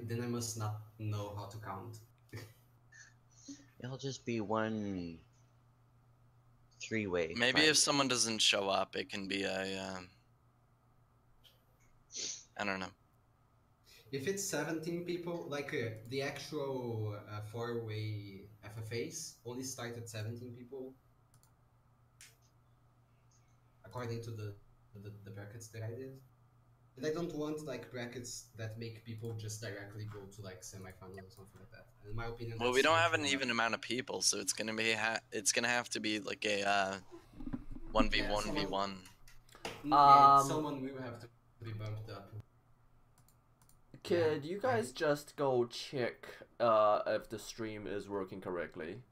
then I must not know how to count. It'll just be one three-way. Maybe if someone doesn't show up, it can be a. I don't know. If it's 17 people, like the actual four-way FFAs only start at 17 people, according to the brackets that I did. And I don't want like brackets that make people just directly go to like semifinals or something like that. In my opinion, Well, we don't have an even amount of people, so it's gonna be it's gonna have to be like a 1v1v1. Yeah, someone will have to be bumped up. Could you guys just go check if the stream is working correctly?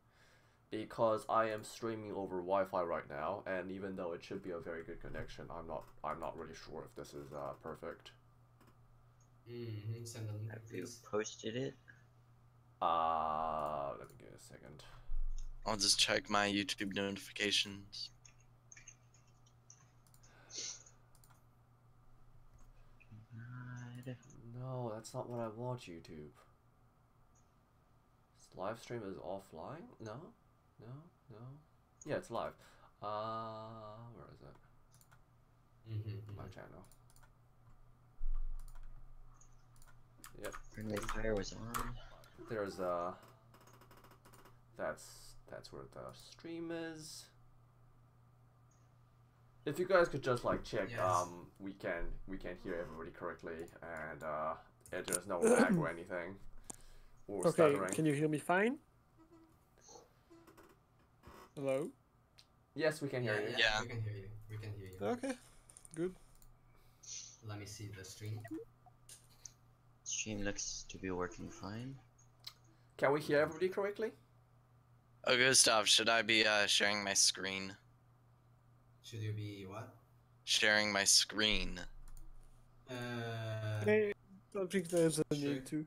Because I am streaming over Wi-Fi right now, and even though it should be a very good connection, I'm not really sure if this is perfect. Send a link, Have you posted it? Let me give it a second. I'll just check my YouTube notifications. No, that's not what I want, YouTube. This live stream is offline? No? No? No? Yeah, it's live. Where is it? My channel. Yep. Friendly fire was on. There's that's where the stream is. If you guys could just like check, yes. we can hear everybody correctly, and there's no lag or anything. Or Okay, stuttering. can you hear me fine? Hello? Yes, we can hear you. Yeah. We can hear you. We can hear you. Okay, good. Let me see the stream. Stream looks to be working fine. Can we hear everybody correctly? Oh, Gustav, should I be sharing my screen? Should you be what? Sharing my screen. I don't think there's a need to.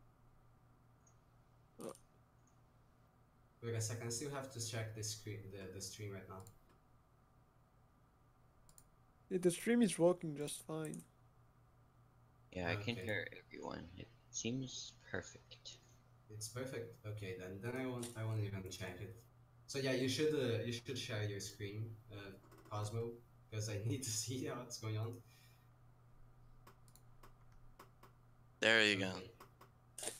Wait a second, I still have to check the screen, the stream right now. Yeah, the stream is working just fine. Yeah, I can Okay. hear everyone. It seems perfect. It's perfect. Okay, then I won't even check it. So yeah, you should share your screen, Cosmo, because I need to see what's going on. There you go.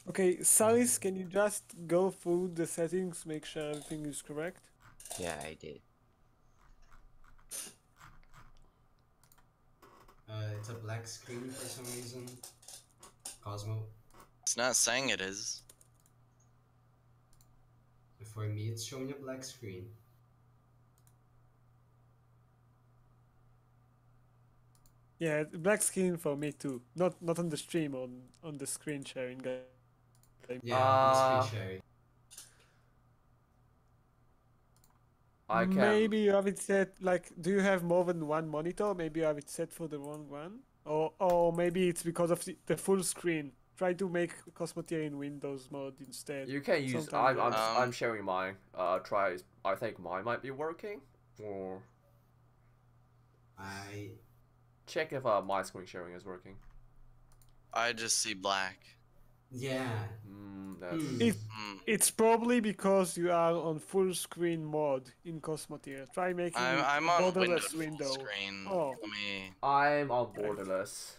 Okay, Salis, can you just go through the settings, make sure everything is correct? Yeah, I did. It's a black screen for some reason. Cosmo. It's not saying it is. For me, it's showing a black screen. Yeah, black screen for me too. Not on the stream, on the screen sharing. Yeah, on the screen sharing. I can. Maybe you have it set, like, do you have more than one monitor? Maybe you have it set for the wrong one? Or maybe it's because of the full screen. Try to make Cosmoteer in Windows mode instead. You can use. Sometimes I'm sharing mine. Try. I think mine might be working. Or I check if my screen sharing is working. I just see black. yeah. It's probably because you are on full screen mode in Cosmoteer. Try making I'm on borderless window full screen. Oh. Let me. I'm on borderless.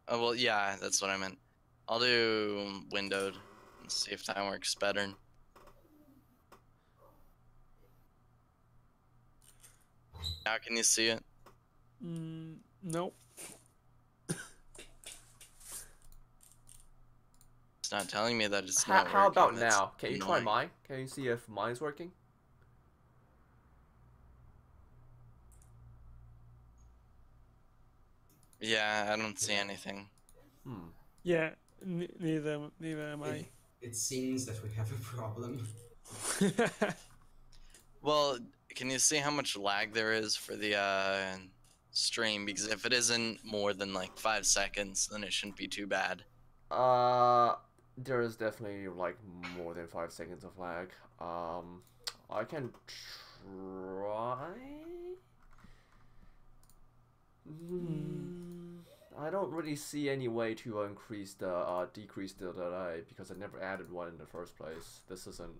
Oh well, yeah, that's what I meant. I'll do windowed and see if that works better. Now can you see it? No. It's not telling me that it's not How working. about That's now? Can you try annoying. mine? Can you see if mine's working? Yeah, I don't see anything. Yeah, neither am I. It seems that we have a problem. Well, can you see how much lag there is for the stream? Because if it isn't more than like 5 seconds, then it shouldn't be too bad. There is definitely like more than 5 seconds of lag. I can try. I don't really see any way to increase the decrease the delay because I never added one in the first place. This isn't.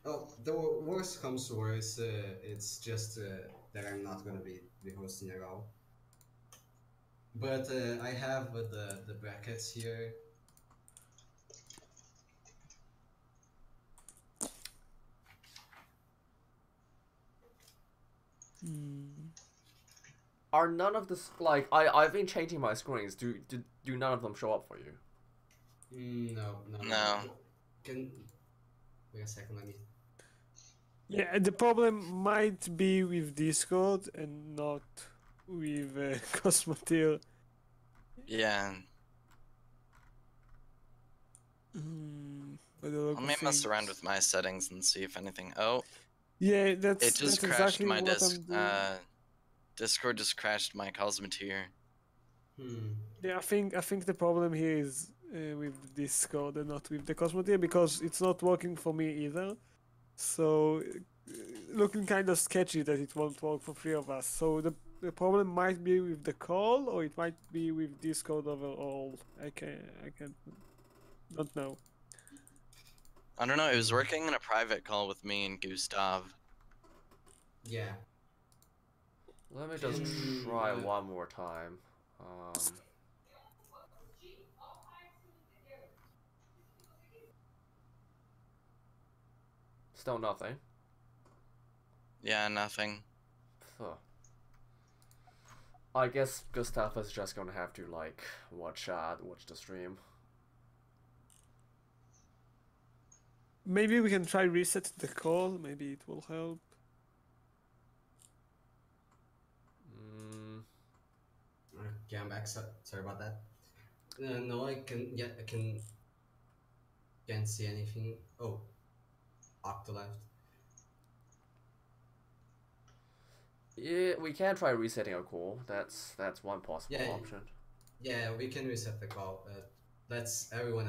Oh, the worst comes to worst, it's just that I'm not gonna be hosting at all. But I have the brackets here. Are none of this like I've been changing my screens. Do none of them show up for you? No. No. Can wait a second. Let me. Yeah, the problem might be with Discord and not with Cosmoteer. Yeah. By the look Let of me mess around things. with my settings and see if anything. Oh, Yeah, that's it just that's crashed exactly my what I'm doing. Discord just crashed my Cosmoteer. Yeah, I think the problem here is with Discord and not with the Cosmoteer because it's not working for me either. So looking kind of sketchy that it won't work for three of us. So the problem might be with the call or it might be with Discord overall. I can don't know. I don't know. It was working in a private call with me and Gustav. Yeah. Let me just try one more time. Still nothing. Yeah, nothing. Huh. I guess Gustav is just gonna have to like watch the stream. Maybe we can try reset the call. Maybe it will help. Okay, I'm back. Sorry about that. No, I can. Yeah, I can. Can't see anything. Oh, Octa left. Yeah, we can try resetting a call. That's one possible option. Yeah, we can reset the call. Let's everyone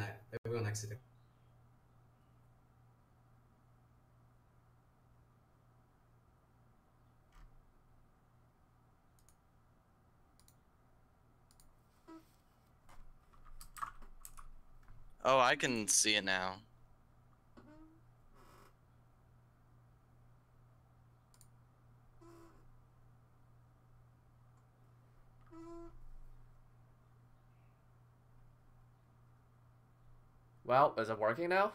exit the. Oh, I can see it now. Well, is it working now?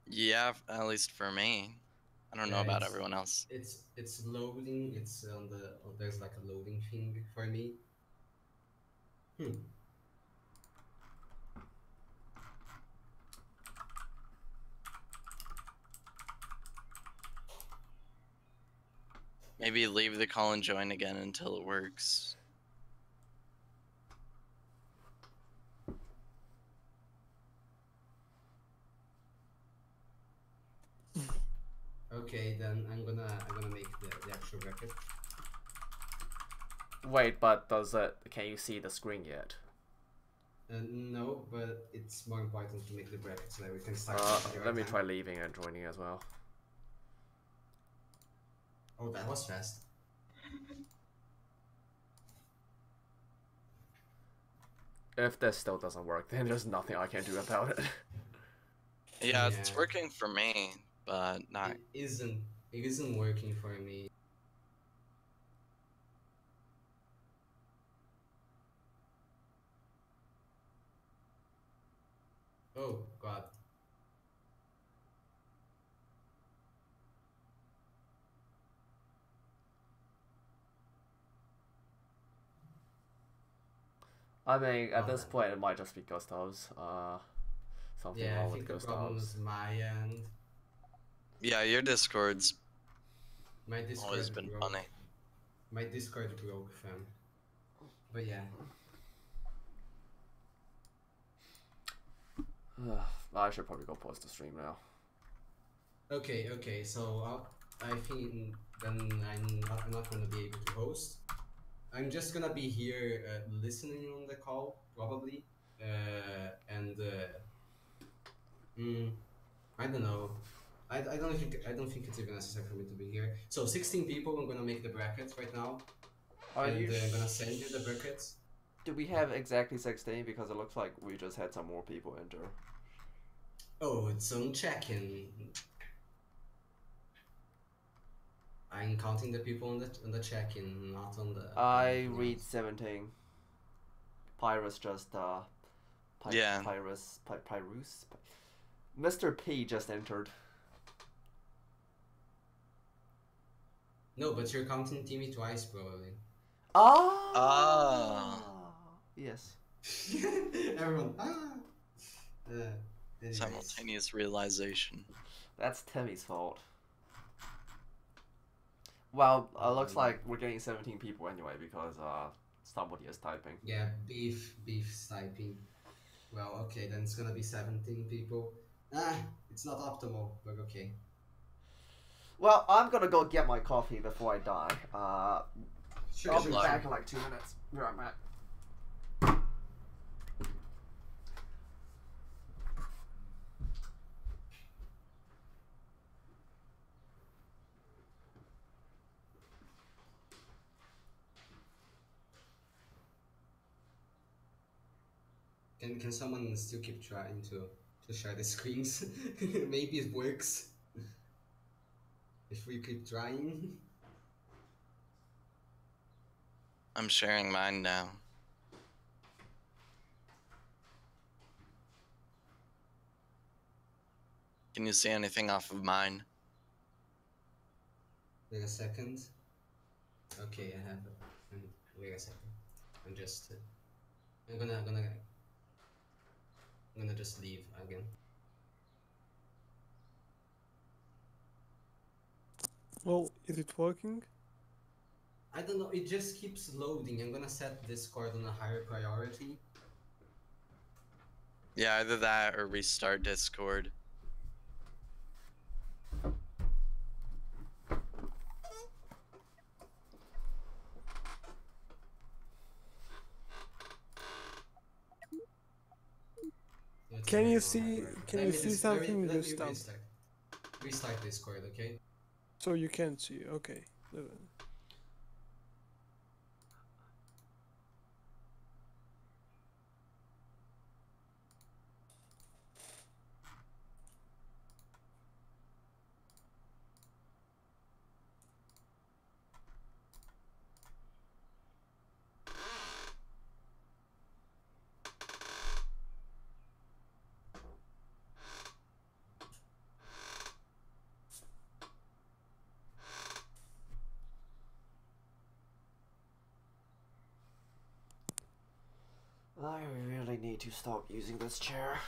Yeah, at least for me. I don't know about everyone else. It's loading. It's on the. There's like a loading thing for me. Maybe leave the call and join again until it works. Okay, then I'm gonna make the actual record. Wait, but can you see the screen yet? No, but it's more important to make the bracket so that we can start. Let me try leaving and joining as well. Oh, that was fast. If this still doesn't work, then there's nothing I can do about it. Yeah, it's working for me, but not. It isn't working for me. Oh God. I mean, at this point, it might just be Gustav's. Something Yeah, wrong I with think the problem Gustav's. is my end. Yeah, your Discord's My Discord always been broke. funny. My Discord broke, fam. But yeah. I should probably go pause the stream now. Okay, so I think then I'm not gonna be able to host. I'm just gonna be here listening on the call, probably. I don't know. I don't think it's even necessary for me to be here. So 16 people. I'm gonna make the brackets right now, Are and you? I'm gonna send you the brackets. Do we have exactly 16? Because it looks like we just had some more people enter. Oh, it's on check-in. I'm counting the people on the check-in, not on the. I read 17. Pyrus just Yeah. Pyrus. Mr. P just entered. No, but you're counting Timmy twice probably. Ah. Yes. Everyone. Anyways. Simultaneous realization. That's Timmy's fault. Well, looks like we're getting 17 people anyway because somebody is typing. Yeah, beef's typing. Well, okay, then it's gonna be 17 people. It's not optimal, but okay. Well, I'm gonna go get my coffee before I die. Sure, I'll sure, be luck. back in like 2 minutes. Be right back. Can someone still keep trying to share the screens? Maybe it works. If we keep trying. I'm sharing mine now. Can you see anything off of mine? Wait a second. Okay, I have it. Wait a second. I'm just. I'm gonna just leave again. Well, is it working? I don't know. It just keeps loading. I'm gonna set Discord on a higher priority. Yeah, either that or restart Discord. Let's Can you on see? higher. Can Let you me see just- something? let me Just stop. Restart Discord, okay? So you can see. Okay. I really need to stop using this chair.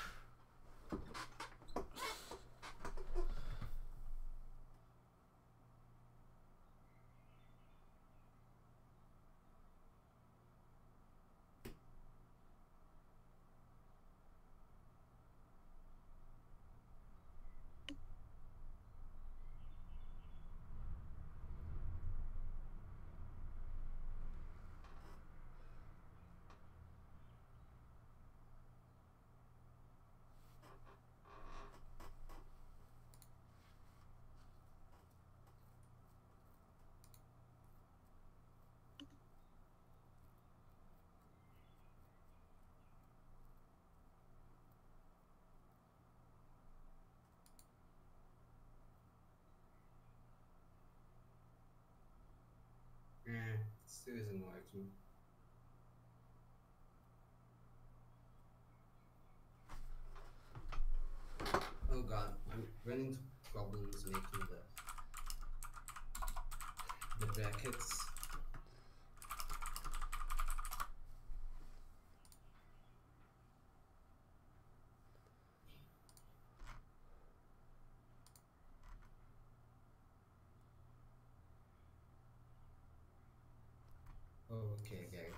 Still isn't working. Oh god, I'm running into problems making the brackets. Oh, okay, Gary.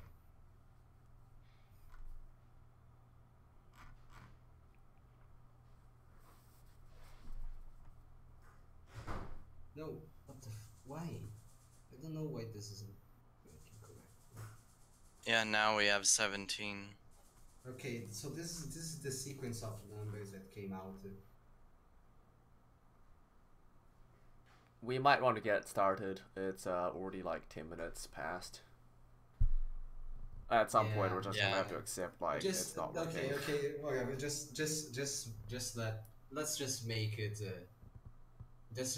No, what the why? I don't know why this isn't working correctly. Yeah, now we have 17. Okay, so this is the sequence of numbers that came out. We might want to get started. It's already like 10 minutes past. At some point, Yeah. we're just Yeah. gonna have to accept like it's not working. Okay, whatever. Just let's just make it. Let's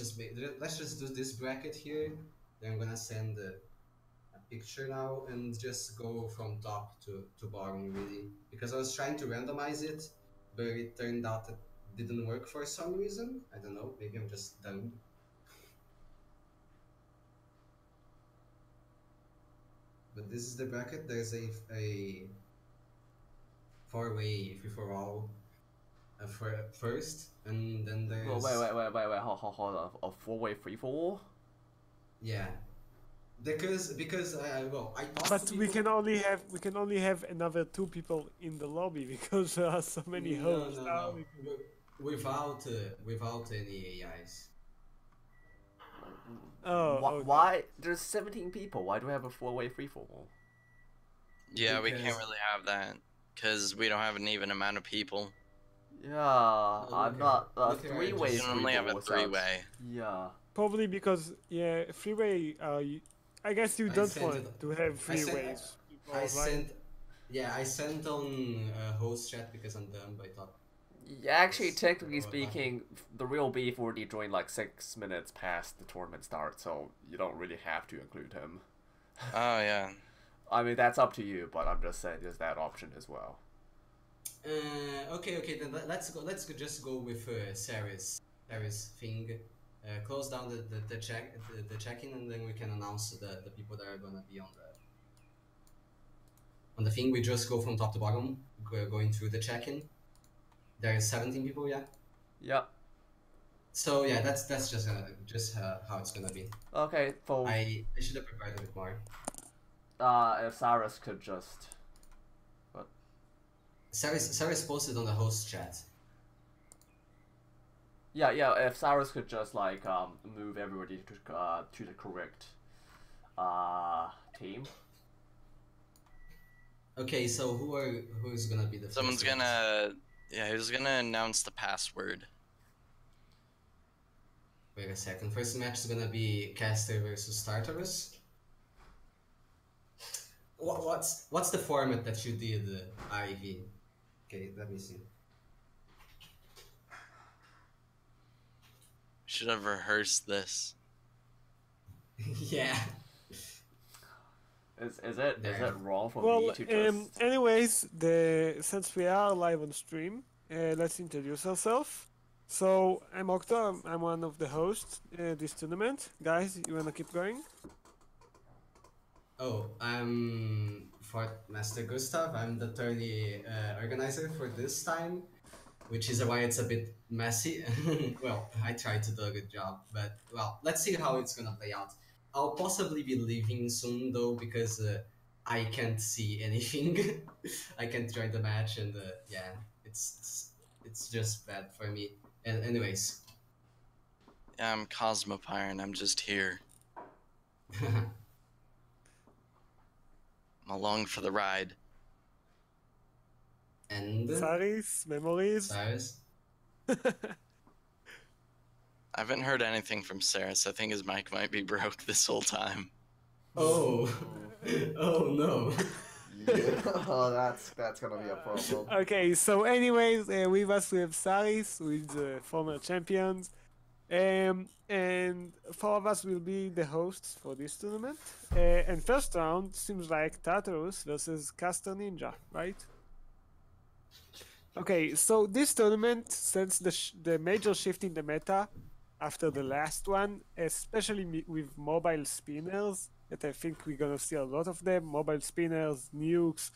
just do this bracket here. Then I'm gonna send a picture now and just go from top to bottom really, because I was trying to randomize it, but it turned out it didn't work for some reason. I don't know. Maybe I'm just dumb. But this is the bracket. There's a four-way free for all for first, and then there's Well, wait, hold on. A 4-way free for all? yeah, because well, I thought But the we people- can only have another 2 people in the lobby because there are so many hosts. Now we can- without any AIs. Oh, okay. Why? There's 17 people. Why do we have a 4-way free for all? Yeah, we can't Because- really have that because we don't have an even amount of people. Yeah, I'm okay. not. Look here, I 3-way We just- can only have a without- three-way. Yeah. Probably because freeway. I guess you I don't sent want it- to have I sent- freeways. I Right? sent, yeah, I sent on host chat because I'm dumb. But I thought, Yeah, actually, Yes. technically Well, speaking, the real beef already joined like 6 minutes past the tournament start, so you don't really have to include him. Oh yeah. I mean, that's up to you, but I'm just saying there's that option as well. okay, then let's go. Just go with Sarah's thing. Close down the check-in, and then we can announce the people that are gonna be on the thing. We just go from top to bottom, going through the check-in. There is 17 people, yeah. Yep. So yeah, that's just how it's gonna be. Okay, so I should have prepared a bit more. if Cyrus could just. Sarah's posted on the host chat. Yeah, if Cyrus could just like move everybody to the correct team. Okay, so who's gonna be the Someone's first one? gonna. Yeah, who's gonna announce the password? Wait a second. First match is gonna be caster versus Tartarus. What's the format that you did, Ivy? Okay, let me see. Should have rehearsed this. Yeah. Is it There. wrong for Well, me to just? anyways, since we are live on stream, let's introduce ourselves. So I'm Octo. I'm one of the hosts this tournament. Guys, you wanna keep going? Oh, I'm Fort Master Gustav. I'm the tourney organizer for this time, which is why it's a bit messy. Well, I tried to do a good job, but well, let's see how it's gonna play out. I'll possibly be leaving soon though because I can't see anything. I can't join the match, and yeah, it's just bad for me. And anyways, Yeah, I'm Cosmoteer and I'm just here. I'm along for the ride. and Saris, memories. Cyrus. I haven't heard anything from Saris. I think his mic might be broke this whole time. Oh, oh no. Oh, that's gonna be a problem. Okay, so anyways, with us we have Saris, who is the former champions. And 4 of us will be the hosts for this tournament. And first round seems like Tartarus versus Caster Ninja, right? Okay, so this tournament, since the major shift in the meta after the last one, especially with mobile spinners, that I think we're gonna see a lot of them, mobile spinners, nukes.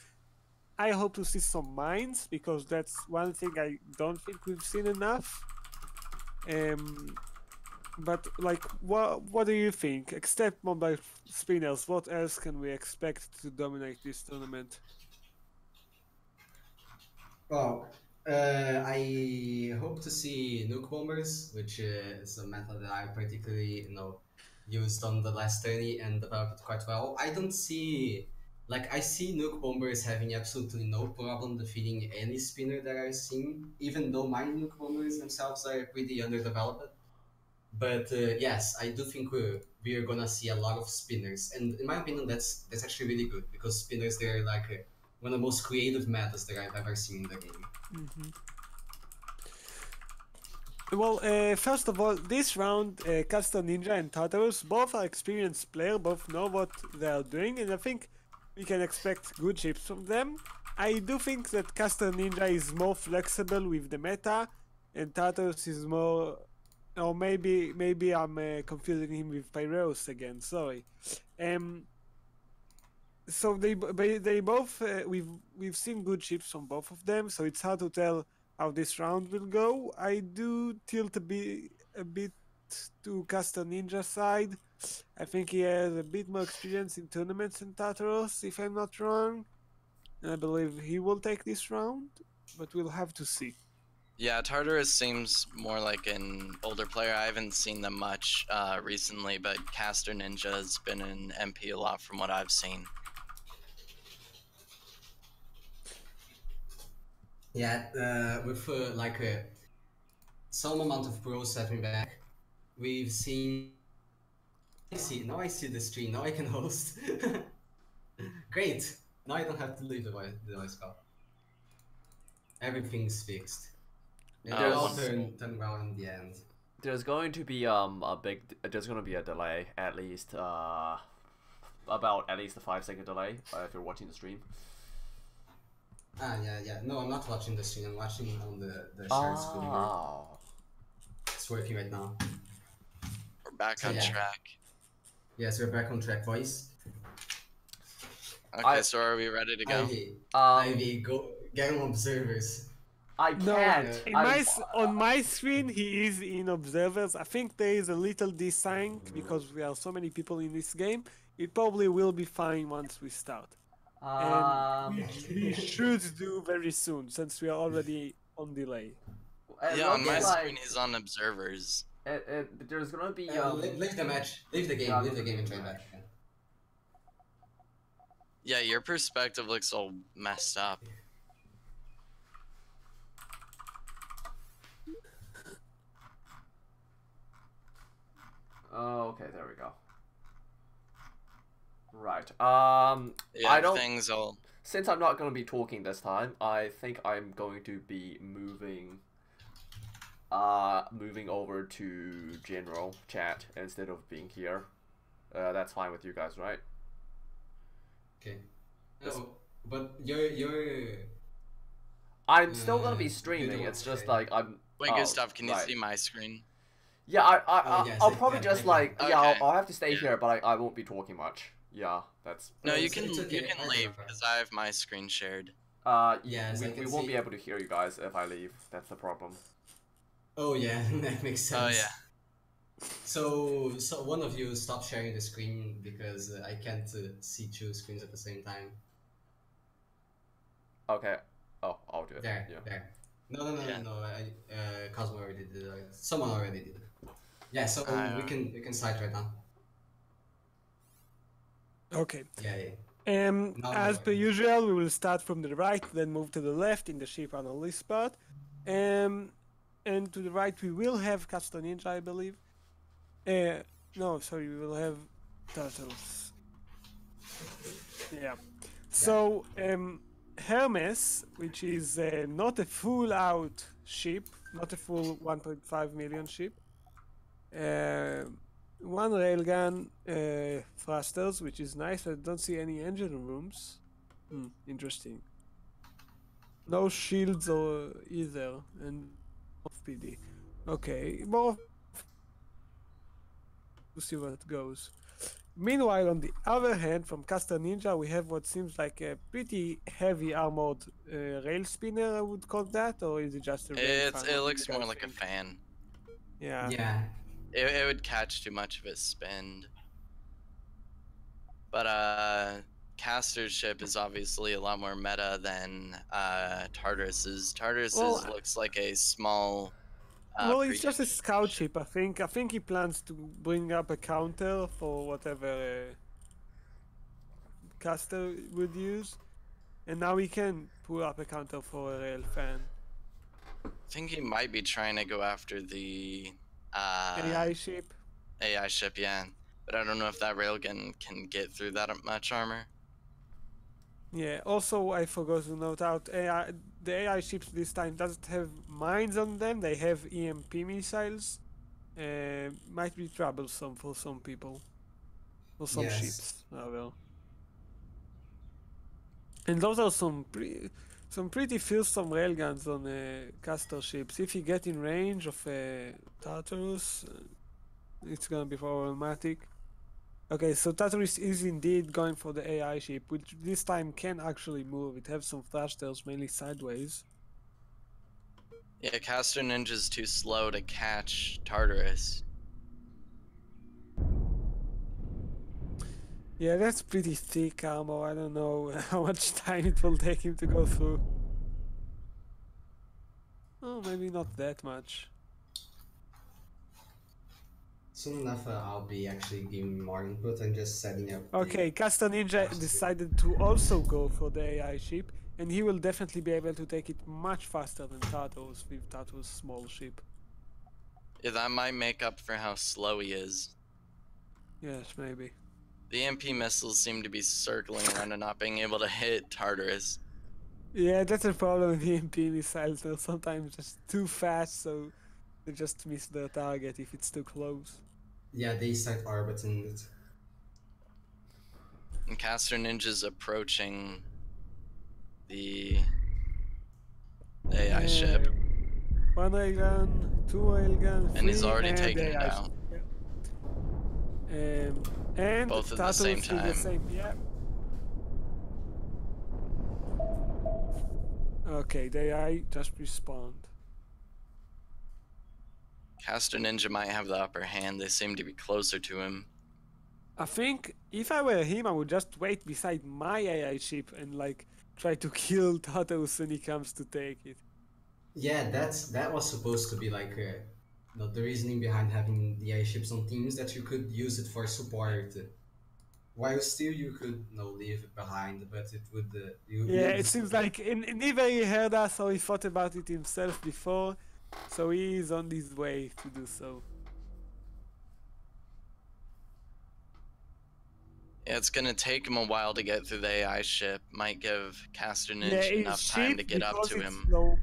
I hope to see some mines, because that's one thing I don't think we've seen enough. But like, what do you think? Except mobile spinners, what else can we expect to dominate this tournament? Well, I hope to see nuke bombers, which is a method that I particularly, used on the last tourney and developed quite well. I don't see, I see nuke bombers having absolutely no problem defeating any spinner that I've seen, even though my nuke bombers themselves are pretty underdeveloped. But yes, I do think we're gonna see a lot of spinners, and in my opinion, that's actually really good because spinners they're like one of the most creative metas that I've ever seen in the game. Well, first of all, this round, Castor Ninja and Tartarus both are experienced players, both know what they are doing, and I think we can expect good chips from them. I do think that Castor Ninja is more flexible with the meta, and Tartarus is more, or maybe I'm confusing him with Pyreus again. Sorry. So they both we've seen good chips from both of them, so it's hard to tell how this round will go. I do tilt a bit to Castor Ninja side. I think he has a bit more experience in tournaments than Tartaros, if I'm not wrong. And I believe he will take this round, but we'll have to see. Yeah, Tartarus seems more like an older player. I haven't seen them much recently, but Caster Ninja has been in MP a lot from what I've seen. Yeah, with like some amount of pros stepping back, we've seen. Now I see the stream. Now I can host. Great. Now I don't have to leave the voice call. Everything's fixed. And they all turn around in the end. There's going to be there's going to be a delay at least about at least a 5-second delay if you're watching the stream. Yeah. No, I'm not watching the stream. I'm watching on the shared screen. Oh. It's working right now. We're back on track. Yes, we're back on track, voice. Okay, so are we ready to go? Ivy, go get on observers. I can't. On my screen, he is in observers. I think there is a little desync because we are so many people in this game. It probably will be fine once we start. And we should do very soon since we are already on delay. Yeah, on my screen he's on observers. There's gonna be leave the match, leave the game and join back. Yeah, your perspective looks all messed up. Oh, okay, there we go. Right. Yeah, I don't. Since I'm not going to be talking this time, I think I'm going to be moving over to general chat instead of being here. That's fine with you guys, right? Okay. No, but you're. I'm still gonna be streaming. It's just like I'm. Wait, Gustav, can you see my screen? Yeah, I'll probably just like I'll have to stay here, but I won't be talking much. Yeah, that's. No, you can leave because I have my screen shared. Yes, we won't be able to hear you guys if I leave. That's the problem. Oh yeah, that makes sense. Oh yeah. So one of you stop sharing the screen because I can't see two screens at the same time. Okay. Oh, I'll do it. There. No. Cosmo already did it. Someone already did it. Yeah, so we can start right now. Okay. Yeah. As per usual, we will start from the right, then move to the left in the ship analyst spot. And to the right, we will have Castor Ninja, I believe. No, sorry, we will have Turtles. Yeah. So, Hermes, which is not a full-out ship, not a full 1.5 million ship. One railgun, thrusters, which is nice. I don't see any engine rooms. Interesting. No shields or either, and off PD. Okay, more. To see where it goes. Meanwhile, on the other hand, from Castor Ninja, we have what seems like a pretty heavy armored rail spinner. I would call that, or is it just a rail fan? It looks more like a fan. Yeah. Yeah. It would catch too much of its spin. But Caster's ship is obviously a lot more meta than Tartarus's. Tartarus's looks like a small. Well, it's just a scout ship. I think he plans to bring up a counter for whatever Caster would use, and now he can pull up a counter for a rail fan. I think he might be trying to go after the AI ship. AI ship, yeah. But I don't know if that railgun can get through that much armor. Yeah, also I forgot to note out the AI ships this time doesn't have mines on them, they have EMP missiles. Might be troublesome for some people. For some Yes. ships, well. And those are some pretty fearsome railguns on caster ships. If you get in range of Tartarus, it's gonna be problematic. Okay, so Tartarus is indeed going for the AI ship, which this time can actually move. It has some thrusters, mainly sideways. Yeah, Caster Ninja's too slow to catch Tartarus. Yeah, that's pretty thick armor. I don't know how much time it will take him to go through. Oh, maybe not that much. Soon enough, I'll be actually giving more input and just setting up. Okay, Caster Ninja decided to also go for the AI ship, and he will definitely be able to take it much faster than Tartarus with Tartarus' small ship. Yeah, that might make up for how slow he is. Yes, maybe. The EMP missiles seem to be circling around and not being able to hit Tartarus. Yeah, that's a problem with EMP missiles. They're sometimes just too fast, so they just miss their target if it's too close. Yeah, they start orbiting it. And Caster Ninja's approaching the AI ship. One railgun, two railgun, And he's three, already and taken the it AI out. ship. And Both at the same Tartarus did the time. same, yeah. Okay, the AI just respawned. Caster Ninja might have the upper hand. They seem to be closer to him. I think if I were him, I would just wait beside my AI ship and like try to kill Tartarus when he comes to take it. Yeah, that was supposed to be like the reasoning behind having the AI ships on teams, that you could use it for support, while still you could leave it behind, but it would Yeah, it seems like neither he heard us or he thought about it himself before, so he is on his way to do so. Yeah, it's gonna take him a while to get through the AI ship. Might give Caster Ninja Yeah, his enough time to ship, get up because to it's him. slow,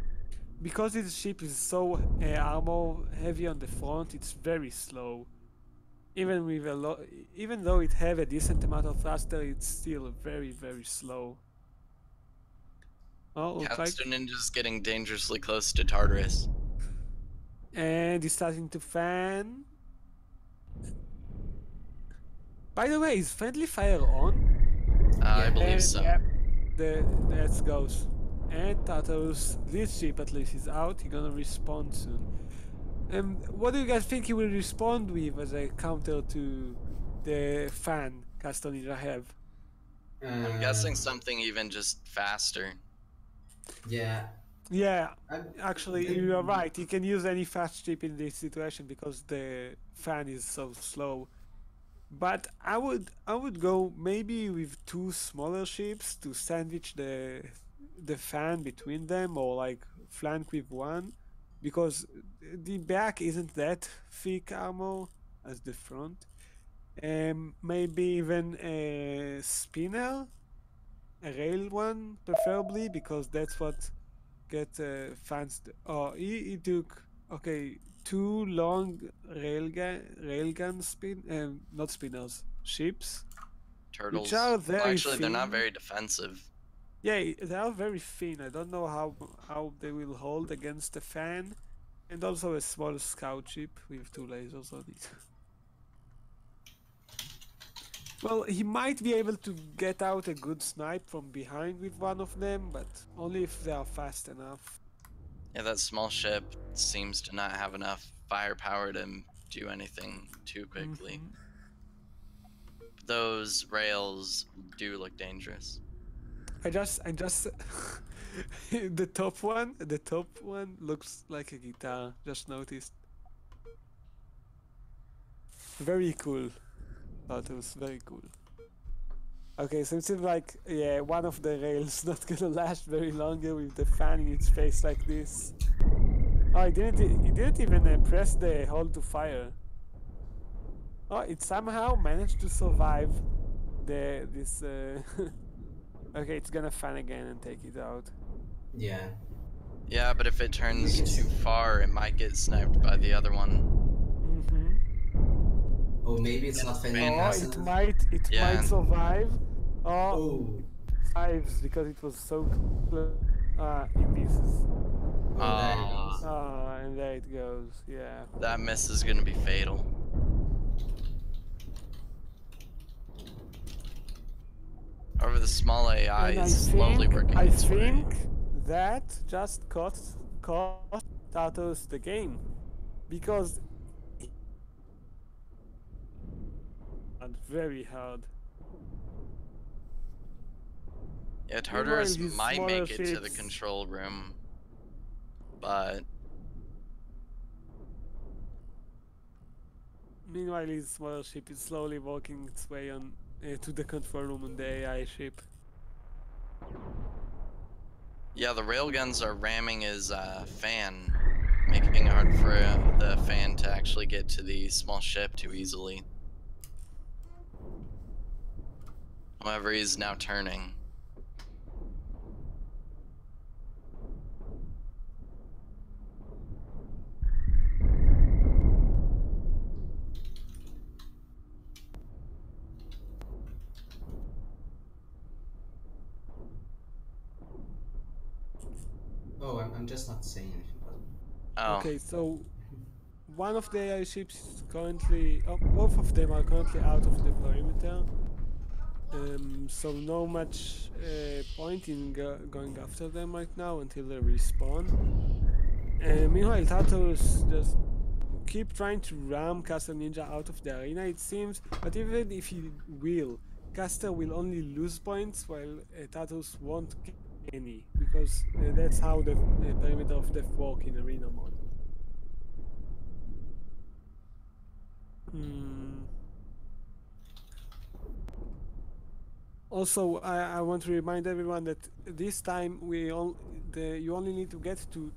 because his ship is so armor heavy on the front, it's very slow. Even with even though it have a decent amount of thruster, it's still very, very slow. Oh, looks like, Caster Ninja's getting dangerously close to Tartarus. and he's starting to fan. By the way, is friendly fire on? I believe And so. yeah, that goes. And Tartarus, this ship at least is out. He's gonna respawn soon. What do you guys think he will respond with as a counter to the fan Caster Ninja have? I'm guessing something even just faster. Yeah. Yeah, I, actually, you're right. He can use any fast ship in this situation because the fan is so slow. But I would go maybe with two smaller ships to sandwich the fan between them, or like flank with one, because the back isn't that thick armor as the front. Maybe even a spinner, a rail one preferably, because that's what get fans. Oh, he took, okay, two long railgun not spinners, ships, which Turtles. are Well, very actually, they're not thin. very defensive. Yeah, they are very thin. I don't know how they will hold against the fan, and also a small scout ship with two lasers on it. Well, he might be able to get out a good snipe from behind with one of them, but only if they are fast enough. Yeah, that small ship seems to not have enough firepower to do anything too quickly. Those rails do look dangerous. I just the top one looks like a guitar. Just noticed. Very cool. That was very cool. Okay, so it seems like, yeah, one of the rails not gonna last very longer with the fan in its face like this. Oh, he didn't even press the hold to fire. Oh, it somehow managed to survive this. Okay, it's gonna fan again and take it out. Yeah. Yeah, but if it turns Because- too far, it might get sniped by the other one. Mm-hmm. Oh, maybe it's not fanning Oh, fast it enough. might Yeah. survive. Oh, Oh. survives because it was so close. It misses. Oh, there it Ah, goes. And there it goes. Yeah. that miss is gonna be fatal. However, the small AI And is slowly working I its way. think that just cost Tartarus the game because very hard. Yeah, Meanwhile, Tartarus his might smaller make it to the ships- control room, but Meanwhile, his smaller ship is slowly walking its way on to the control room on the AI ship. yeah, the railguns are ramming his fan, making it hard for the fan to actually get to the small ship too easily. However, he's now turning. Oh, I'm just not saying anything. But... Oh, Okay, so one of the AI ships is currently, both of them are currently out of the perimeter. So no much point in going after them right now until they respawn. Meanwhile, Tartarus just keep trying to ram Caster Ninja out of the arena, it seems. But even if he will, Caster will only lose points while Tartarus won't get any, because that's how the perimeter of death work in arena mode. Hmm. Also, I want to remind everyone that this time you only need to get to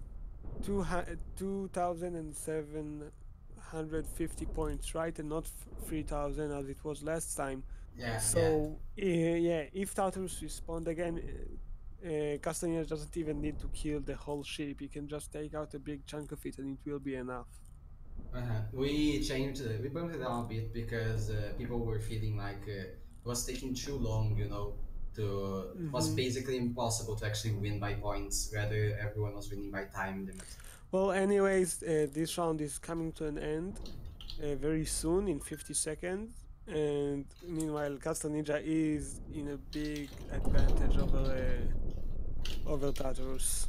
2,750 points, right, and not 3,000 as it was last time. Yeah, So yeah, if Tartarus respawn again, Castaneda doesn't even need to kill the whole ship. He can just take out a big chunk of it, and it will be enough. We changed, we bumped it down a bit because people were feeling like it was taking too long, you know, it was basically impossible to actually win by points, rather everyone was winning by time limit. Well, anyways, this round is coming to an end very soon, in 50 seconds. And meanwhile, Castle Ninja is in a big advantage over Tartarus.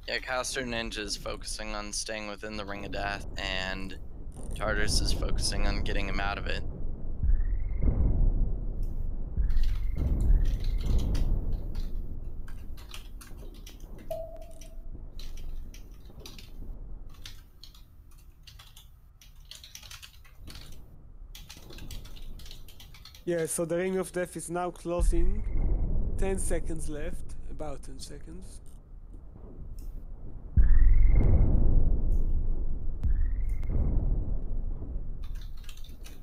yeah, Caster Ninja is focusing on staying within the Ring of Death, and Tartarus is focusing on getting him out of it. Yeah, so the Ring of Death is now closing. 10 seconds left, about 10 seconds.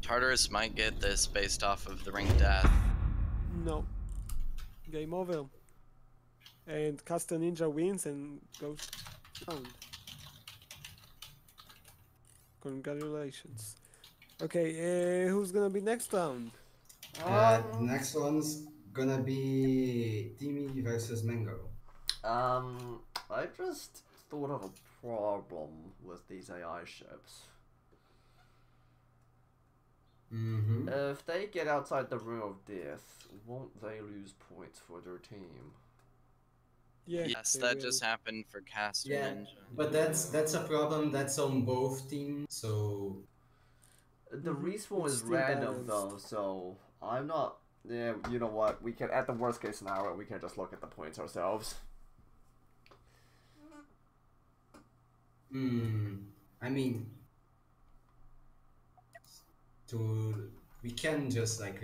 Tartarus might get this based off of the Ring of Death. No. Game over. And Caster Ninja wins and goes round. Congratulations. Okay, who's gonna be next round? The next one's gonna be Timmy versus Mango. I just thought of a problem with these AI ships. Mm-hmm. If they get outside the Room of Death, won't they lose points for their team? Yeah. Yes, they that will. just happened for Caster Yeah, Ninja. but that's a problem that's on both teams. So The respawn It's is still random balanced. though, so I'm not. Yeah, you know what? We can, at the worst case scenario, we can just look at the points ourselves. I mean, we can just like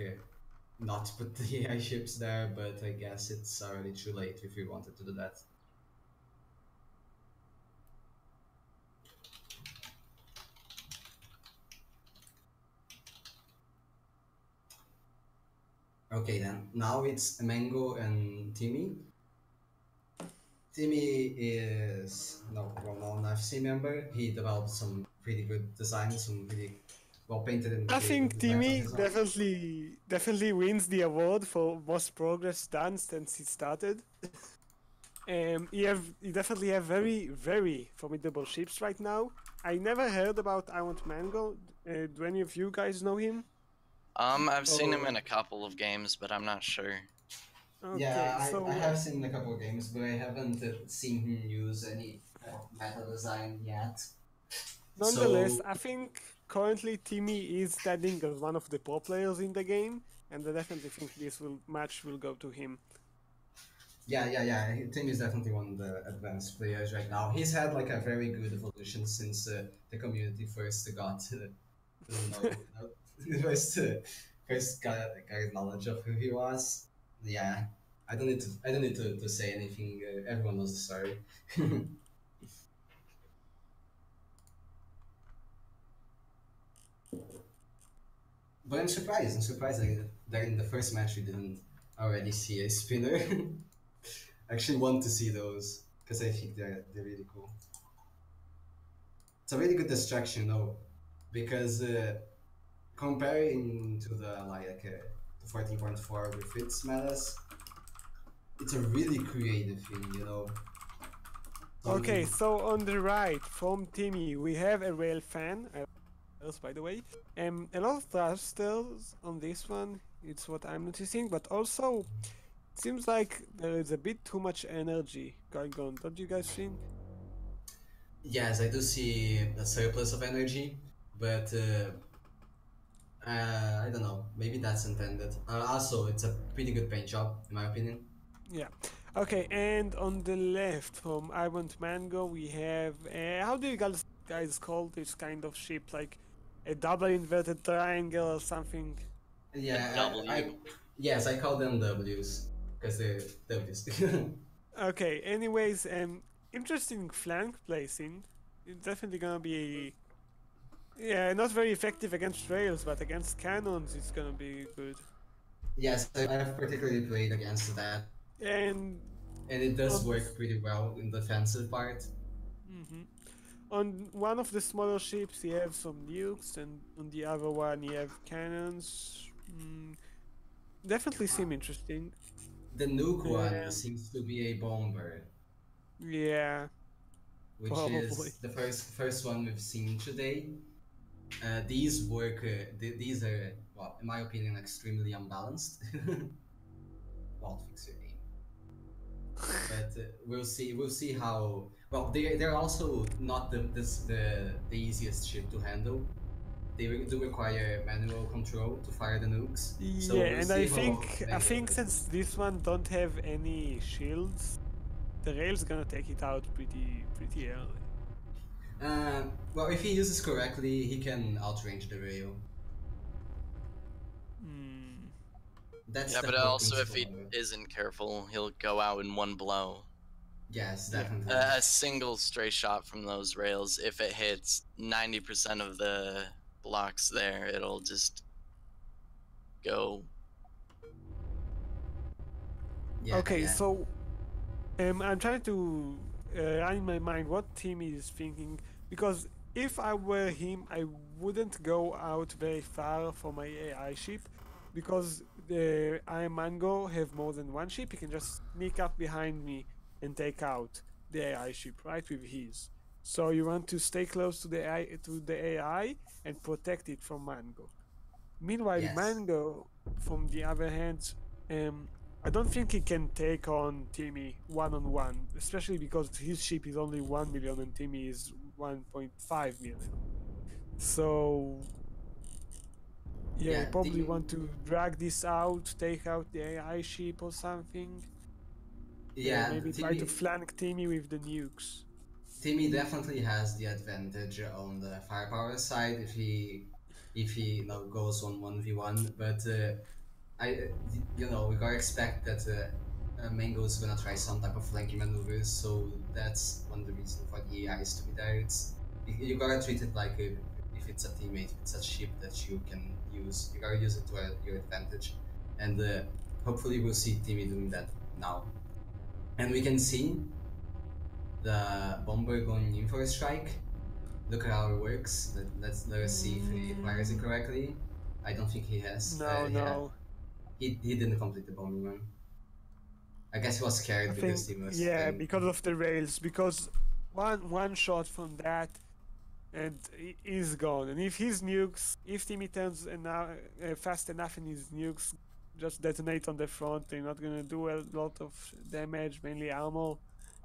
not put the AI ships there, but I guess it's already too late if we wanted to do that. Okay, then now it's Mango and Timmy. Timmy is well-known FC member. He developed some pretty good designs, some pretty well-painted and I creative think designs on Timmy his own. definitely wins the award for most progress done since he started. He definitely have very formidable ships right now. I never heard about I Want Mango. Do any of you guys know him? I've seen him Oh. in a couple of games, but I'm not sure. Okay, I have seen a couple of games, but I haven't seen him use any meta design yet. nonetheless, So I think currently Timmy is standing as one of the pro players in the game, and I definitely think this match will go to him. yeah. Tim is definitely one of the advanced players right now. He's had like a very good evolution since the community first got first got knowledge of who he was. Yeah, I don't need to say anything. Everyone knows the story. But I'm surprised. I'm surprised that in the first match we didn't already see a spinner. I actually want to see those because I think they're really cool. It's a really good distraction though, because comparing to the 14.4 with its metas, it's a really creative thing. Okay, so on the right from Timmy, we have a rail fan. By the way, a lot of thrusters on this one. It's what I'm noticing, but also it seems like there is a bit too much energy going on. Don't you guys think? Yes, I do see a surplus of energy, but I don't know. Maybe that's intended. Also, it's a pretty good paint job, in my opinion. Yeah. Okay, and on the left from I Want Mango, we have how do you guys call this kind of ship? Like a double inverted triangle or something? Yeah, W. yes, I call them W's because they're W's. Okay. Anyways, interesting flank placing. It's definitely gonna be yeah, not very effective against rails, but against cannons, it's gonna be good. Yes, I've particularly played against that, And and it does on, work pretty well in the defensive part. on one of the smaller ships, you have some nukes, and on the other one, you have cannons. Definitely seem interesting. The nuke one Um, seems to be a bomber, Yeah, which probably. is the first one we've seen today. These work. These are, well, in my opinion, extremely unbalanced. Well, fix your aim. But we'll see. We'll see how. Well, they're also not the easiest ship to handle. They do require manual control to fire the nukes. So Yeah, we'll and see I how think Mango is. since this one don't have any shields, the rail's gonna take it out pretty early. Well, if he uses correctly, he can outrange the rail. That's Yeah, the but hoping also if he score. isn't careful, he'll go out in one blow. Yes, Yeah. definitely. A single stray shot from those rails, if it hits 90% of the blocks there, it'll just go. Yeah, Okay, yeah. so I'm trying to run in my mind what team is thinking, because if I were him, I wouldn't go out very far for my AI ship, because the I Mango have more than one ship. He can just sneak up behind me and take out the AI ship right with his. So you want to stay close to the AI and protect it from Mango. Meanwhile, Yes. Mango, from the other hand, I don't think he can take on Timmy one-on-one, especially because his ship is only 1 million and Timmy is 1.5 million. So, yeah, you Yeah, probably want to drag this out, take out the AI ship or something. yeah. Maybe try to flank Timmy with the nukes. Timmy definitely has the advantage on the firepower side if he goes on 1v1, but we gotta expect that Mango is gonna try some type of flanking maneuvers, so that's one of the reasons for the AIs to be there. You gotta treat it like if it's a teammate, if it's a ship that you can use, you gotta use it to your advantage. and hopefully we'll see Timmy doing that now. And we can see the bomber going in for a strike. Look at how it works. Let us see if he fires it correctly. I don't think he has. No, no. He didn't complete the bombing run. I guess he was scared I because think he was yeah, playing. because of the rails. Because one shot from that, and he's gone. And if his nukes, if Timmy turns fast enough and his nukes just detonate on the front, they're not gonna do a lot of damage, mainly armor,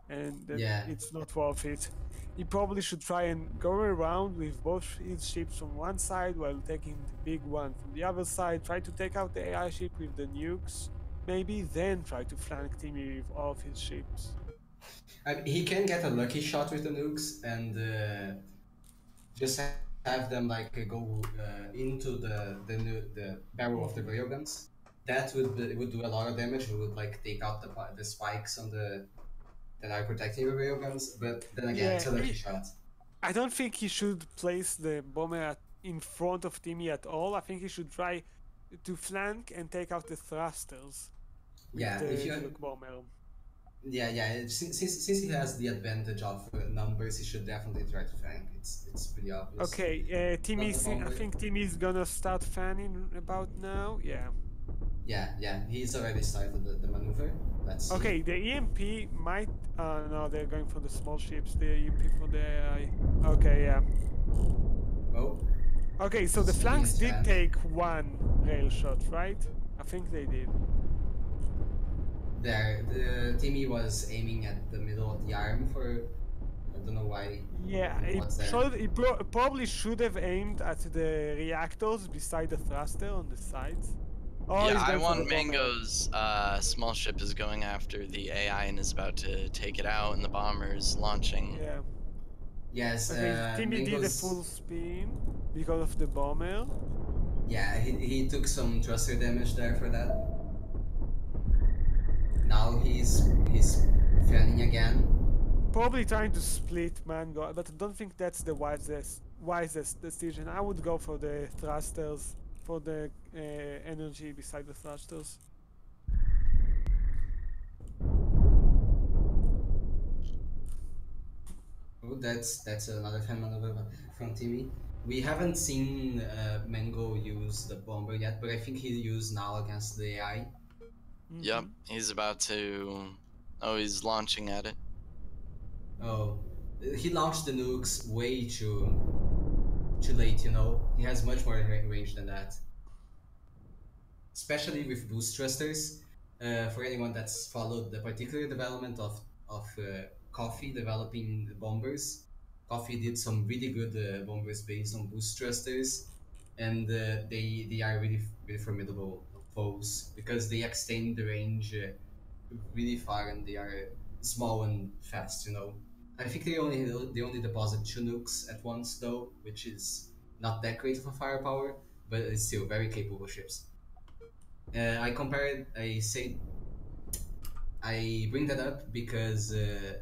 and then Yeah. it's not worth it. He probably should try and go around with both his ships on one side while taking the big one from the other side. Try to take out the AI ship with the nukes, maybe then try to flank Timmy with all of his ships. He can get a lucky shot with the nukes and just have them like go into the barrel of the railguns. That would do a lot of damage. It would like take out the spikes on the that are protecting the railguns. But then again, it's a lucky shot. I don't think he should place the bomber in front of Timmy at all. I think he should try to flank and take out the thrusters. Yeah, if you nuke bomber. Yeah. Since he has the advantage of numbers, he should definitely try to flank. It's pretty obvious. Okay, I think Timmy's gonna start fanning about now. Yeah. Yeah. He's already started the maneuver. Let's see. Okay, the EMP might. No, they're going for the small ships. The EMP for the AI. Okay, yeah. Oh. Okay, so the flanks did take one rail shot, right? I think they did. There, the Timmy was aiming at the middle of the arm for. I don't know why. Yeah, he probably should have aimed at the reactors beside the thruster on the sides. Oh, yeah, I want Mango's small ship is going after the AI and is about to take it out, and the bomber's launching. Yeah. Yes, okay, Timmy did a full spin because of the bomber. Yeah, he took some thruster damage there for that. Now he's fanning again. Probably trying to split Mango, but I don't think that's the wisest decision. I would go for the thrusters, for the energy beside the thrusters. Oh, that's another fan maneuver from Timmy. We haven't seen Mango use the bomber yet, but I think he'll use now against the AI. Yep, he's about to. Oh, he's launching at it. Oh, he launched the nukes way too late. You know, he has much more range than that. Especially with boost thrusters. For anyone that's followed the particular development of Coffee developing bombers, Coffee did some really good bombers based on boost thrusters, and they are really formidable foes because they extend the range really far and they are small and fast. You know, I think they only deposit 2 nukes at once though, which is not that great of a firepower, but it's still very capable ships. I bring that up because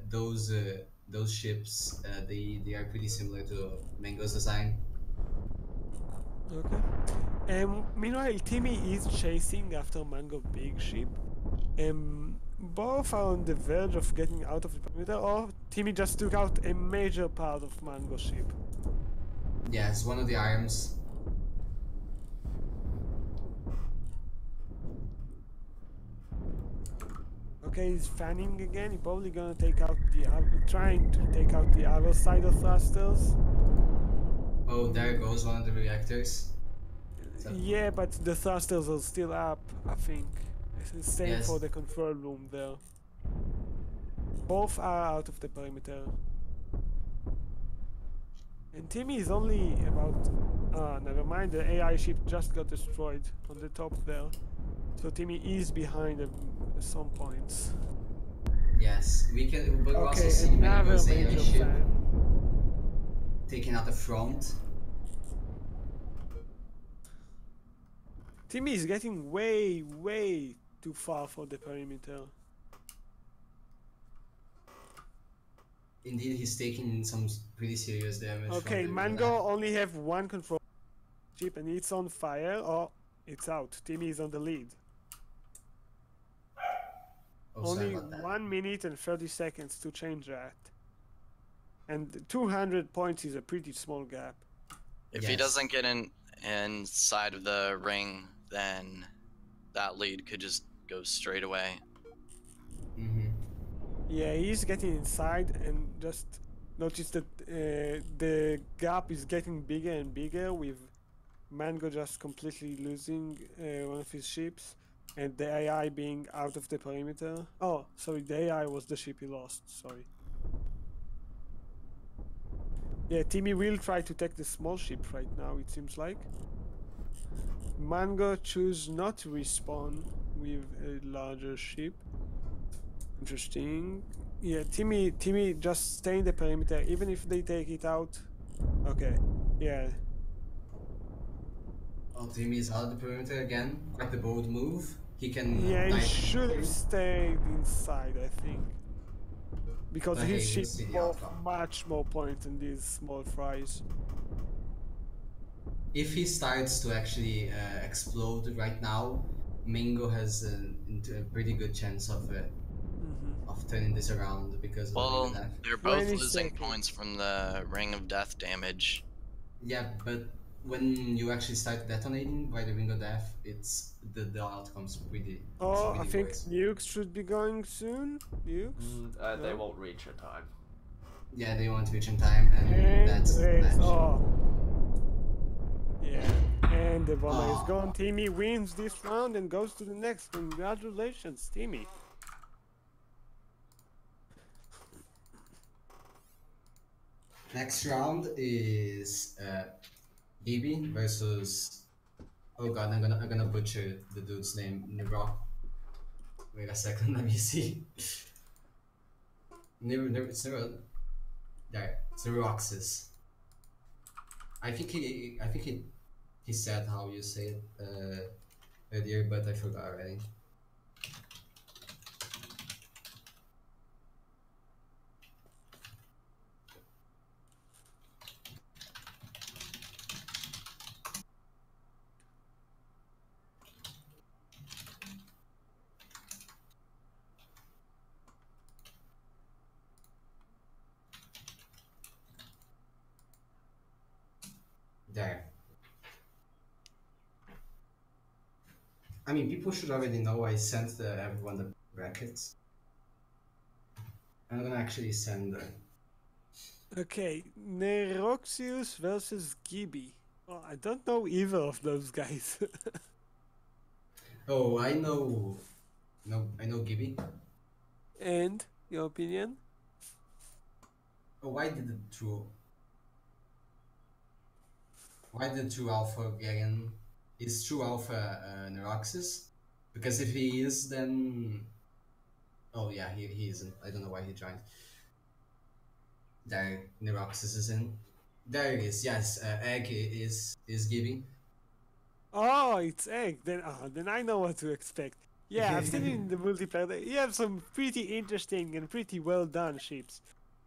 those ships they are pretty similar to Mango's design. Okay. Meanwhile, Timmy is chasing after Mango big ship. Both are on the verge of getting out of the perimeter, or Timmy just took out a major part of Mango ship. Yes, one of the arms. Okay, he's fanning again. He's probably gonna take out trying to take out the other side of thrusters. Oh, there goes one of the reactors. Yeah, but the thrusters are still up, I think. It's the same for the control room there. Both are out of the perimeter. And Timmy is only about... never mind, the AI ship just got destroyed on the top there. So Timmy is behind at some points. Yes, we can but okay, also see Mango's AI ship taking out the front. Timmy is getting way too far for the perimeter. Indeed, he's taking some pretty serious damage. Okay, Mango only have one control ship and it's on fire or it's out. Timmy is on the lead. Oh, sorry Only about that. 1 minute and 30 seconds to change that. And 200 points is a pretty small gap. If he Yes. doesn't get inside of the ring, then that lead could just go straight away. Yeah, he's getting inside, and just notice that the gap is getting bigger and bigger, with Mango just completely losing one of his ships, and the AI being out of the perimeter. Oh, sorry, the AI was the ship he lost, sorry. Yeah, Timmy will try to take the small ship right now, it seems like. Mango choose not to respawn with a larger ship. Interesting. Yeah, Timmy just stay in the perimeter, even if they take it out. Okay, yeah. Oh, Timmy is out of the perimeter again. Quite the bold move. He can Yeah, he dive should have in, stayed inside, I think. Because but his hey, we'll ship see the bought outcome. much more points than these small fries. If he starts to actually explode right now, Mingo has a pretty good chance of turning this around because of the Ring of Well, Death. they're both 20 losing points seconds. from the Ring of Death damage. Yeah, but when you actually start detonating by the Ring of Death, it's the outcome's pretty. It's Oh, I really think worse. nukes should be going soon. Nukes? They No? won't reach in time. Yeah, they want to reach in time, and And that's the race. match. Oh. Yeah. And the bomber is Oh. gone. Timmy wins this round and goes to the next. Congratulations, Timmy. Next round is Gibby versus. Oh god, I'm gonna butcher the dude's name. Nirok. Wait a second, let me see. It's Niro. There, it's Niroxis. I think he said how you say it earlier, but I forgot already. There. I mean, people should already know I sent everyone the brackets. I'm gonna actually send Okay, Neroxius versus Gibby. Oh, I don't know either of those guys. Oh, I know. No, I know Gibby. And your opinion? Oh, why did True Alpha get in? Is True Alpha Neuroxis? Because if he is, then... Oh yeah, he isn't. I don't know why he joined. There, Neuroxis is in. There it is, yes, Egg is Gibby. Oh, it's Egg. Then I know what to expect. Yeah, I've seen it in the multiplayer. You have some pretty interesting and pretty well done ships.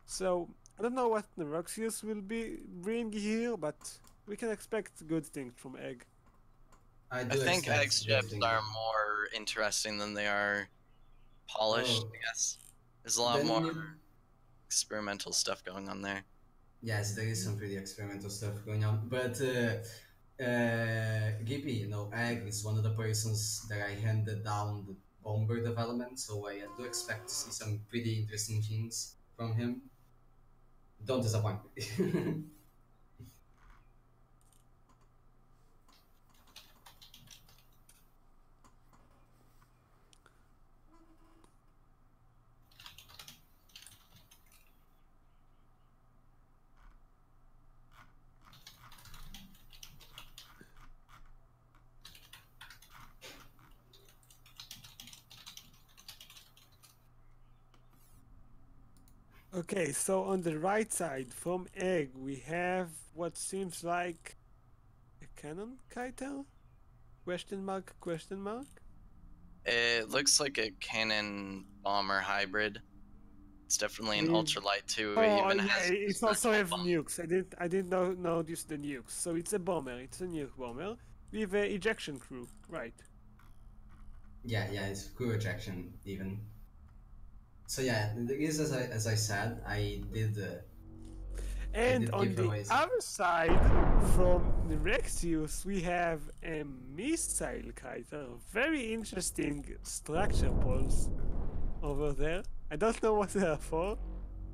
So I don't know what Neroxius will bring here, but we can expect good things from Egg. I think Egg's ships are more interesting than they are polished, Oh. I guess. There's a lot Then more you- experimental stuff going on there. Yes, there is some pretty experimental stuff going on, but Gibby, you know, Egg is one of the persons that I handed down the bomber development, so I do expect to see some pretty interesting things from him. Don't disappoint me. Okay, so on the right side from Egg, we have what seems like a cannon kiter? Question mark, question mark? It looks like a cannon bomber hybrid. It's definitely an With- ultralight too. Oh, It even yeah, has it's also have bomb. nukes. I didn't notice the nukes. So it's a bomber, it's a nuke bomber with a ejection crew, right? Yeah, it's crew ejection even. So yeah, the is as I said, I And did on give the away. other side, from the Rexius, we have a missile kiter. Very interesting structure pulse over there. I don't know what they are for,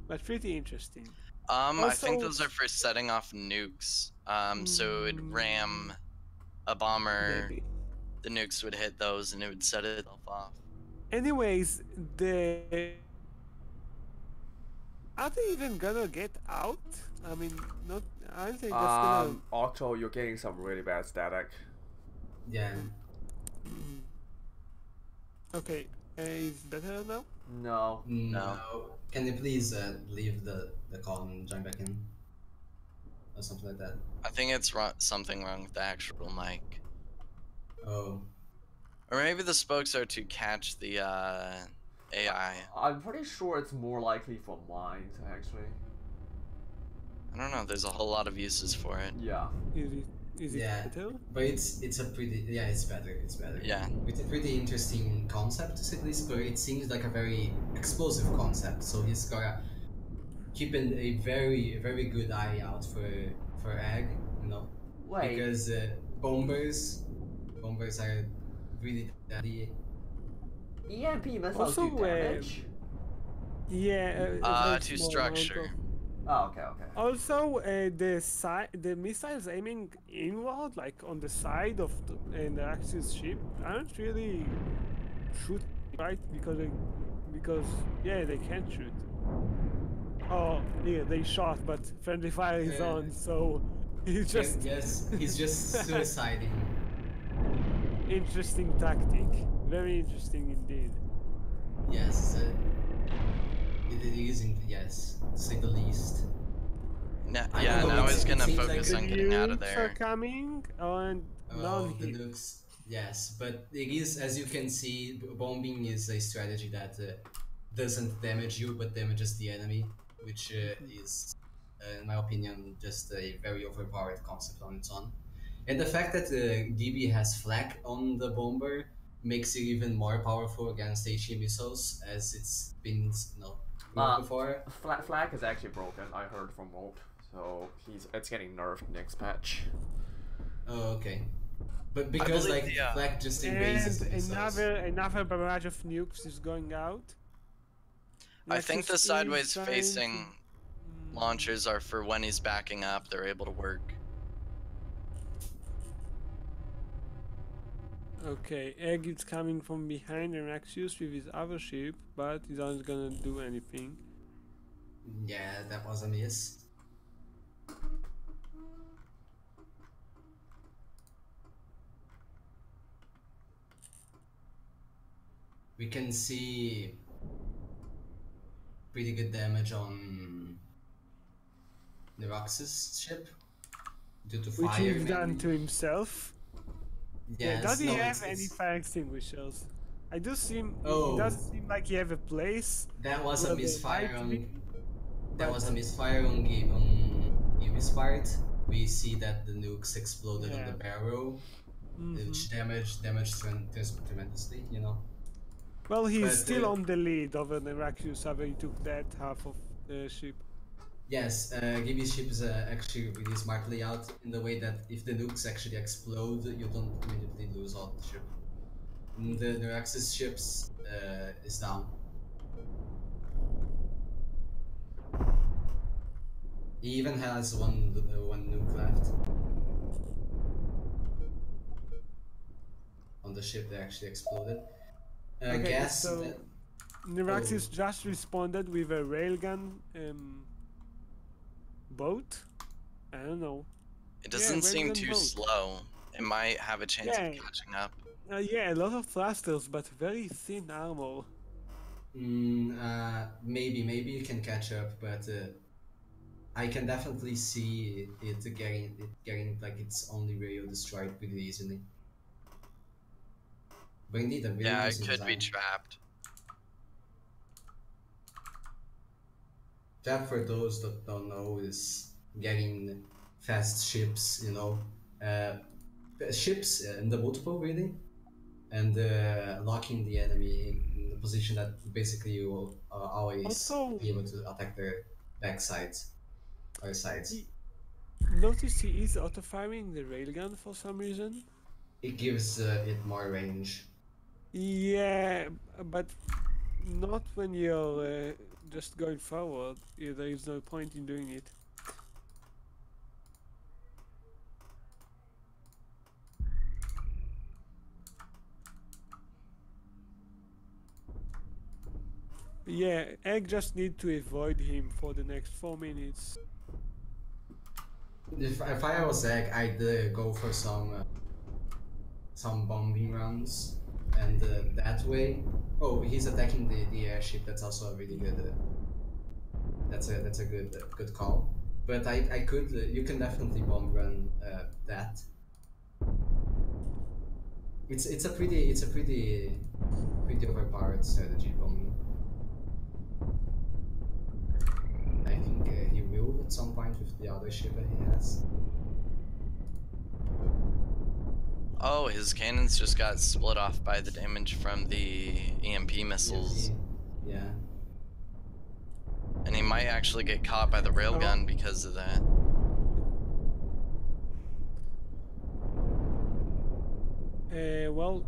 but pretty interesting. I think Also, those are for setting off nukes. So it'd ram mm, a bomber, maybe. the nukes would hit those, and it would set itself off. Anyways, the are they even gonna get out? I mean, not. Aren't they just gonna? Octo, you're getting some really bad static. Yeah. Mm. Okay, is better now? No. No. Can you please leave the call and join back in? Or something like that. I think it's something wrong with the actual mic. Oh. Or maybe the spokes are to catch the AI. I'm pretty sure it's more likely for mine, actually. I don't know, there's a whole lot of uses for it. Yeah. Is it Yeah. better? But it's a pretty it's better. It's better. Yeah. It's a pretty interesting concept to say the least, but it seems like a very explosive concept. So he's gotta keep a very good eye out for egg, you know, Wait. because bombers are really deadly. EMP missiles Also, do damage? Yeah, a very To small amount structure. of- Oh, okay, okay. Also, the missiles aiming inward, like on the side of the Axis ship, aren't really shoot right because yeah, they can't shoot. Oh, yeah, they shot, but friendly fire is Yeah. on, so it's just Yes, he's just suiciding. interesting tactic. Very interesting indeed. Yes, it is yes, to say the least. I Yeah, don't know, now it he's gonna seems like focus the on getting out of Nukes are there. coming, and none The here. nukes, yes, but it is, as you can see, bombing is a strategy that doesn't damage you but damages the enemy, which is, in my opinion, just a very overpowered concept on its own. And the fact that DB has flak on the bomber makes it even more powerful against HE missiles, as it's been proved before. Flag is actually broken, I heard from Walt. So it's getting nerfed next patch. Oh, okay. But because believe like the, flak just erases the And missiles. another barrage of nukes is going out. I think the Nexus is sideways trying facing to- launchers are for when he's backing up, they're able to work. Okay, Egg is coming from behind the Rexius with his other ship, but he's not gonna do anything. Yeah, that was a miss. We can see pretty good damage on Nerox's ship due to Which fire. he's done mainly. to himself. Yes, Does he no, have it's- any fire extinguishers? It does seem like he have a place. that was a where they misfire might on. be, That was a but- misfire on Gibby's part. We see that the nukes exploded on the Yeah. barrel, which damaged tremendously. You know. Well, he's But, still on the lead over the Rexius, having he took that half of the ship. Yes, Gibby's ship is actually really smartly out in the way that if the nukes actually explode, you don't immediately lose all the ship. The Axis ships is down. He even has one nuke left on the ship that actually exploded. I Okay, guess so that, Neraxis just responded with a railgun boat. I don't know. It doesn't seem railgun too boat. slow. It might have a chance Yeah. of catching up. Yeah, a lot of thrusters, but very thin armor. maybe you can catch up, but I can definitely see it getting like its only radio destroyed pretty easily. But indeed, a very Yeah, it interesting could be design. trapped. Trap, for those that don't know, is getting fast ships, ships in the multiple, really. and locking the enemy in the position that basically you will always Also, be able to attack their backsides or sides. notice he is auto-firing the railgun for some reason. It gives it more range. Yeah, but not when you're just going forward. Yeah, there is no point in doing it. Yeah, Egg just need to avoid him for the next 4 minutes. If I was Egg, I'd go for some bombing runs, and that way. Oh, he's attacking the airship. That's also a really good. That's a good call. But I could you can definitely bomb run that. It's a pretty overpowered strategy bombing. I think he will at some point with the other ship that he has. Oh, his cannons just got split off by the damage from the EMP missiles. Yeah. And he might actually get caught by the railgun because of that. Well,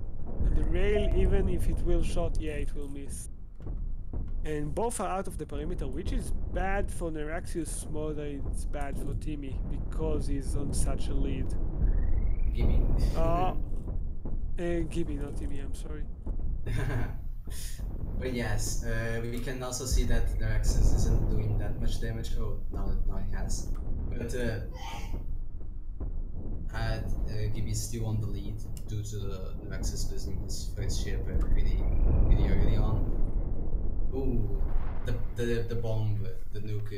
the rail, even if it will shot, yeah, it will miss. And both are out of the perimeter, which is bad for Neraxius more than it's bad for Timmy, because he's on such a lead. Gibby. Gibby, not Timmy, I'm sorry. But yes, we can also see that the Nexus isn't doing that much damage. Oh, now he has. But Gibby's still on the lead due to the Nexus losing his first ship pretty early on. Ooh, the bomb, the nuke,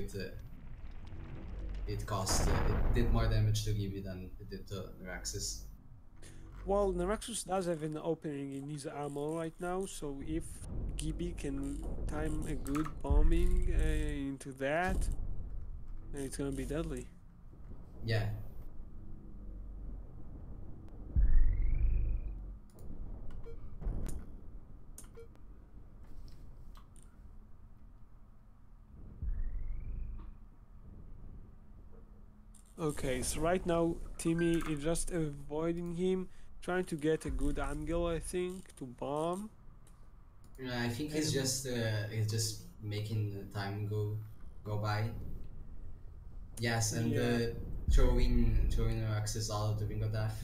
it cost, it did more damage to Gibby than it did to Neraxis. Well, Neraxus does have an opening in his armor right now, so if Gibby can time a good bombing into that, it's gonna be deadly. Yeah. Okay, so right now Timmy is just avoiding him, trying to get a good angle, I think, to bomb. I think he's just making the time go by. Yes, and throwing access out to Bingo Death.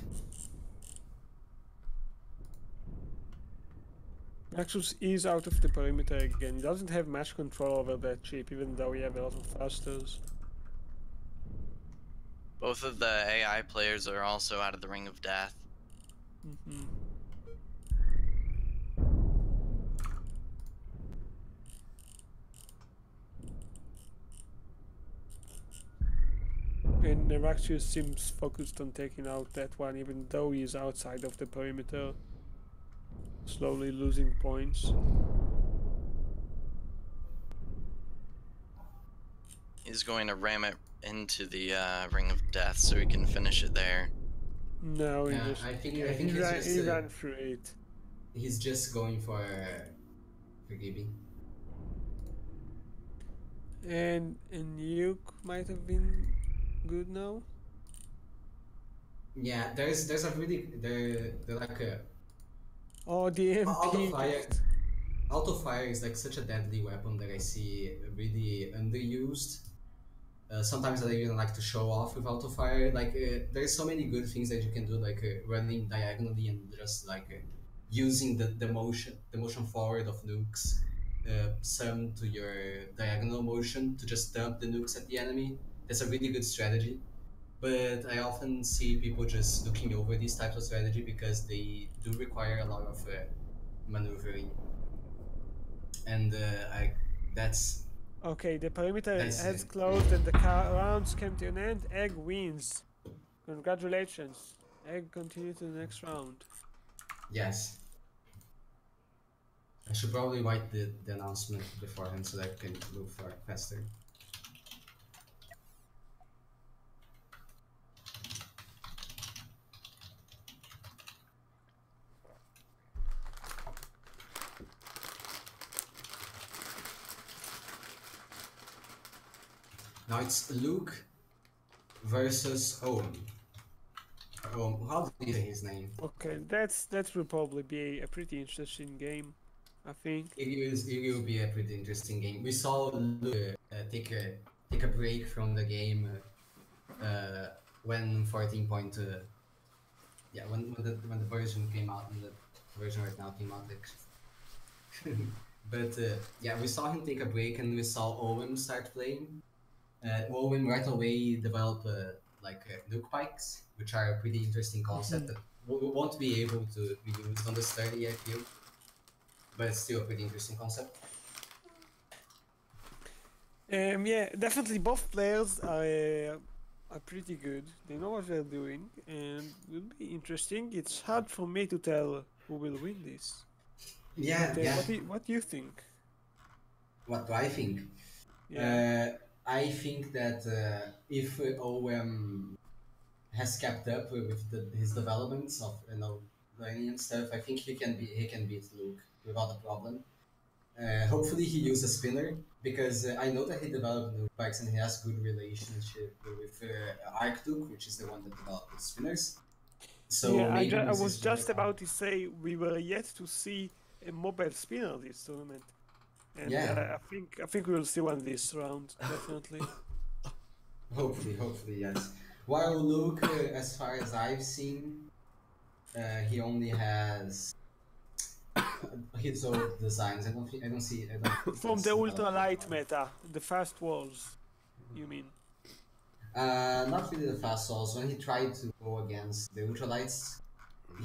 Nexus is out of the perimeter again. He doesn't have much control over that ship, even though we have a lot of thrusters. Both of the AI players are also out of the Ring of Death. Mm-hmm. And Neraxius seems focused on taking out that one, even though he is outside of the perimeter, slowly losing points. He's going to ram it into the Ring of Death so he can finish it there. No, he Yeah, just I think he ran through it. He's just going for Gibby. And Nuke might have been good now. Yeah, there's a really they're like a Oh, the MP. Auto fire is like such a deadly weapon that I see really underused. Sometimes I even like to show off with auto fire. Like there's so many good things that you can do, like running diagonally and just like using the motion forward of nukes, sum to your diagonal motion to just dump the nukes at the enemy. That's a really good strategy. But I often see people just looking over these types of strategy because they do require a lot of maneuvering, and that's Okay, the perimeter has closed and the rounds came to an end. Egg wins. Congratulations. Egg continue to the next round. Yes. I should probably write the announcement beforehand so that I can move faster. Now it's Luke versus Owen. How do you say his name? Okay, that will probably be a pretty interesting game, I think. It will be a pretty interesting game. We saw Luke take a break from the game when 14 point yeah when the version came out and the version right now came out like but yeah, we saw him take a break and we saw Owen start playing. Owen right away developed nuke pikes, which are a pretty interesting concept that won't be able to be used on the sturdy, I feel, but it's still a pretty interesting concept. Yeah, definitely both players are pretty good. They know what they're doing, and will be interesting. It's hard for me to tell who will win this. Yeah, But, yeah. what do you think? What do I think? Yeah. I think that if OM has kept up with his developments of learning and stuff, I think he can beat Luke without a problem. Hopefully he uses spinner because I know that he developed new bikes and he has good relationship with Arcduke, which is the one that developed the spinners. So yeah, maybe I this was is just about to say we were yet to see a mobile spinner this tournament, and Yeah. I think we will see one this round definitely. Hopefully yes. While Luke, as far as I've seen, he only has his old designs. I don't see. I don't think From that's the developed ultralight anymore. meta, the fast walls, you mean? Not really the fast walls. When he tried to go against the ultralights,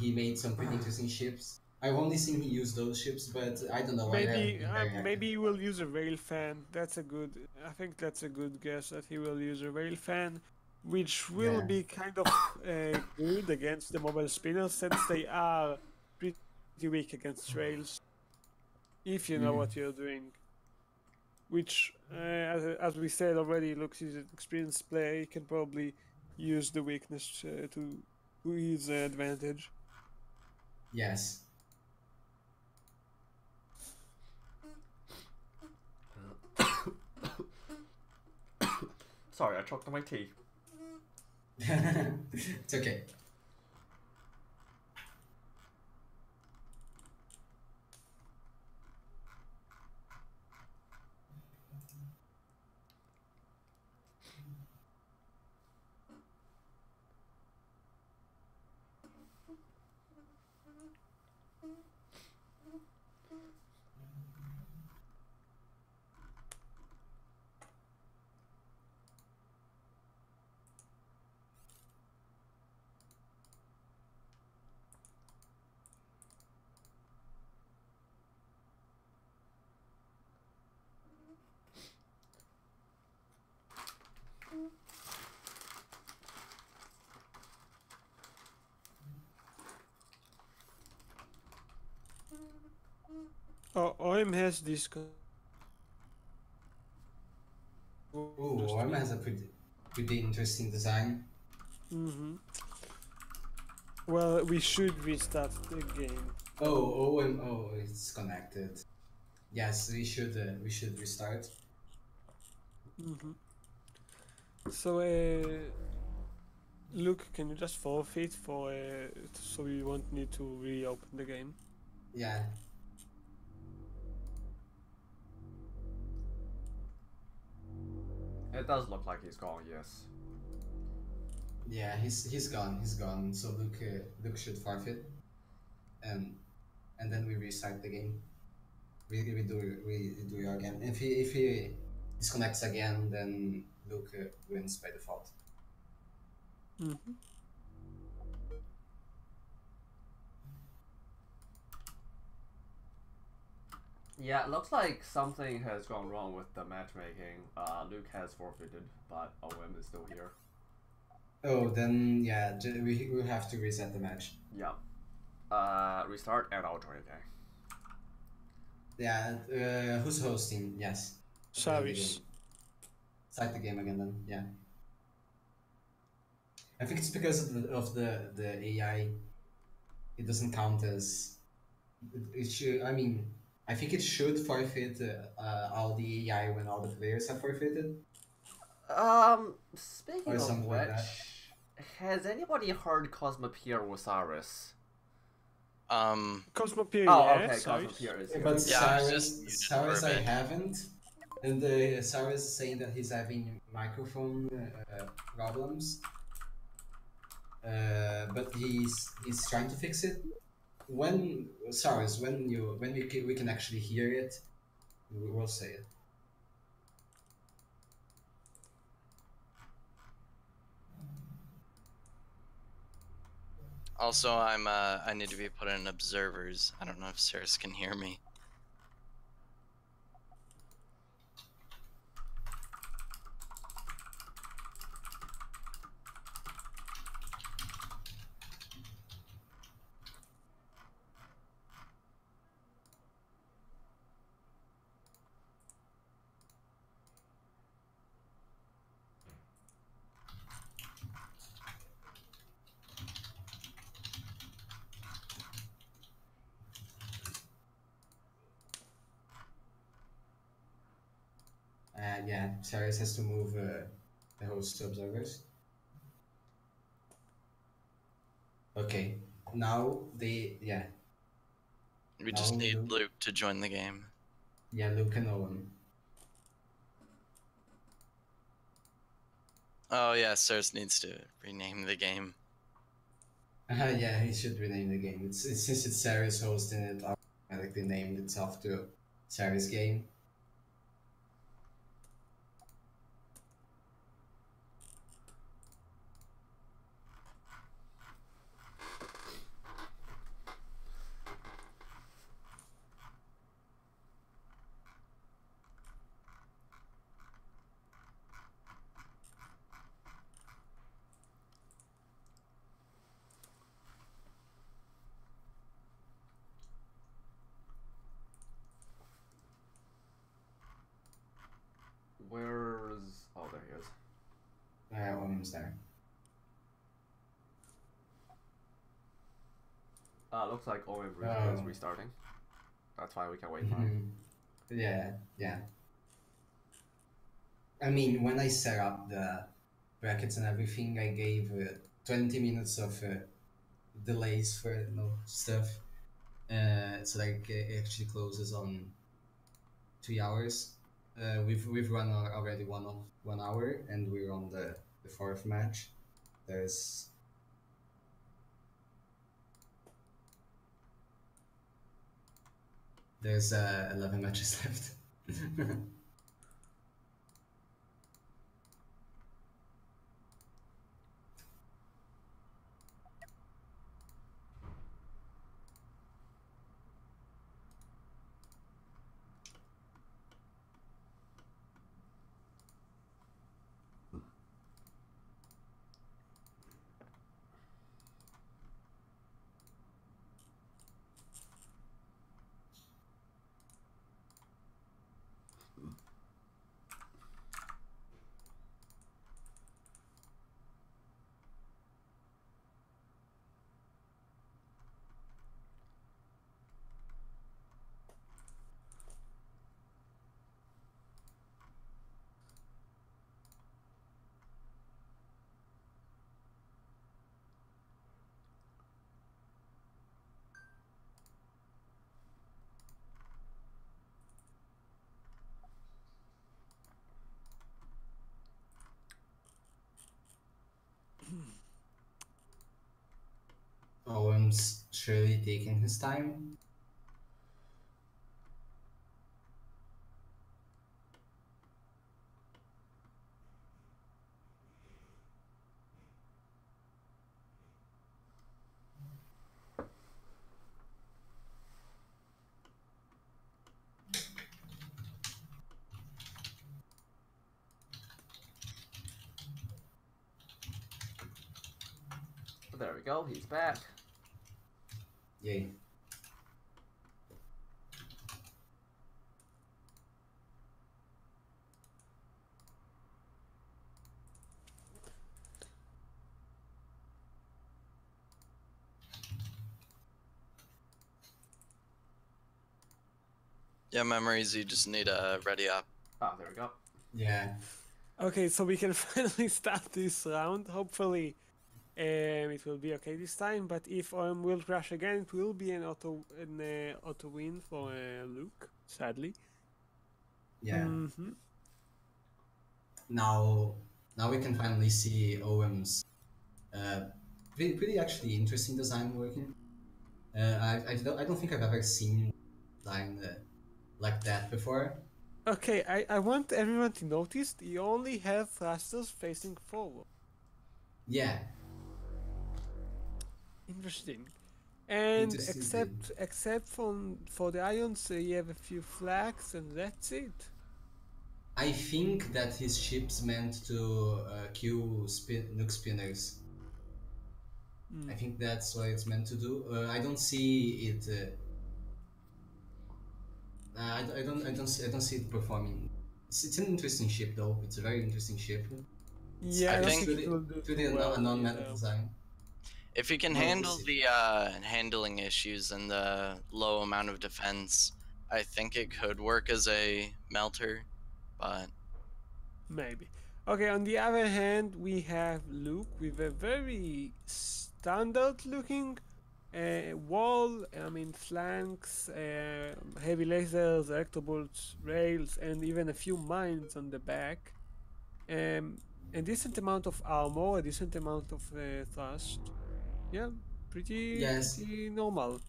he made some pretty interesting ships. I've only seen he use those ships, but I don't know. I haven't been very active. Maybe he will use a rail fan. That's a good. I think that's a good guess that he will use a rail fan, which will Yeah. be kind of good against the mobile spinners since they are pretty weak against rails. If you know what you're doing. Which, as we said already, looks he's an experienced player. He can probably use the weakness to his advantage. Yes. Sorry, I choked on my tea. It's okay. Oh, OM has this. Ooh, OM has a pretty interesting design. Well, we should restart the game. Oh, OM. Oh, it's connected. Yes, we should restart. So, Luke, can you just forfeit for so we won't need to reopen the game? Yeah. It does look like he's gone, yes. Yeah, he's gone. He's gone. So Luke should forfeit, and then we restart the game. We do it again. If he disconnects again, then Luke wins by default. Yeah, it looks like something has gone wrong with the matchmaking. Luke has forfeited, but OM is still here. Oh, then yeah, we have to reset the match. Yep. Restart and I'll join again. Yeah, who's hosting? Yes. Savis. Start the game again then, yeah. I think it's because of the AI. It doesn't count as... It should, I mean, I think it should forfeit all the AI when all the players have forfeited. Speaking Or of something which, like that. has anybody heard Cosmoteer Osiris? Cosmopeer, Oh, yeah, okay, sorry. Cosmoteer is Yeah, here. but Yeah, I was just muted for a Cyrus I bit. haven't. And Cyrus is saying that he's having microphone problems. But he's trying to fix it. When Cyrus, when we can actually hear it, we'll say it. Also, I need to be put in observers. I don't know if Cirrus can hear me. Yeah, Cyrus has to move the host to observers. Okay, now yeah. We Now just need Luke. Luke to join the game. Yeah, Luke and Owen. Oh yeah, Cirrus needs to rename the game. Yeah, he should rename the game. Since it's Cyrus hosting it, automatically named itself to Cyrus game. Where's... Oh, there he is. Owen's there. Looks like Owen is restarting. That's fine, we can wait for him. Yeah. I mean, when I set up the brackets and everything, I gave 20 minutes of delays for stuff. So like it actually closes on 3 hours. We've run already 1 hour, and we're on the fourth match. There's 11 matches left. Owen's surely taking his time. There we go, he's back. Yay. Yeah, memories. You just need a ready up. Ah, there we go. Yeah. Okay, so we can finally start this round. Hopefully, it will be okay this time. But if will crash again, it will be an auto win for Luke. Sadly. Yeah. Mm-hmm. Now we can finally see OM's pretty actually interesting design working. I don't think I've ever seen design like that before. Okay, I want everyone to notice you only have thrusters facing forward. Yeah, Interesting. And interesting indeed. except for the ions, you have a few flags, and that's it. I think that his ship's meant to kill nuke spinners. Mm. I think that's what it's meant to do. I don't see it. I don't see it performing. It's an interesting ship though. It's a very interesting ship. Yeah, I I don't think think it will do it's too really a well non-metal either. design. if he can Well, we'll handle see. the handling issues and the low amount of defense, I think it could work as a melter, but Maybe. Okay, on the other hand, we have Luke with a very standard looking wall, I mean flanks, heavy lasers, electrobolts, rails, and even a few mines on the back. A decent amount of armor, a decent amount of thrust. Yeah, Yes, pretty normal.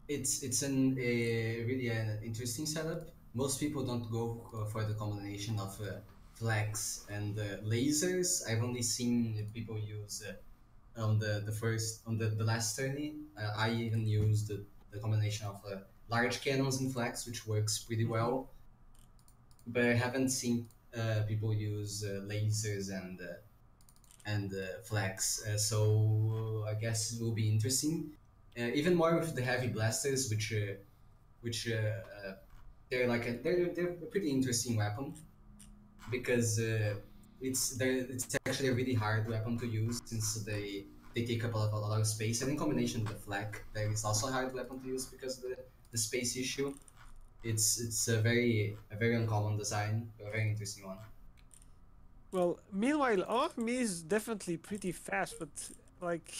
it's an really an interesting setup. Most people don't go for the combination of flex and lasers. I've only seen people use on the last tourney. I even used the combination of large cannons and flex, which works pretty Mhm. well. But I haven't seen people use lasers and flex. So I guess it will be interesting. Even more with the heavy blasters, which they're they're a pretty interesting weapon because it's actually a really hard weapon to use since they take up a lot of space, and in combination with the flak, there is also a hard weapon to use because of the space issue. It's a very uncommon design, a very interesting one. Well, meanwhile, Arm is definitely pretty fast, but like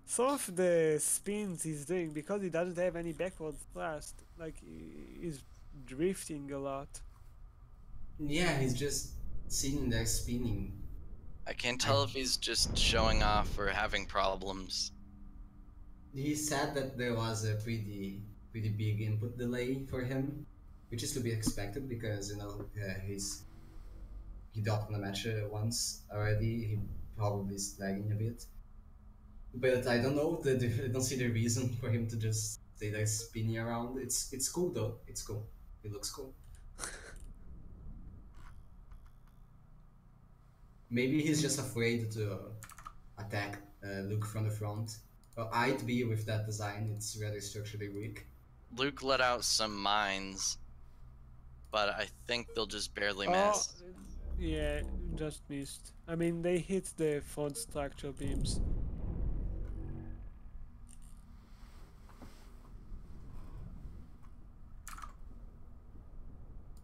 some of the spins he's doing because he doesn't have any backward thrust, like he's drifting a lot. Yeah, he's just sitting there spinning. I can't I tell if he's just showing off or having problems. He said that there was a pretty big input delay for him, which is to be expected because he dropped in a match once already. He probably is lagging a bit, but I don't know. I don't see the reason for him to just stay there spinning around. It's cool though. It's cool. It looks cool. Maybe he's just afraid to attack Luke from the front. Well, I'd be with that design. It's rather structurally weak. Luke let out some mines, but I think they'll just barely Oh, miss. yeah, just missed. I mean, they hit the front structure beams.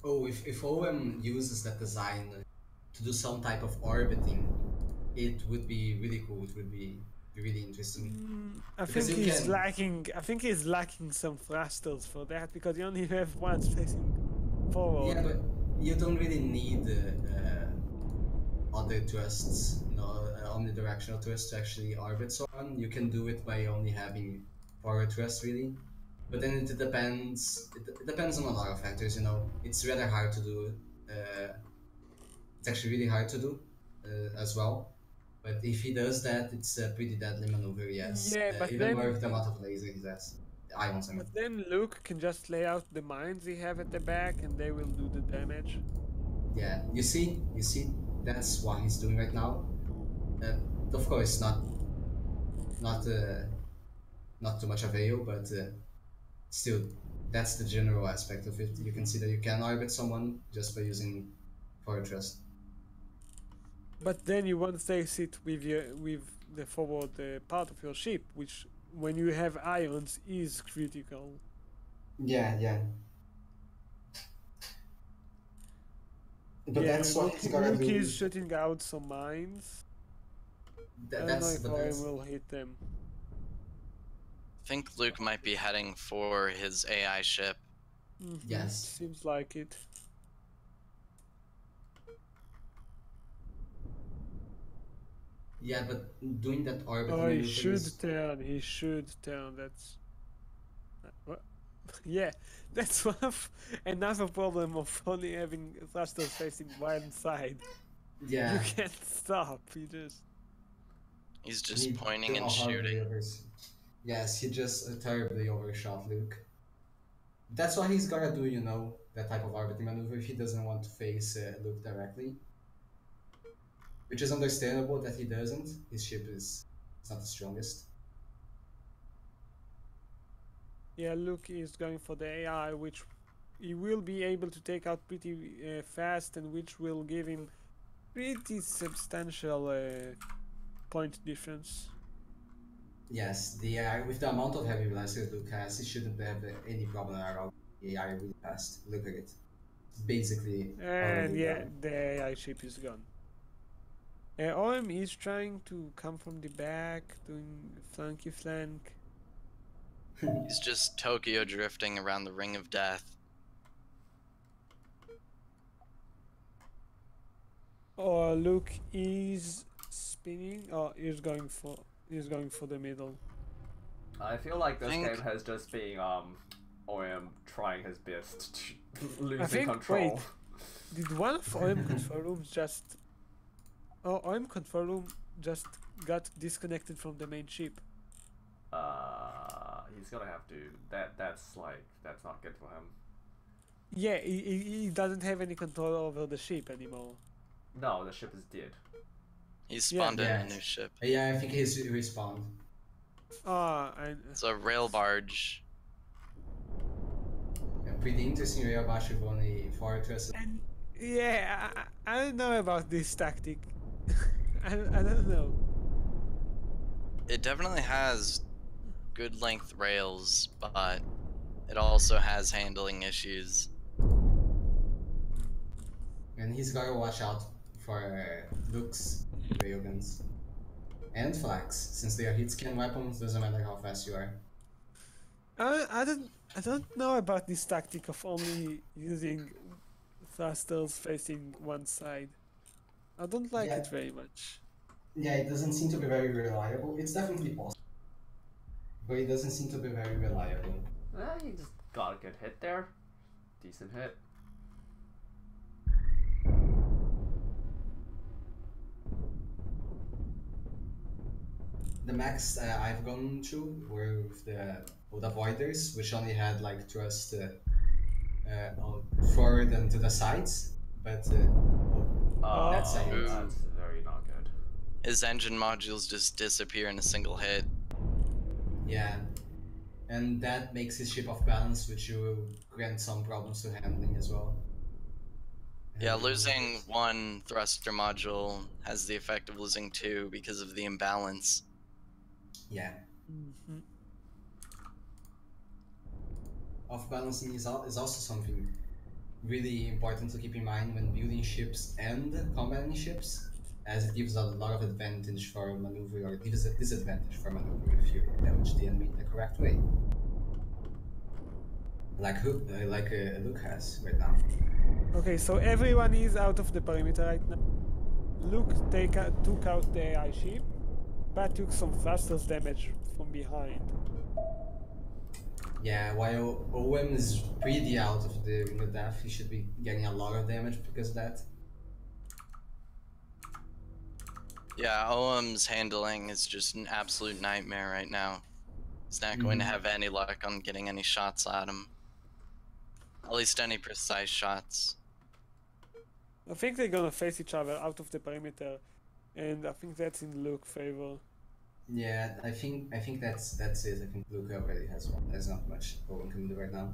Oh, if OM uses that design to do some type of orbiting, it would be really cool. It would be really interesting. I Because think you he's can- lacking. I think he's lacking some thrusters for that because you only have one facing forward. Yeah, but you don't really need other thrusts, omnidirectional thrusts to actually orbit someone. You can do it by only having forward thrust, really. But then it depends. It depends on a lot of factors. It's rather hard to do. It's actually really hard to do as well. But if he does that, it's a pretty deadly maneuver. Yes, Yeah, but even more then with the amount of laser he has. Ions, I mean. but then Luke can just lay out the mines he have at the back, and they will do the damage. Yeah, you see, that's what he's doing right now. Of course, not not too much avail, but still, that's the general aspect of it. You can see that you can orbit someone just by using forward thrust. But then you won't face it with the forward part of your ship, which when you have ions is critical. Yeah, yeah. But yeah, that's what he's gonna Luke do. is shooting out some mines. I don't know That's if but OM that's will hit them. I think Luke might be heading for his AI ship. yes. Seems like it. Yeah, but doing that orbit Oh, maneuver he should is turn. He should turn. That's. What? Yeah, that's another problem of only having thrusters facing one side. yeah. You can't stop. You just. He's just He pointing and horribly shooting. Yes, he just terribly overshot Luke. That's what he's gonna do, you know, that type of orbiting maneuver if he doesn't want to face Luke directly. Which is understandable that he doesn't. His ship is not the strongest. Yeah, Luke is going for the AI, which he will be able to take out pretty fast, and which will give him pretty substantial point difference. Yes, the AI, with the amount of heavy blasters Luke has, he shouldn't have any problem at all. The AI really fast. Look at it. It's basically And already yeah, done. the AI ship is gone. OM is trying to come from the back, doing flanky flank. He's just Tokyo drifting around the ring of death. Luke is spinning. He's going for the middle. I feel like this Think- game has just been OM trying his best to I losing think. control. Wait, did one of OM control rooms just? Oh, OM control room just got disconnected from the main ship. He's gonna have to. That's not good for him. Yeah, he doesn't have any control over the ship anymore. No, the ship is dead. He spawned in a Yes. new ship. Yeah, I think he's respawned. And It's a rail barge. A pretty interesting rail barge with only 4 trusses. and yeah, I don't know about this tactic. I don't know. It definitely has good length rails, but it also has handling issues. And he's gotta watch out for Luke's railguns. And flags, since they are hit scan weapons, doesn't matter how fast you are. I don't know about this tactic of only using thrusters facing one side. I don't like Yeah. it very much. Yeah, it doesn't seem to be very reliable. It's definitely possible, but it doesn't seem to be very reliable. He just got a good hit there. Decent hit. The max I've gone through were with the avoiders, which only had like thrust forward and to the sides, but that's a hit. That's very not good. His engine modules just disappear in a single hit. Yeah, and that makes his ship off balance, which will grant some problems to handling as well. Yeah, losing one thruster module has the effect of losing two because of the imbalance. Yeah, Mm-hmm. off balancing is also something really important to keep in mind when building ships and combating ships, as it gives a lot of advantage for maneuver or disadvantage for maneuver if you damage the enemy in the correct way. Like Luke has right now. Okay, so everyone is out of the perimeter right now. Luke took out the AI ship, but took some thrusters damage from behind. Yeah, while OM is pretty out of the ring of death, he should be getting a lot of damage because of that. Yeah, OM's handling is just an absolute nightmare right now. He's not going to have any luck on getting any shots at him. At least any precise shots. I think they're gonna face each other out of the perimeter, and I think that's in Luke's favor. Yeah, I think that's it. I think Luke already has one. There's not much OM can do right now.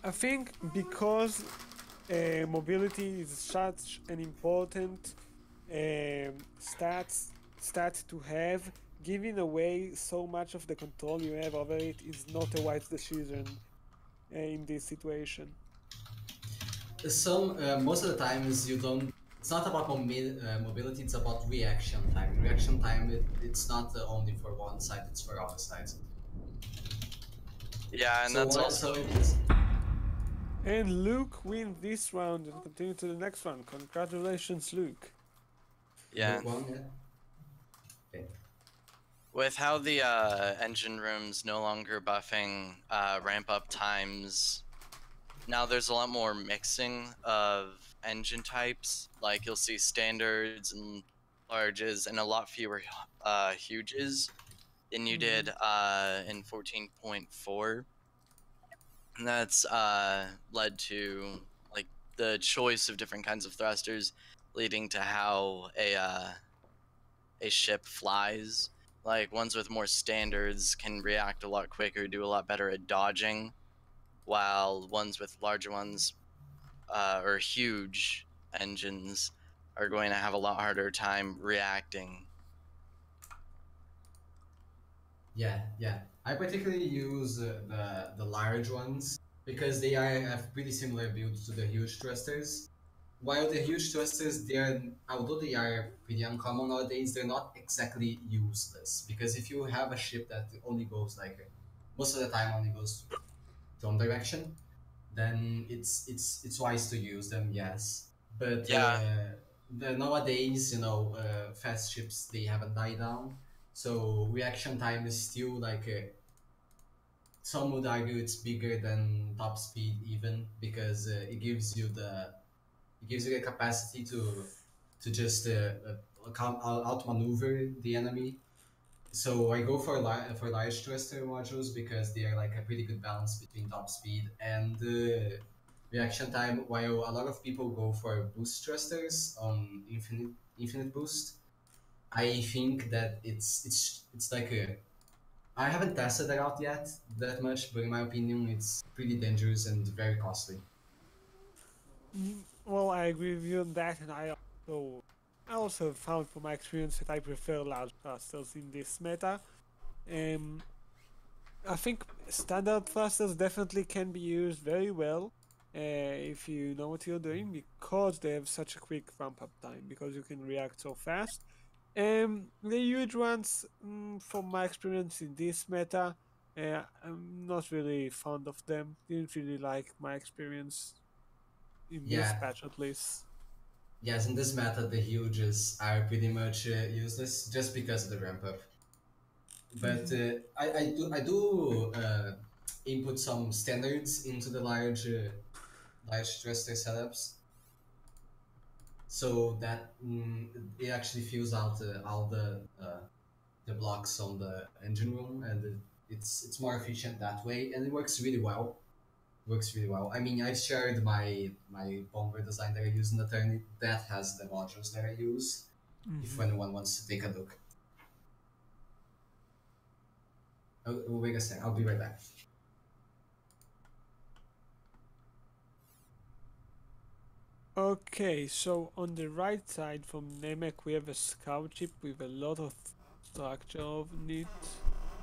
I think because mobility is such an important stats to have, giving away so much of the control you have over it is not a wise decision in this situation. Most of the times you don't. It's not about mobility. It's about reaction time. Reaction time. It's not only for one side. It's for all the sides. Yeah, and So that's what? also So it's, And Luke wins this round and continue to the next one. Congratulations, Luke. yeah. Luke won, yeah. Okay. With how the engine room's no longer buffing ramp up times, now there's a lot more mixing of engine types. Like you'll see standards and larges and a lot fewer huges than you did in 14.4. And that's led to like the choice of different kinds of thrusters, leading to how a ship flies. Like ones with more standards can react a lot quicker, do a lot better at dodging, while ones with larger ones or huge engines are going to have a lot harder time reacting. Yeah. I particularly use the large ones because they have pretty similar builds to the huge thrusters. While the huge thrusters, although they are pretty uncommon nowadays, they're not exactly useless. Because if you have a ship that only goes like most of the time only goes to one direction, then it's wise to use them. Yes, but Yeah, nowadays, fast ships they haven't died down, so reaction time is still like some would argue it's bigger than top speed even because it gives you the capacity to just outmaneuver the enemy. So I go for large thruster modules because they are like a pretty good balance between top speed and reaction time. While a lot of people go for boost thrusters on infinite boost, I think that it's like a. I haven't tested it out yet that much, but in my opinion, it's pretty dangerous and very costly. Well, I agree with you on that, and I also found from my experience that I prefer large thrusters in this meta. Um, I think standard thrusters definitely can be used very well if you know what you're doing because they have such a quick ramp up time because you can react so fast. The huge ones, from my experience in this meta, I'm not really fond of them. Didn't really like my experience in this Yeah, patch at least. yes, in this method, the huges are pretty much useless just because of the ramp up. But I do input some standards into the large thruster setups so that it actually fills out all the blocks on the engine room, and it's more efficient that way, and it works really well. Works really well. I mean, I've shared my bomber design that I use in Attorney that has the modules that I use. If anyone wants to take a look. Wait a second, I'll be right back. Okay, so on the right side from Namek we have a scout ship with a lot of structure on it.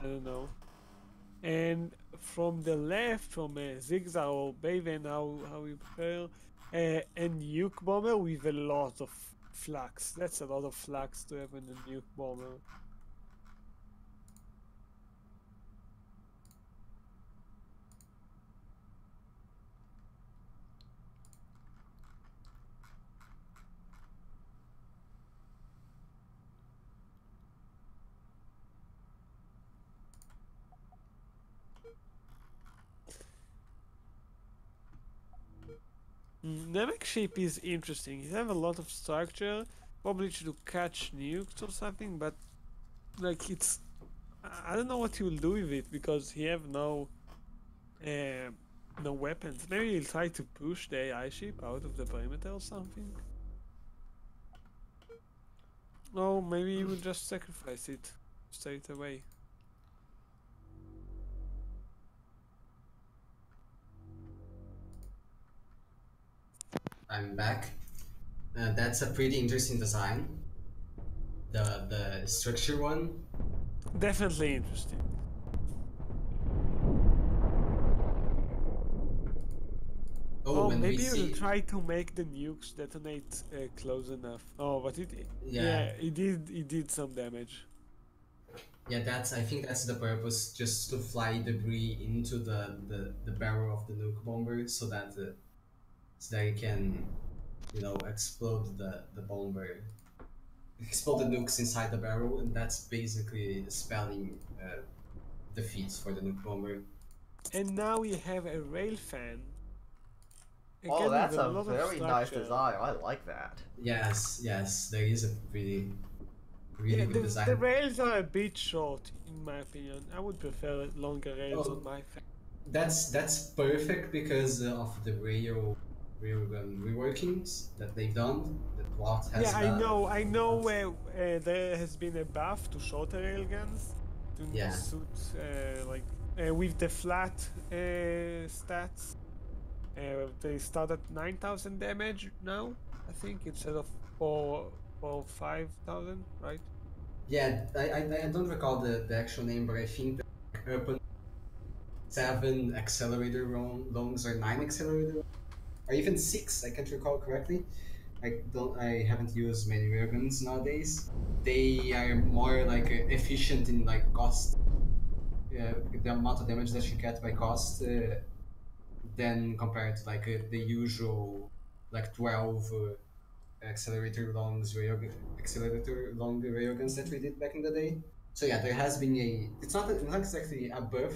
I don't know. And from the left, from Zigzag or Baven, how you prefer, and Nuke Bomber with a lot of flux. That's a lot of flux to have in a Nuke Bomber. Namek ship is interesting. It have a lot of structure, probably to catch nukes or something, but like I don't know what he will do with it because he have uh, no weapons. Maybe he'll try to push the AI ship out of the perimeter or something. Or maybe he will just sacrifice it straight away. I'm back. That's a pretty interesting design. The structure one. Definitely interesting. Oh, Oh, and we maybe we'll see. try to make the nukes detonate close enough. Oh, but Yeah. it did some damage. Yeah, I think that's the purpose, just to fly debris into the barrel of the nuke bomber, so that it can, explode the bomber, explode the nukes inside the barrel, and that's basically spelling defeats for the nuke bomber. And now we have a rail fan. Oh, Again, with that's a a lot of very nice structure. design. I like that. Yes, there is a really, really Yeah, good the design. rails are a bit short, in my opinion. I would prefer longer rails on my fan. That's perfect because of the railgun reworkings that they've done. That Watt has Yeah, done. I know where there has been a buff to shorter railguns to Yeah. suit with the flat stats. They start at 9,000 damage now, I think, instead of 5,000, right? Yeah, I don't recall the actual name, but I think that up 7 accelerator longs or 9 accelerator, or even 6. I can't recall correctly. I haven't used many railguns nowadays. They are more like efficient in like cost, the amount of damage that you get by cost, than compared to like the usual like 12 accelerator long railguns that we did back in the day. So yeah, there has been it's not exactly a buff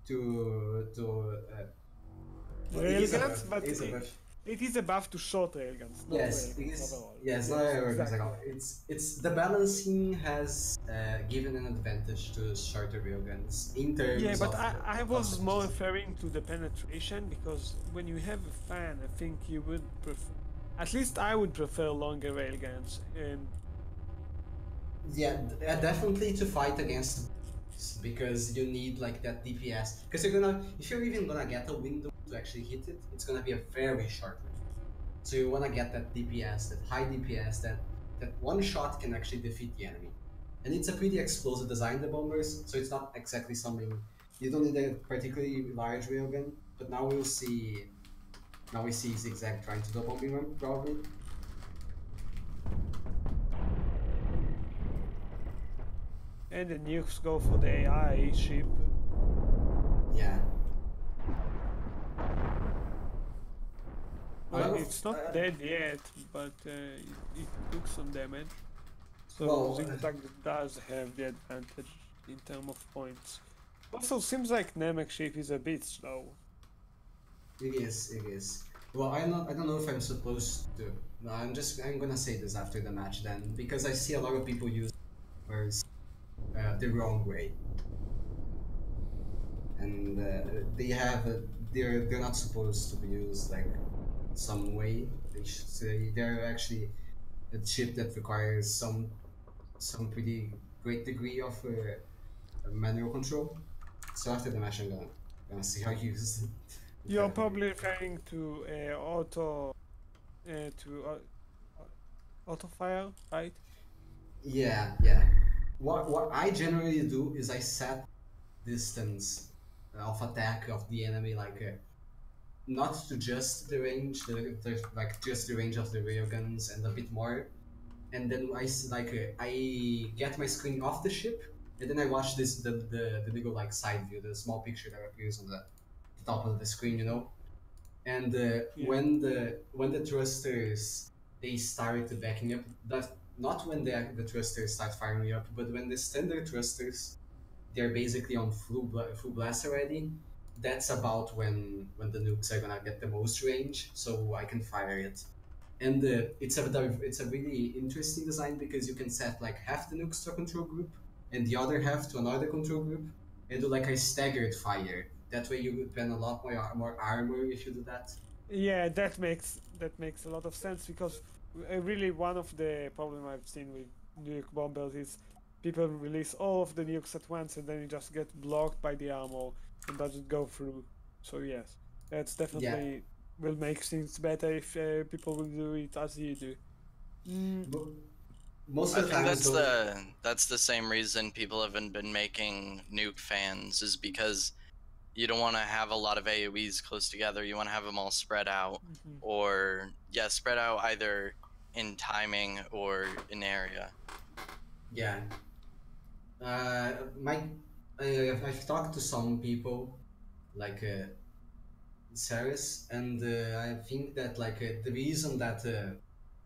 to well, it is a Railguns, buff. but It is a buff. it is a buff to short railguns, not Yes, it railguns is. overall. Yes, not railguns exactly. at all. It's the balancing has given an advantage to shorter railguns in terms Yeah, but of I cost was more efficiency. referring to the penetration, because when you have a fan, I think you would prefer, at least I would prefer longer railguns. And Yeah, definitely to fight against bots, because you need like that DPS. Because if you're even gonna get a window to actually hit it, it's gonna be a very short window. So you wanna get that DPS, that high DPS, that one shot can actually defeat the enemy. And it's a pretty explosive design, the bombers. So it's not exactly something you don't need a particularly large railgun. But now we'll see. Now we see Zigzag trying to do a bombing run, probably. the nukes go for the AI ship. Yeah. Well, it's not dead yet, but it took some damage. So Well, Zigzag does have the advantage in terms of points. Also, seems like Namek ship is a bit slow. It is. Well, I don't know if I'm supposed to. No, I'm gonna say this after the match then, because I see a lot of people use words the wrong way, and they're not supposed to be used like some way. They should say they're actually a chip that requires some pretty great degree of manual control. So after the match, I'm gonna see how you use it. You're probably referring to auto fire, right? Yeah. What I generally do is I set distance of attack of the enemy, like not to just the range, like just the range of the railguns and a bit more, and then I get my screen off the ship, and then I watch the little like side view, the small picture that appears on the top of the screen, and when the thrusters they start backing up, that not when the thrusters start firing up, but when the standard thrusters they're basically on full blast already. That's about when the nukes are gonna get the most range, so I can fire it. And it's a really interesting design because you can set like half the nukes to a control group and the other half to another control group, and do like a staggered fire. That way you would spend a lot more armor if you do that. Yeah, that makes a lot of sense, because really one of the problem I've seen with nuke bombers is people release all of the nukes at once and then it just gets blocked by the armor and doesn't go through. So yes, that's Yeah, definitely will make things better if people will do it as you do. Mo- Most I of the think times, though, that's the same reason people haven't been making nuke fans, is because you don't want to have a lot of AoEs close together. You want to have them all spread out, or yeah, spread out either in timing or in area. yeah. My, I've talked to some people, like Saris, and I think that like the reason that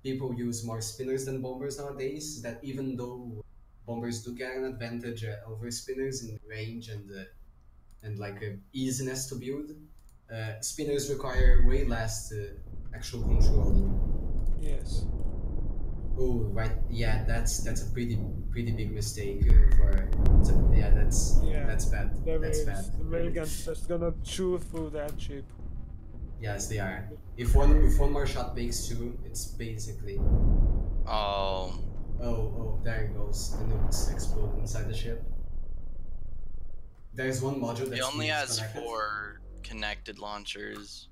people use more spinners than bombers nowadays is that even though bombers do get an advantage over spinners in range and like easiness to build, spinners require way less actual controlling. Yes. Oh right, yeah, that's a pretty big mistake for. Yeah, that's bad. That's bad. The Americans just gonna chew through that ship. Yes, they are. If one more shot makes two, it's basically. Oh, Oh, there it goes. The nukes explode inside the ship. There's one module that's he only has disconnected. 4 connected launchers.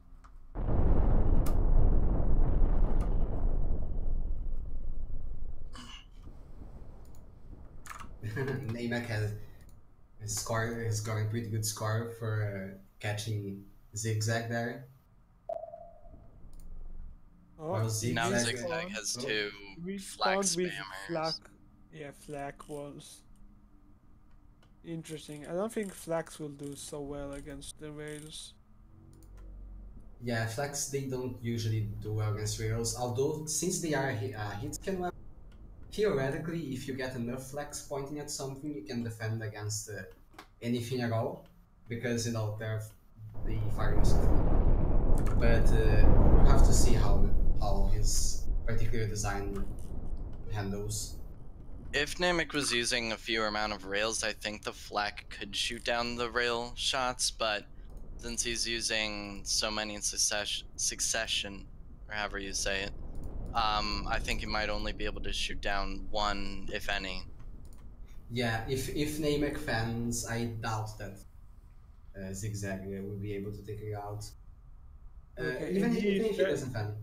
Namek has got a pretty good score for catching Zigzag there. Oh, Well, Now Zigzag. Zigzag has Oh. 2 we flag spawned with spammers. flak. Yeah, flak was interesting. I don't think flags will do so well against the rails. Yeah, flags they don't usually do well against rails. Although since they are hit scan weapons, theoretically, if you get enough flags pointing at something, you can defend against anything at all, because you know the firing is so fun. But we'll have to see how his particular design handles. If Namek was using a fewer amount of rails, I think the flak could shoot down the rail shots, but since he's using so many in succession, or however you say it, I think he might only be able to shoot down one, if any. Yeah, if Namek fans, I doubt that Zigzag will be able to take it out. Okay, Even and if he doesn't fan.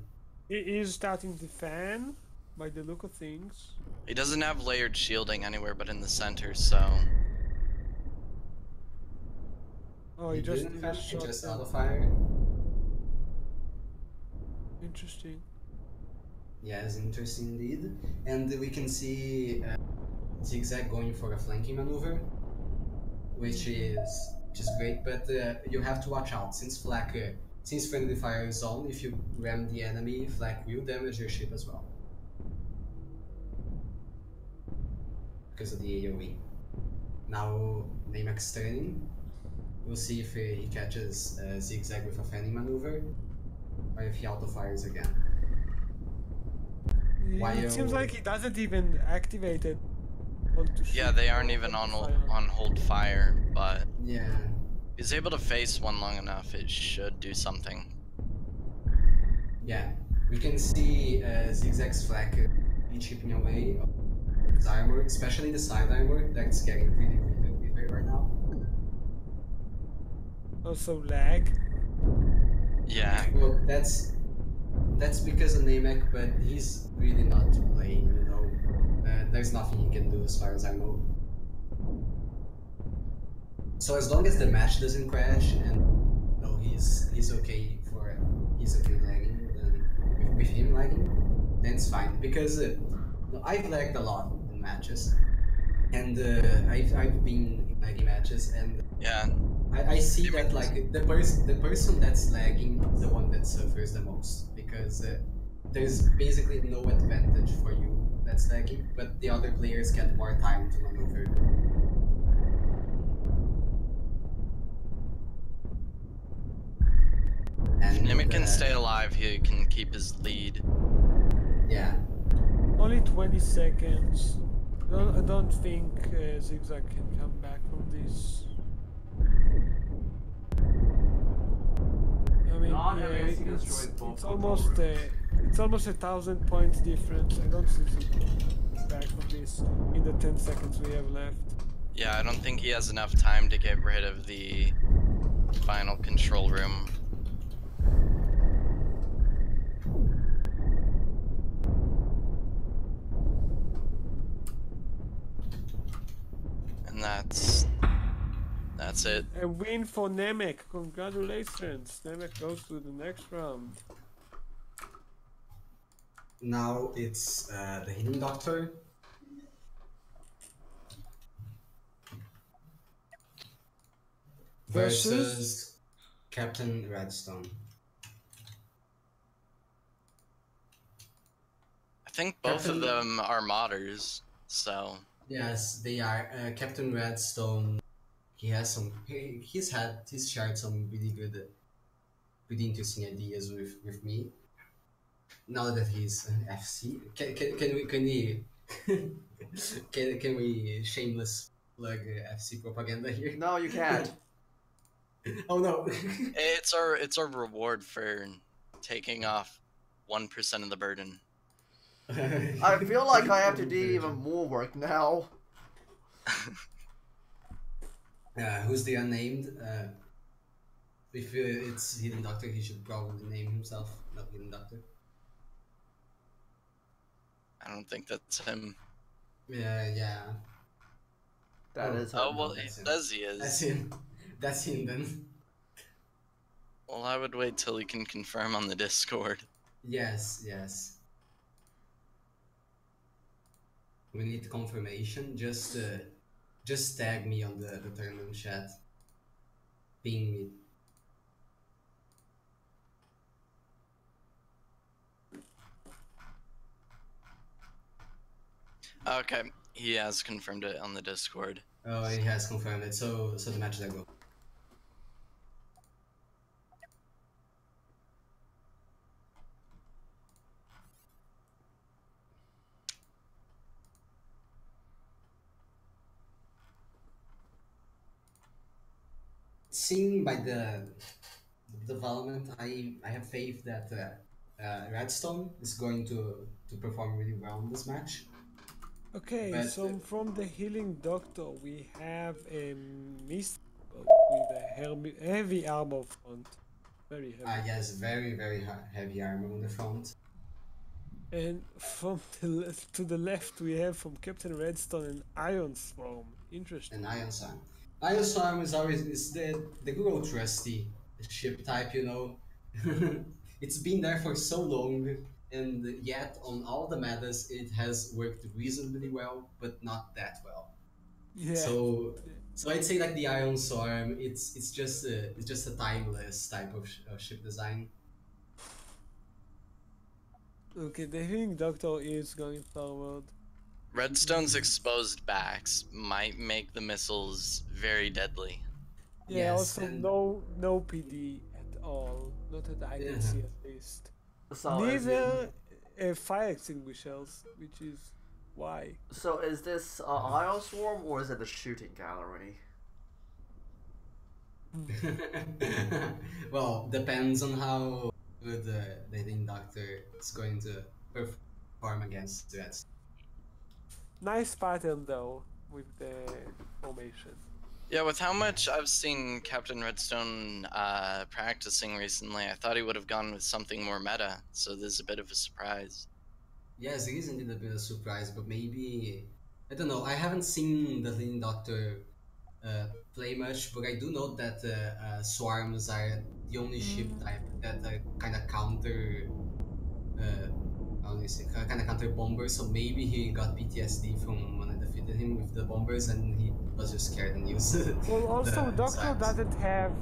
He is starting to fan, by the look of things. He doesn't have layered shielding anywhere but in the center, so... Oh, He he just didn't did a fan, he just shotgun. auto fire. Interesting. Yeah, it's interesting indeed. And we can see Zigzag going for a flanking maneuver, which is great, but you have to watch out since since friendly fire is on. If you ram the enemy, flak will damage your ship as well because of the AoE. Now Namek's turning. We'll see if he catches Zigzag with a fanning maneuver, or if he auto fires again. It seems like he doesn't even activate it. Yeah, they aren't even on hold fire, but Yeah. he's able to face one long enough, it should do something. Yeah, we can see Zigzag's flak chipping away his armor, especially the side armor that's getting pretty weak right now. Also lag. Yeah. Well, that's because of Namek, but he's really not to blame, you know. There's nothing he can do as far as I know. So as long as the match doesn't crash and no, he's okay lagging, then with him lagging, then it's fine. Because I've lagged a lot in matches, and I've been in lagging matches, and Yeah. I see that like the person that's lagging is the one that suffers the most, because there's basically no advantage for you that's lagging, but the other players get more time to maneuver. If Namek can stay alive, he can keep his lead. Yeah. Only 20 seconds. I don't think Zigzag can come back from this. I mean, yeah, it's almost 1,000 points difference. I don't think he can come back from this in the 10 seconds we have left. Yeah, I don't think he has enough time to get rid of the final control room. That's it. A win for Namek. Congratulations. Namek goes to the next round. Now it's the Healing Doctor versus Captain Redstone. I think both of them are modders, so Yes, they are. Captain Redstone. He has some. He's shared some really good, really interesting ideas with me. Now that he's an FC, can we can we shameless plug FC propaganda here? No, you can't. Oh no! it's our reward for taking off 1% of the burden. I feel like I have to do even more work now. Who's the unnamed? If it's Hidden Doctor, he should probably name himself, not Hidden Doctor. I don't think that's him. Yeah. That is Oh him. well, he says he is. That's him. That's him then. Well, I would wait till he can confirm on the Discord. Yes. We need confirmation. Just tag me on the tournament chat. Ping me. Okay, he has confirmed it on the Discord. Oh, he has confirmed it. So the match that go. Seeing by the development, I have faith that Redstone is going to perform really well in this match. Okay, But, so from the Healing Doctor, we have a Mist with a heavy armor front. Very heavy. Yes, very heavy armor on the front. And from to the left, we have from Captain Redstone an Iron Swarm. Interesting. And Iron Swarm. Iron Swarm is the good old trusty ship type, you know. It's been there for so long, and yet on all the metas it has worked reasonably well, but not that well. Yeah. So I'd say like the Iron Swarm, it's just a timeless type of ship design. Okay, the Healing Doctor is going forward. Redstone's exposed backs might make the missiles very deadly. Yeah, Yes, also and- no PD at all. Not that I can see at least. So Neither fire extinguishers, which is why. So is this Ion Swarm or is it the shooting gallery? Well, depends on how good the Healing Doctor is going to perform against threats. Nice pattern though with the formation. Yeah, with how much I've seen Captain Redstone practicing recently, I thought he would have gone with something more meta, so this is a bit of a surprise. Yes, it is indeed a bit of a surprise, but maybe I don't know. I haven't seen the Healing Doctor play much, but I do know that swarms are the only ship type that kind of counter. Kind of counter bombers, so maybe he got PTSD from when I defeated him with the bombers, and he was just scared and used. Well, also the Doctor swarms. doesn't have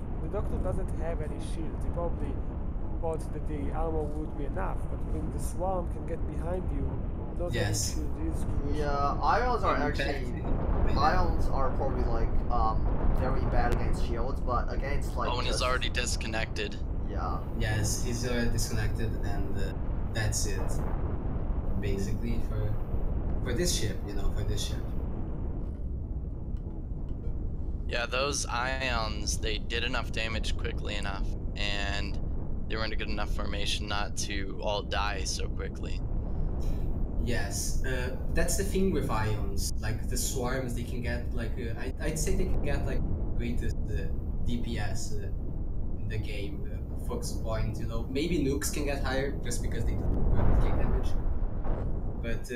any shields. He probably thought that the armor would be enough, but when the swarm can get behind you, not Yes. having shield is crucial. Yeah, ions are actually ions are probably like very bad against shields, but against like Owen is just- already disconnected. Yeah. Yes, he's disconnected, and that's it. Basically, for this ship, for this ship. Yeah, those ions, they did enough damage quickly enough, and they were in a good enough formation not to all die so quickly. Yes, that's the thing with ions. Like the swarms, they can get like I'd say they can get like greatest DPS in the game. Focus point, maybe nukes can get higher just because they do replicate damage. But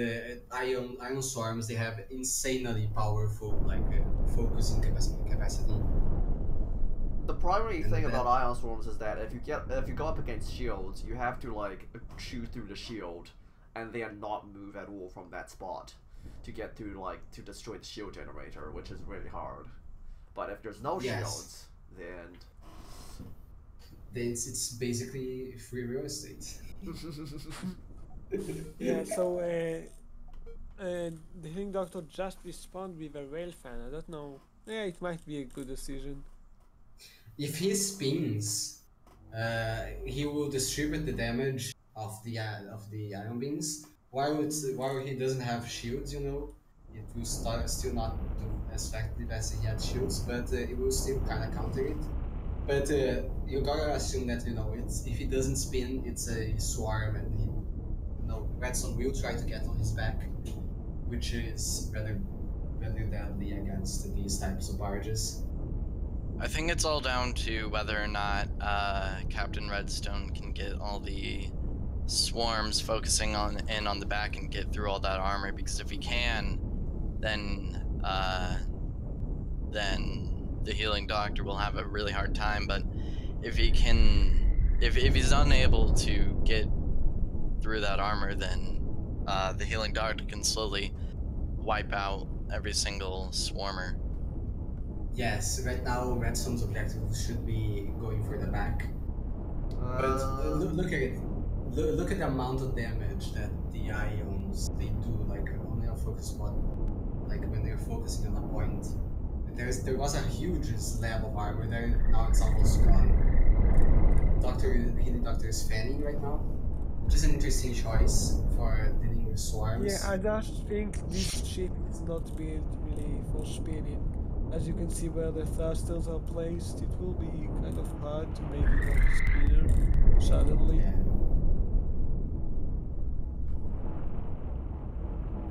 ion swarms, they have insanely powerful like focusing capacity. The primary And thing that- about ion storms is that if you go up against shields, you have to like shoot through the shield, and then not move at all from that spot to get to to destroy the shield generator, which is really hard. But if there's no Yes. shields, then it's basically free real estate. Yeah, so the Healing Doctor just respawned with a rail fan. I don't know. Yeah, it might be a good decision. If he spins, he will distribute the damage of the iron beams. While he doesn't have shields, it will still not do as effective as he had shields, but it will still kind of counter it. But you gotta assume that if he doesn't spin, it's a swarm, and Redstone will try to get on his back, which is rather deadly against these types of barges. I think it's all down to whether or not Captain Redstone can get all the swarms focusing on the back and get through all that armor. Because if he can, then the Healing Doctor will have a really hard time. But if he's unable to get through that armor, then the Healing Doctor can slowly wipe out every single swarmer. Yes, right now Redstone's objective should be going for the back. But look at it. Look at the amount of damage that the ions they do, like on their focus spot, like when they're focusing on a point. There was a huge slab of armor there. Now it's almost gone. Healing Doctor is fanning right now, which is an interesting choice for dealing with swarms. Yeah, I just think this ship is not built really for spinning. As you can see where the thrusters are placed, it will be kind of hard to make it like a spinner suddenly.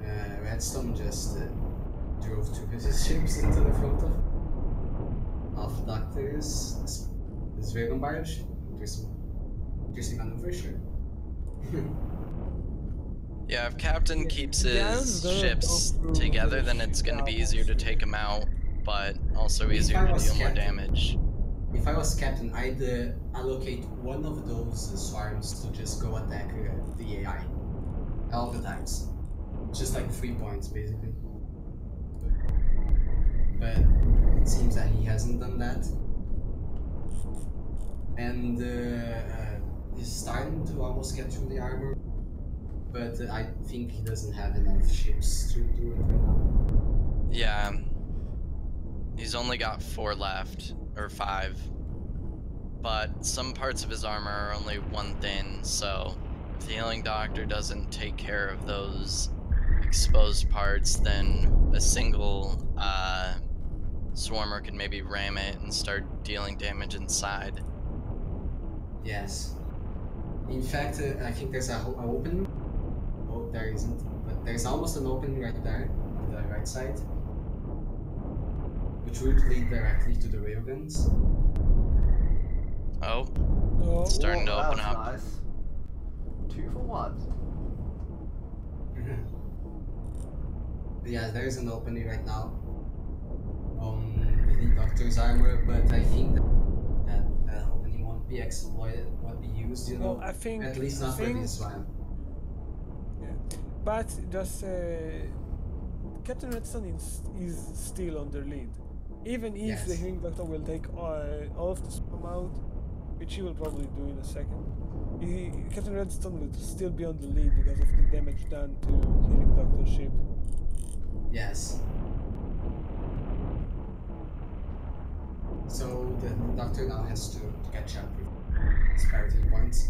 Yeah. Redstone just drove two of his ships into the front of Doctor's this Dragon barge. Interesting maneuver, sure. Yeah, if Captain Yeah, keeps yeah, his they're ships both together, then really it's going to be ship easier to albums. take him out, but also If easier I to was deal more Captain- damage. If I was captain, I'd allocate one of those swarms to just go attack the AI. All the times. Just like 3 points, basically. But it seems that he hasn't done that. And he's starting to almost get through the armor. But I think he doesn't have enough ships to do it right now. Yeah. He's only got 4 left, or 5. But some parts of his armor are only 1 thin, so if the Healing Doctor doesn't take care of those exposed parts, then a single swarmer could maybe ram it and start dealing damage inside. Yes. In fact, I think there's an opening. Oh, there isn't. But there's almost an opening right there, on the right side. Which would lead directly to the railguns. Oh, Oh, starting to Whoa, open that's up. nice. 2 for 1. Yeah, there's an opening right now on the Doctor's armor, but I think that opening won't be exploited, won't be used, well, I think at least not for this one. Yeah. But just Captain Redstone is still on the lead. Even if the Yes. Healing Doctor will take all of the spam out, which he will probably do in a second, Captain Redstone will still be on the lead because of the damage done to Healing Doctor's ship. Yes. So the Doctor now has to catch up with his parity points.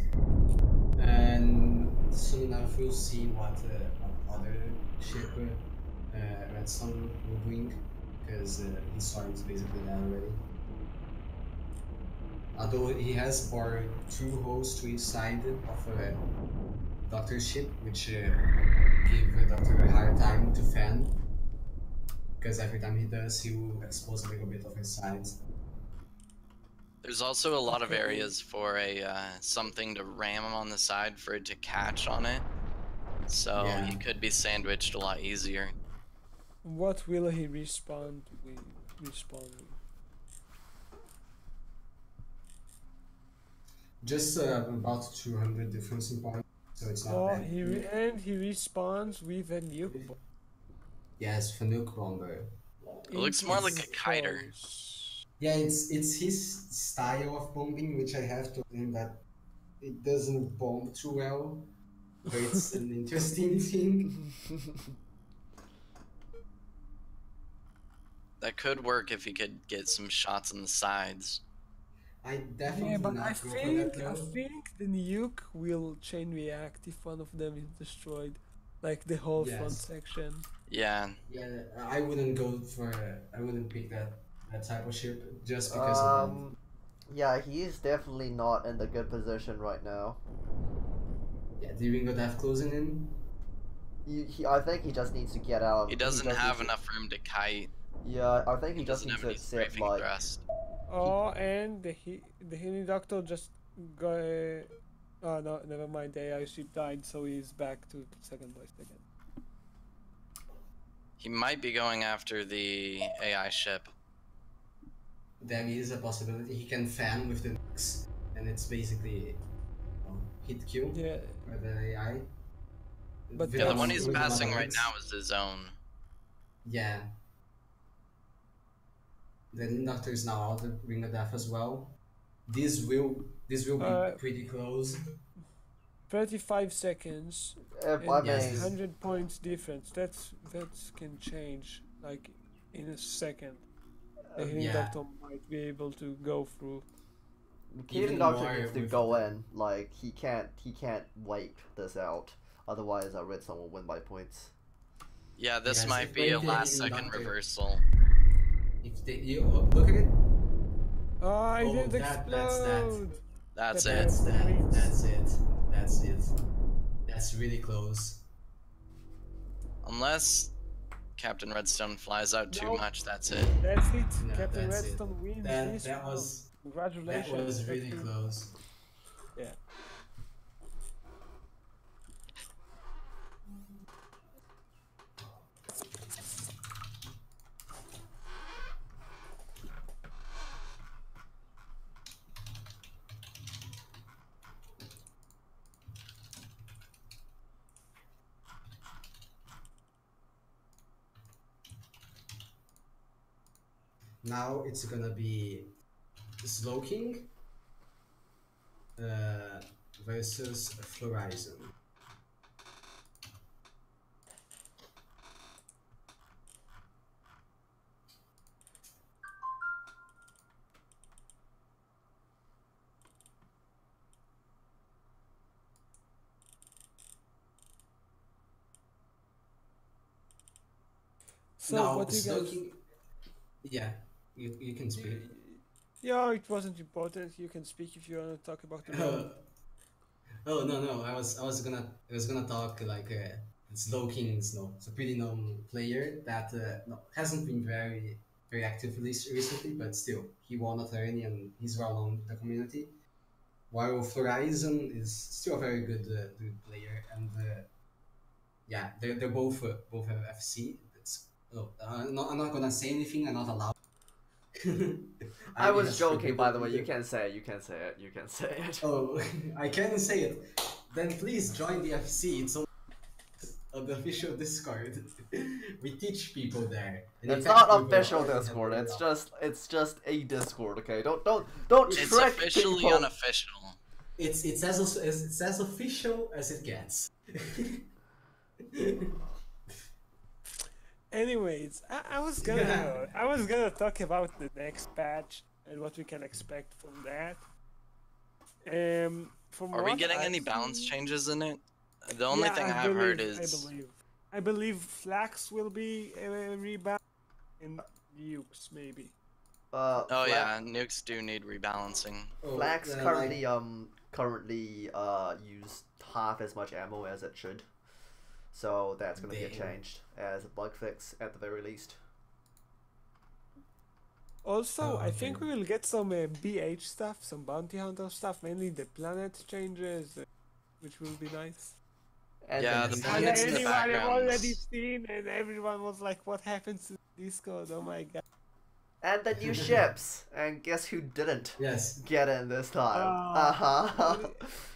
And soon enough we'll see what other ship Redstone will bring, because his swarm is basically dead already. Although he has bored 2 holes to each side of Doctor's ship, which give the Doctor a hard time to fan. Because every time he does, he will expose a little bit of his sides. There's also a lot of areas for a something to ram him on the side for it to catch on it. So Yeah. he could be sandwiched a lot easier. What will he respawn with? Just about 200 difference in points, so it's not Oh, bad. he respawns with a nuke bomb. Yes, Fanuc Bomber. It looks more like a kiter. Yeah, it's his style of bombing, which I have to admit that it doesn't bomb too well, but it's an interesting thing. That could work if you could get some shots on the sides. I definitely Yeah, but not I go for that think though. the nuke will chain react if one of them is destroyed, like the whole front Yes. section. Yeah. Yeah, I wouldn't go for. I wouldn't pick that type of ship just because of that. Yeah, he's definitely not in the good position right now. Yeah, the Ringo Death closing in. I think he just needs to get out. He doesn't have enough room to kite. Yeah, I think He he just doesn't needs have to any accept strafing like. thrust. Oh, and the healing doctor just got. Oh no, never mind. The AI ship died, so he's back to second place again. He might be going after the AI ship. There is a possibility he can fan with the nukes, and it's basically hit kill Yeah, for the AI. but Yeah, the that's one he's with a lot passing of right nukes. now is his own. Yeah. The Lean Doctor is now out of Ring of Death as well. This will be pretty close. 35 seconds. I And mean, Yes, 100 points difference. That can change like in a second. The healing yeah. doctor might be able to go through. Healing Even Doctor more needs to with go the- in. Like he can't wipe this out. Otherwise, our Redstone will win by points. Yeah, this Yes, might if be a maybe last Healing second Doctor- reversal. If they you look at it. Oh, I Oh, didn't that's that. explode! That's The it. That's that. Wait. That's it. That's it. That's really close. Unless Captain Redstone flies out too Nope. much, that's it. That's it. No, Captain that's it. Redstone wins this That round. was Congratulations. really Captain. close. Yeah. Now it's gonna be Slowking versus Florizon. So now what do you guys? Slowking, yeah, you can speak. Yeah, it wasn't important. You can speak if you want to talk about the round. Oh no, I was gonna talk like Slowking is it's a pretty known player that hasn't been very active recently, but still he won a tourney and he's well known in the community. While Florizon is still a very good player, and yeah, they're both have FC. I'm not gonna say anything. I'm not allowed. I was guess joking, by the way. You people- can say it. You can say it. You can say it. Oh, I can't say it. Then please join the FC. It's on the official Discord. We teach people there. And in It's fact, not we will official already have Discord. it It's up. just a Discord. Okay, don't It's trick officially people. unofficial. It's as official as it gets. Anyways, I was gonna talk about the next patch and what we can expect from that. From Are we what getting I've any balance seen- changes in it? The only Yeah, thing I I've heard believe- is I believe Flax will be a rebound and Nukes maybe. oh yeah, nukes do need rebalancing. Flax like- currently use half as much ammo as it should, so that's gonna get Damn. changed as a bug fix at the very least. Also, Oh, I think okay. we will get some BH stuff, some bounty hunter stuff, mainly the planet changes, which will be nice. And Yeah, then the you planets in the Anyone have already backgrounds. seen, and everyone was like, "What happens to Discord? Oh my god!" And the new ships. And guess who didn't Yes. get in this time?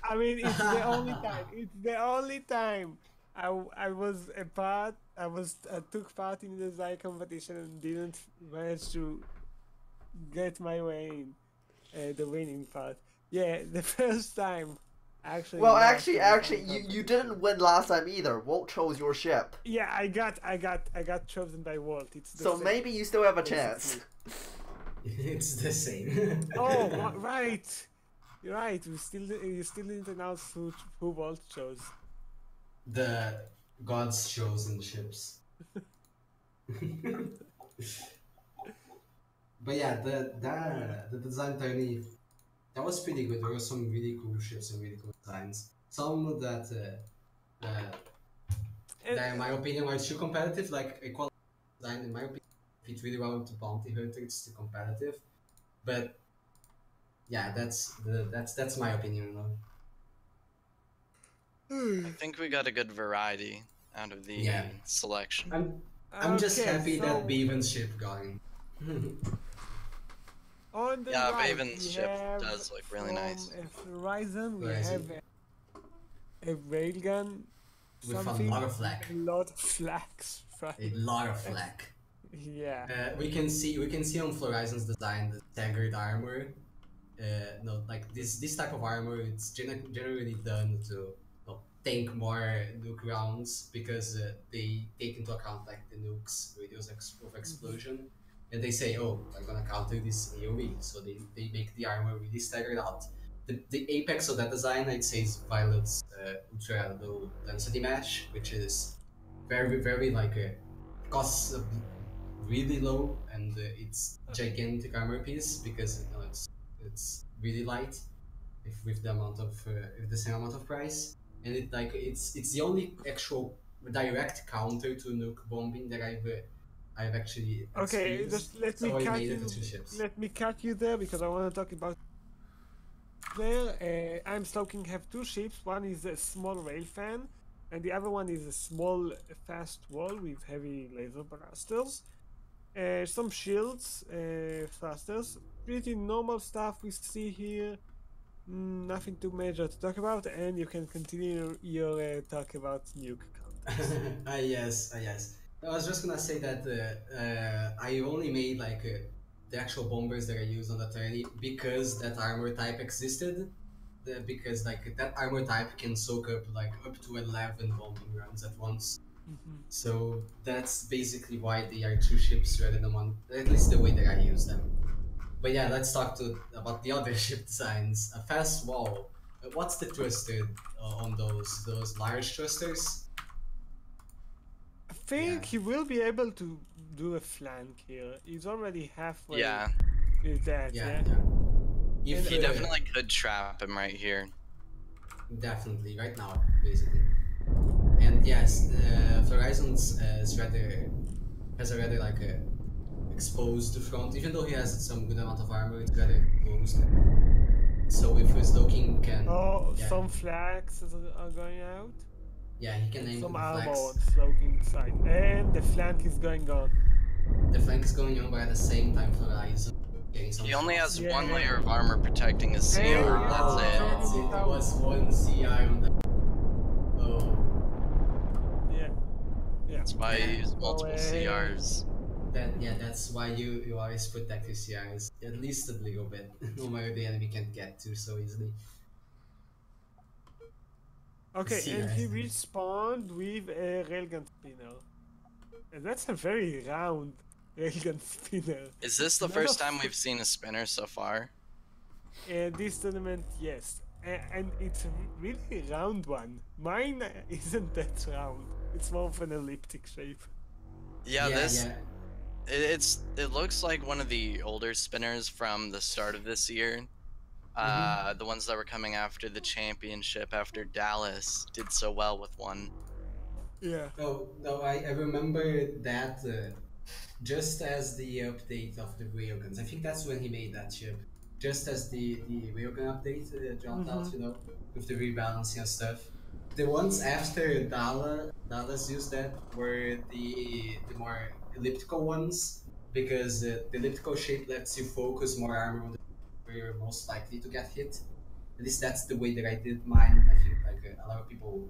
I mean, it's the only time. It's the only time I was a part. I took part in the design competition and didn't manage to get my way in the winning part. Yeah, the first time. Actually, Well, lost actually, the actually, design you competition. didn't win last time either. Walt chose your ship. Yeah, I got chosen by Walt. It's the So same, maybe you still have a basically. chance. It's the same. Oh, right. You're right. You still didn't announce who Walt chose. The gods chosen ships. But yeah, the design tourney, that was pretty good. There were some really cool ships and really cool designs. Some that in my opinion are too competitive, like equal design in my opinion fit really well into bounty hunter. It's too competitive, but yeah, that's my opinion. You know? I think we got a good variety out of the Yeah. selection. I'm just Okay, happy so that Beaven's ship going. on the Yeah, right, Baven's we ship have does look really from nice. Horizon, we Horizon. have a railgun. With a Something lot of flak. A lot of flags, right? A lot of flak. Yeah. We can see on Horizon's design the staggered armor. No, like this type of armor, it's generally done to tank more nuke rounds because they take into account like the nukes radius of explosion, and they say, oh, I'm gonna counter this AOE, so they make the armor really staggered out. The apex of that design, I'd say, is Violet's ultra low density match, which is very like costs really low, and it's gigantic armor piece because it's really light if with the amount of with the same amount of price, and it's the only actual direct counter to nuke bombing that I've actually Okay, experienced. just let So me I cut made it you. to two ships. Let me cut you there because I want to talk about. There, I'm Slowking have two ships. One is a small rail fan, and the other one is a small fast wall with heavy laser blasters. Some shields, thrusters. Pretty normal stuff we see here. Nothing too major to talk about, and you can continue your talk about nuke counters. Yes. I was just gonna say that I only made like the actual bombers that I used on the tourney because that armor type existed. Because like that armor type can soak up like up to 11 bombing rounds at once. So that's basically why they are two ships rather than one. At least the way that I use them. But yeah, let's talk about the other ship designs. A fast wall. What's the thruster on those large thrusters? I think Yeah. he will be able to do a flank here. He's already halfway Yeah, with that, yeah? If he definitely could trap him right here. definitely right now, basically. And yes, Horizon's has a rather like a exposed front, even though he has some good amount of armor. It's rather exposed. So if Slowking can, Some flags are going out. Yeah, he can aim Some the armor flanks. on Slowking side, and the flank is going on. The flank is going on, but at the same time, Horizon getting some He only shots. has one layer of armor protecting his CR. Yeah, That's it. That's it. It was one CR on that. Oh. Yeah. That's why I use multiple CRs. That's why you always protect your CRs at least a little bit, no matter the enemy can't get to so easily. Okay, See, and guys. he respawned with a railgun spinner. And that's a very round railgun spinner. Is this the None first of- time we've seen a spinner so far? This tournament, yes. And it's a really round one. Mine isn't that round. It's more of an elliptic shape. Yeah, it looks like one of the older spinners from the start of this year. The ones that were coming after the championship after Dallas did so well with one. Yeah. Oh no, I remember that just as the update of the railguns. I think that's when he made that ship. Just as the railgun update dropped out, you know, with the rebalancing and stuff. The ones after Dallas used that were the more elliptical ones, because the elliptical shape lets you focus more armor on the where you're most likely to get hit. At least that's the way that I did mine, and I think like a lot of people.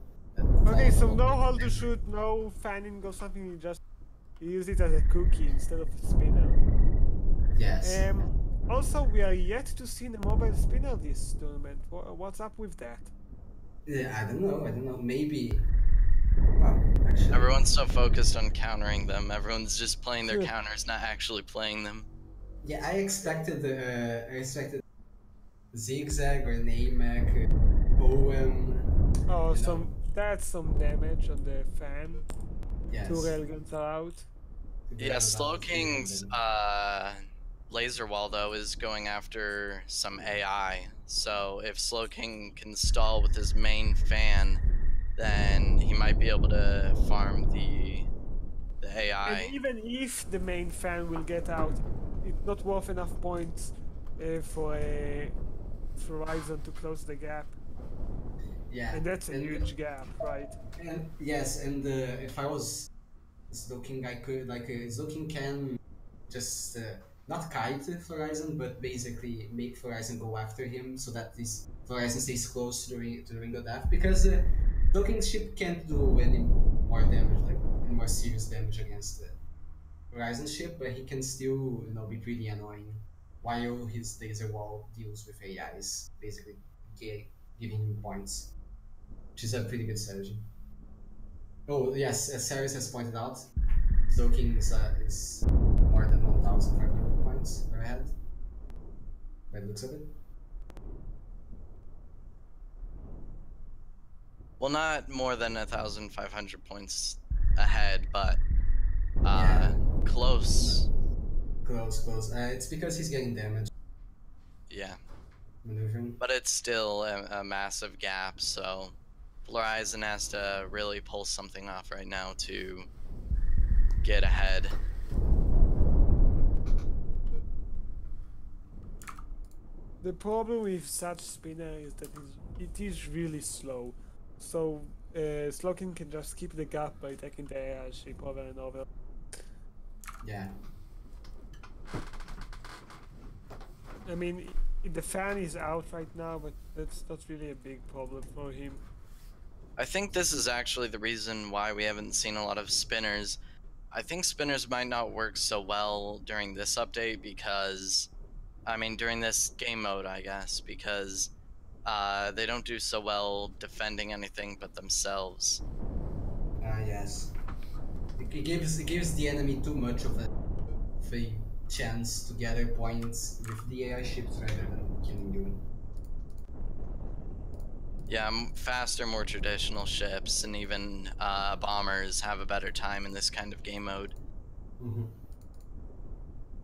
Okay, so follow no along hold to shoot, no fanning or something. You just use it as a cookie instead of a spinner. Yes. Also, we are yet to see the mobile spinner this tournament. What's up with that? Yeah, I don't know. I don't know. Maybe. Well, actually. Everyone's so focused on countering them. Everyone's just playing their counters, not actually playing them. Yeah, I expected zigzag or Namek, OM. Oh, you know. that's some damage on the fan. Yes. 2 railguns are out. Yeah, Slowking's laser wall though is going after some AI. So if Slowking can stall with his main fan, then he might be able to farm the AI. And even if the main fan will get out, it's not worth enough points for Horizon to close the gap. Yeah. And that's a huge gap, right? And yes, and if I was Slowking, I could Slowking can just not kite Horizon, but basically make Horizon go after him so that this Horizon stays close to the ring of death, because Slowking's ship can't do any more damage, like any more serious damage against the Horizon ship, but he can still be pretty annoying while his laser wall deals with AIs, basically giving him points, which is a pretty good strategy. Oh yes, as Saris has pointed out, Slowking is more than 1,500 points per head, by the looks of it. Well, not more than 1,500 points ahead, but close. Close. It's because he's getting damage. Yeah. Maneuvering. But it's still a massive gap, so Horizon has to really pull something off right now to get ahead. The problem with such spinner is that it is really slow. So Slowking can just keep the gap by taking the AI ship over and over. Yeah. I mean, the fan is out right now, but that's not really a big problem for him. I think this is actually the reason why we haven't seen a lot of spinners. I think spinners might not work so well during this update because, I mean, during this game mode, I guess, because they don't do so well defending anything but themselves. Yes. It gives the enemy too much of a chance to gather points with the AI ships rather than killing you. Yeah, faster, more traditional ships and even bombers have a better time in this kind of game mode. Mm-hmm.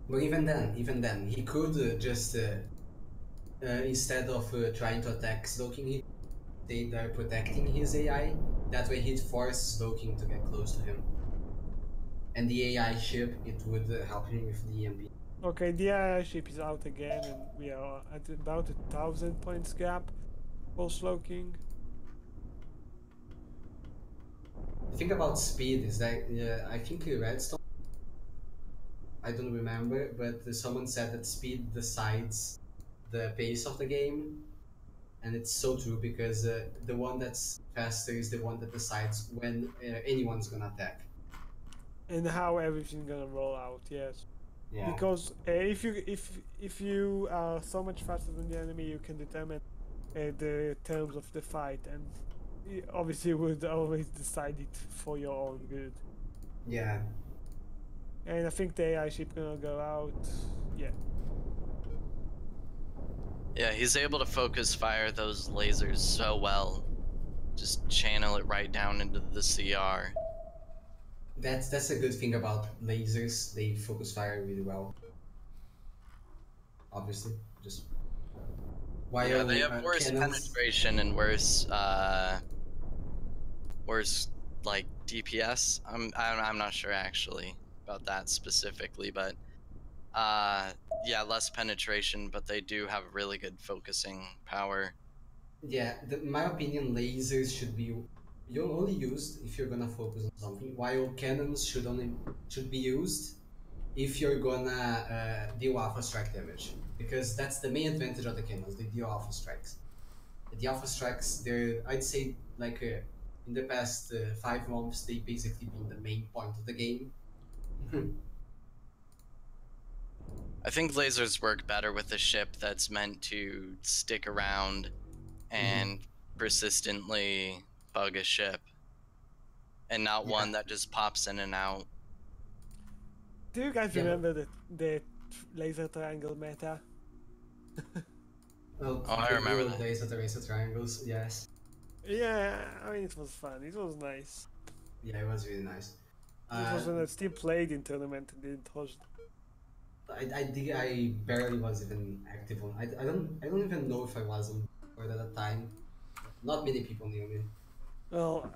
But even then, he could just instead of trying to attack Slowking, he stayed there protecting his AI. That way, he'd force Slowking to get close to him. And the AI ship, it would help him with the EMP. Okay, the AI ship is out again, and we are at about 1,000 points gap for Slowking. The thing about speed is that I think Redstone, I don't remember, but someone said that speed decides the pace of the game, and it's so true because the one that's faster is the one that decides when anyone's gonna attack. And how everything's gonna roll out, yes. Yeah. Because if you are so much faster than the enemy, you can determine the terms of the fight, and obviously you would always decide it for your own good. Yeah. And I think the AI ship gonna go out. Yeah. Yeah, he's able to focus fire those lasers so well. Just channel it right down into the CR. That's a good thing about lasers. They focus fire really well. Obviously, just while yeah, they have worse cannons... penetration and worse like DPS. I'm not sure actually about that specifically, but yeah, less penetration, but they do have really good focusing power. Yeah, in my opinion, lasers should be only used if you're gonna focus on something, while cannons should be used if you're gonna deal alpha strike damage, because that's the main advantage of the cannons. They deal alpha strikes. The alpha strikes, they're, I'd say, like in the past 5 months, they basically been the main point of the game. I think lasers work better with a ship that's meant to stick around and persistently bug a ship, and not one that just pops in and out. Do you guys remember the laser triangle meta? Well, Oh, I the remember good that. days of the racer triangles, yes. Yeah, I mean, it was fun. It was nice. Yeah, it was really nice. It was when I still played in tournament and didn't host. I barely was even active on. I don't even know if I was on board at the time. Not many people knew me. Well,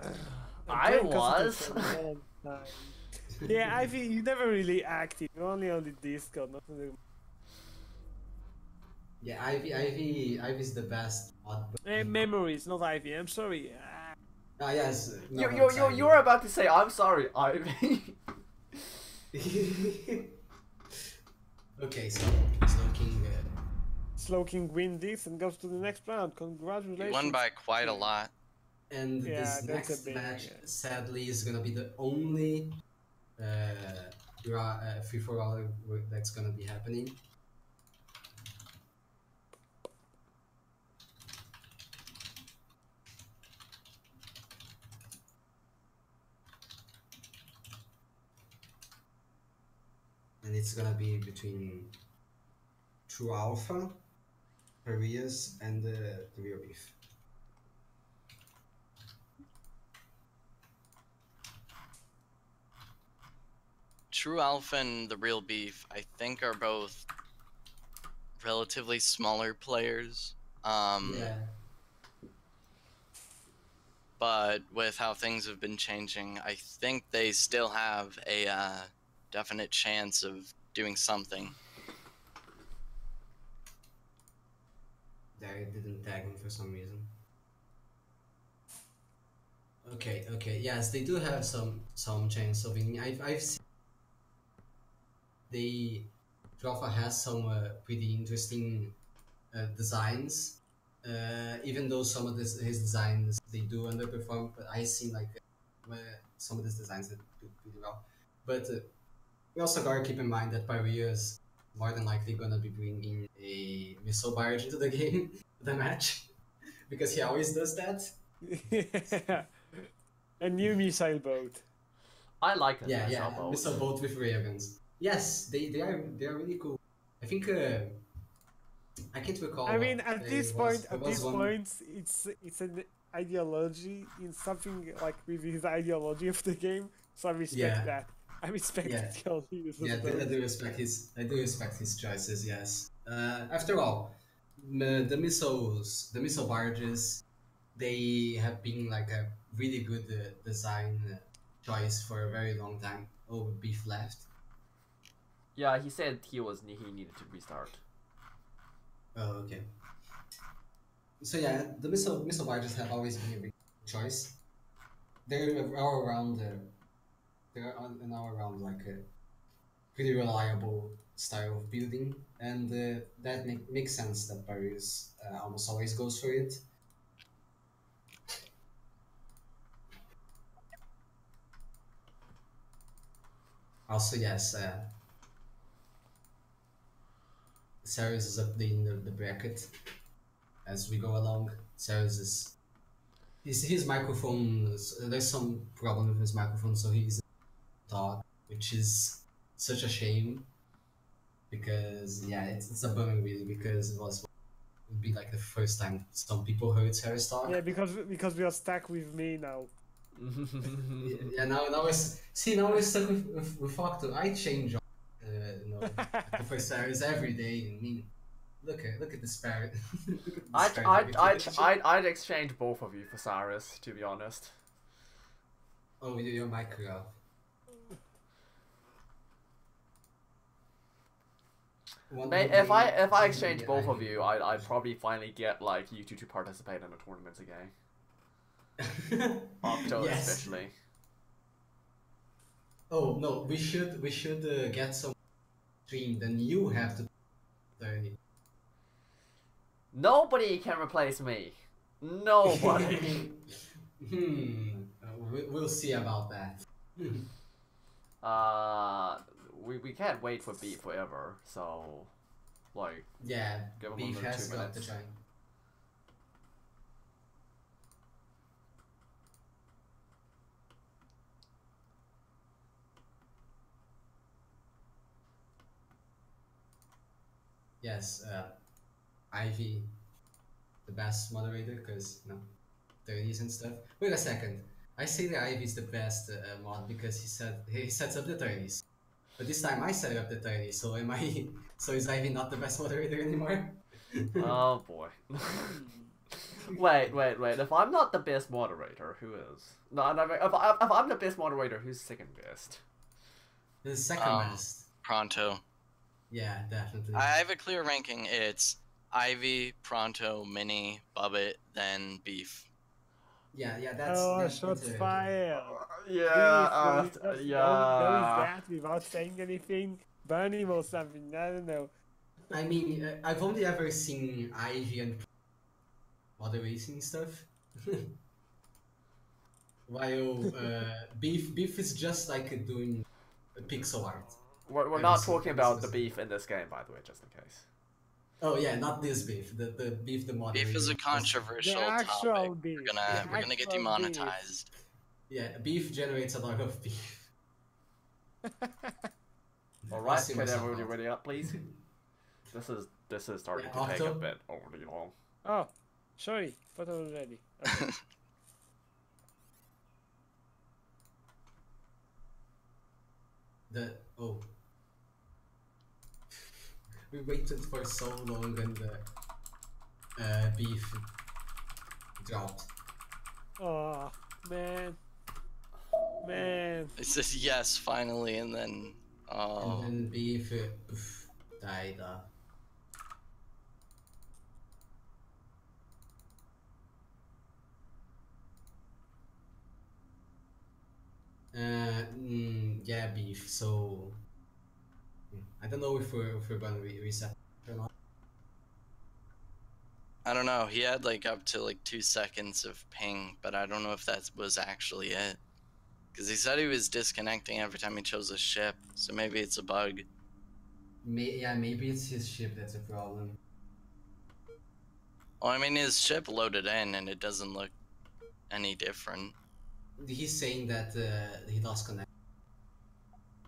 I was. for a long time. Yeah, I think you never really active. You're only on the Discord, not on the. Yeah, Ivy's the best mod. Memories, not Ivy. I'm sorry. Ah yes. No, You're about to say I'm sorry, Ivy. Okay, so Slow King. Slow King win this and goes to the next round. Congratulations. He won by quite a lot. And Yeah, this that's a next big, match, sadly, is gonna be the only free-for-all that's gonna be happening. And it's gonna be between True Alpha, Parias, and the Real Beef. True Alpha and the Real Beef, I think, are both relatively smaller players. Yeah. But with how things have been changing, I think they still have a definite chance of doing something. They didn't tag him for some reason. Okay, yes, they do have some chance of winning. I've seen Alpha has some pretty interesting designs. Even though some of his designs they do underperform, but I see like some of his designs that do pretty well. But we also gotta keep in mind that Pyrea is more than likely gonna be bringing a missile barge into the game, the match, because he always does that. Yeah. A new missile boat. I like his Yeah, missile boat. missile boat with ray guns. Yes, they are really cool. I think I can't recall. I mean, at this point, one... it's an ideology in something like with his ideology of the game. So I respect that. I respect that he only uses I do respect his choices. Yes. After all, the missile barges, they have been like a really good design choice for a very long time. Oh, Beef left. Yeah, he said he needed to restart. Oh, okay. So yeah, the missile barges have always been a big choice. They're all around. They're an all around like a pretty reliable style of building, and that makes sense that Paris almost always goes for it. Also, yes, Ceres is updating the bracket as we go along. Ceres is his microphone. There's some problem with his microphone, so he's talk, which is such a shame. Because yeah, it's a bummer really, because it would be like the first time some people heard Ceres talk. Yeah, because we are stuck with me now. Yeah, now we're stuck with Octo. I change I prefer Ceres every day. I mean, look at this parrot. I'd exchange both of you for Cyrus, to be honest. Oh, you're micro. If I exchange both of you, I'd probably finally get like you two to participate in the tournaments again. Octo especially. Oh no, we should get some stream, then you have to 30. Nobody can replace me. Nobody. We'll see about that. We can't wait for Beef forever, so like Yeah, give him Beef another has 2 got to minutes. try. Yes, Ivy, the best moderator, because you know, 30s and stuff. Wait a second. I say that Ivy's the best mod because he sets up the 30s. But this time I set up the 30s, so am I? So is Ivy not the best moderator anymore? Oh boy. wait. If I'm not the best moderator, who is? No, if I'm the best moderator, who's second best? The second best. Pronto. Yeah, definitely. I have a clear ranking. It's Ivy, Pronto, Mini, Bubbit, then Beef. Yeah, that's. Oh, that's shots that's fired. Yeah, There is yeah. that without saying anything. Burn him or something. I don't know. I mean, I've only ever seen Ivy and moderating stuff. While Beef is just like doing pixel art. We're not talking about the Beef in this game, by the way, just in case. Oh yeah, not this Beef. The Beef the moderator. Beef is a controversial The actual topic. Beef. We're gonna get Actual demonetized. Yeah, Beef generates a lot of beef. Alright, see can myself everybody out. ready up, please? This is starting Yeah, to take a Octo? bit overly long. Oh, sorry. Thought I was ready. Okay. We waited for so long and the Beef dropped. Oh, man. Man. It says yes finally, and then And then Beef died. Yeah, Beef. So I don't know if we're gonna reset or not. I don't know. He had like up to like 2 seconds of ping, but I don't know if that was actually it. Because he said he was disconnecting every time he chose a ship, so maybe it's a bug. Yeah, maybe it's his ship that's a problem. Well, I mean, his ship loaded in and it doesn't look any different. He's saying that he lost connect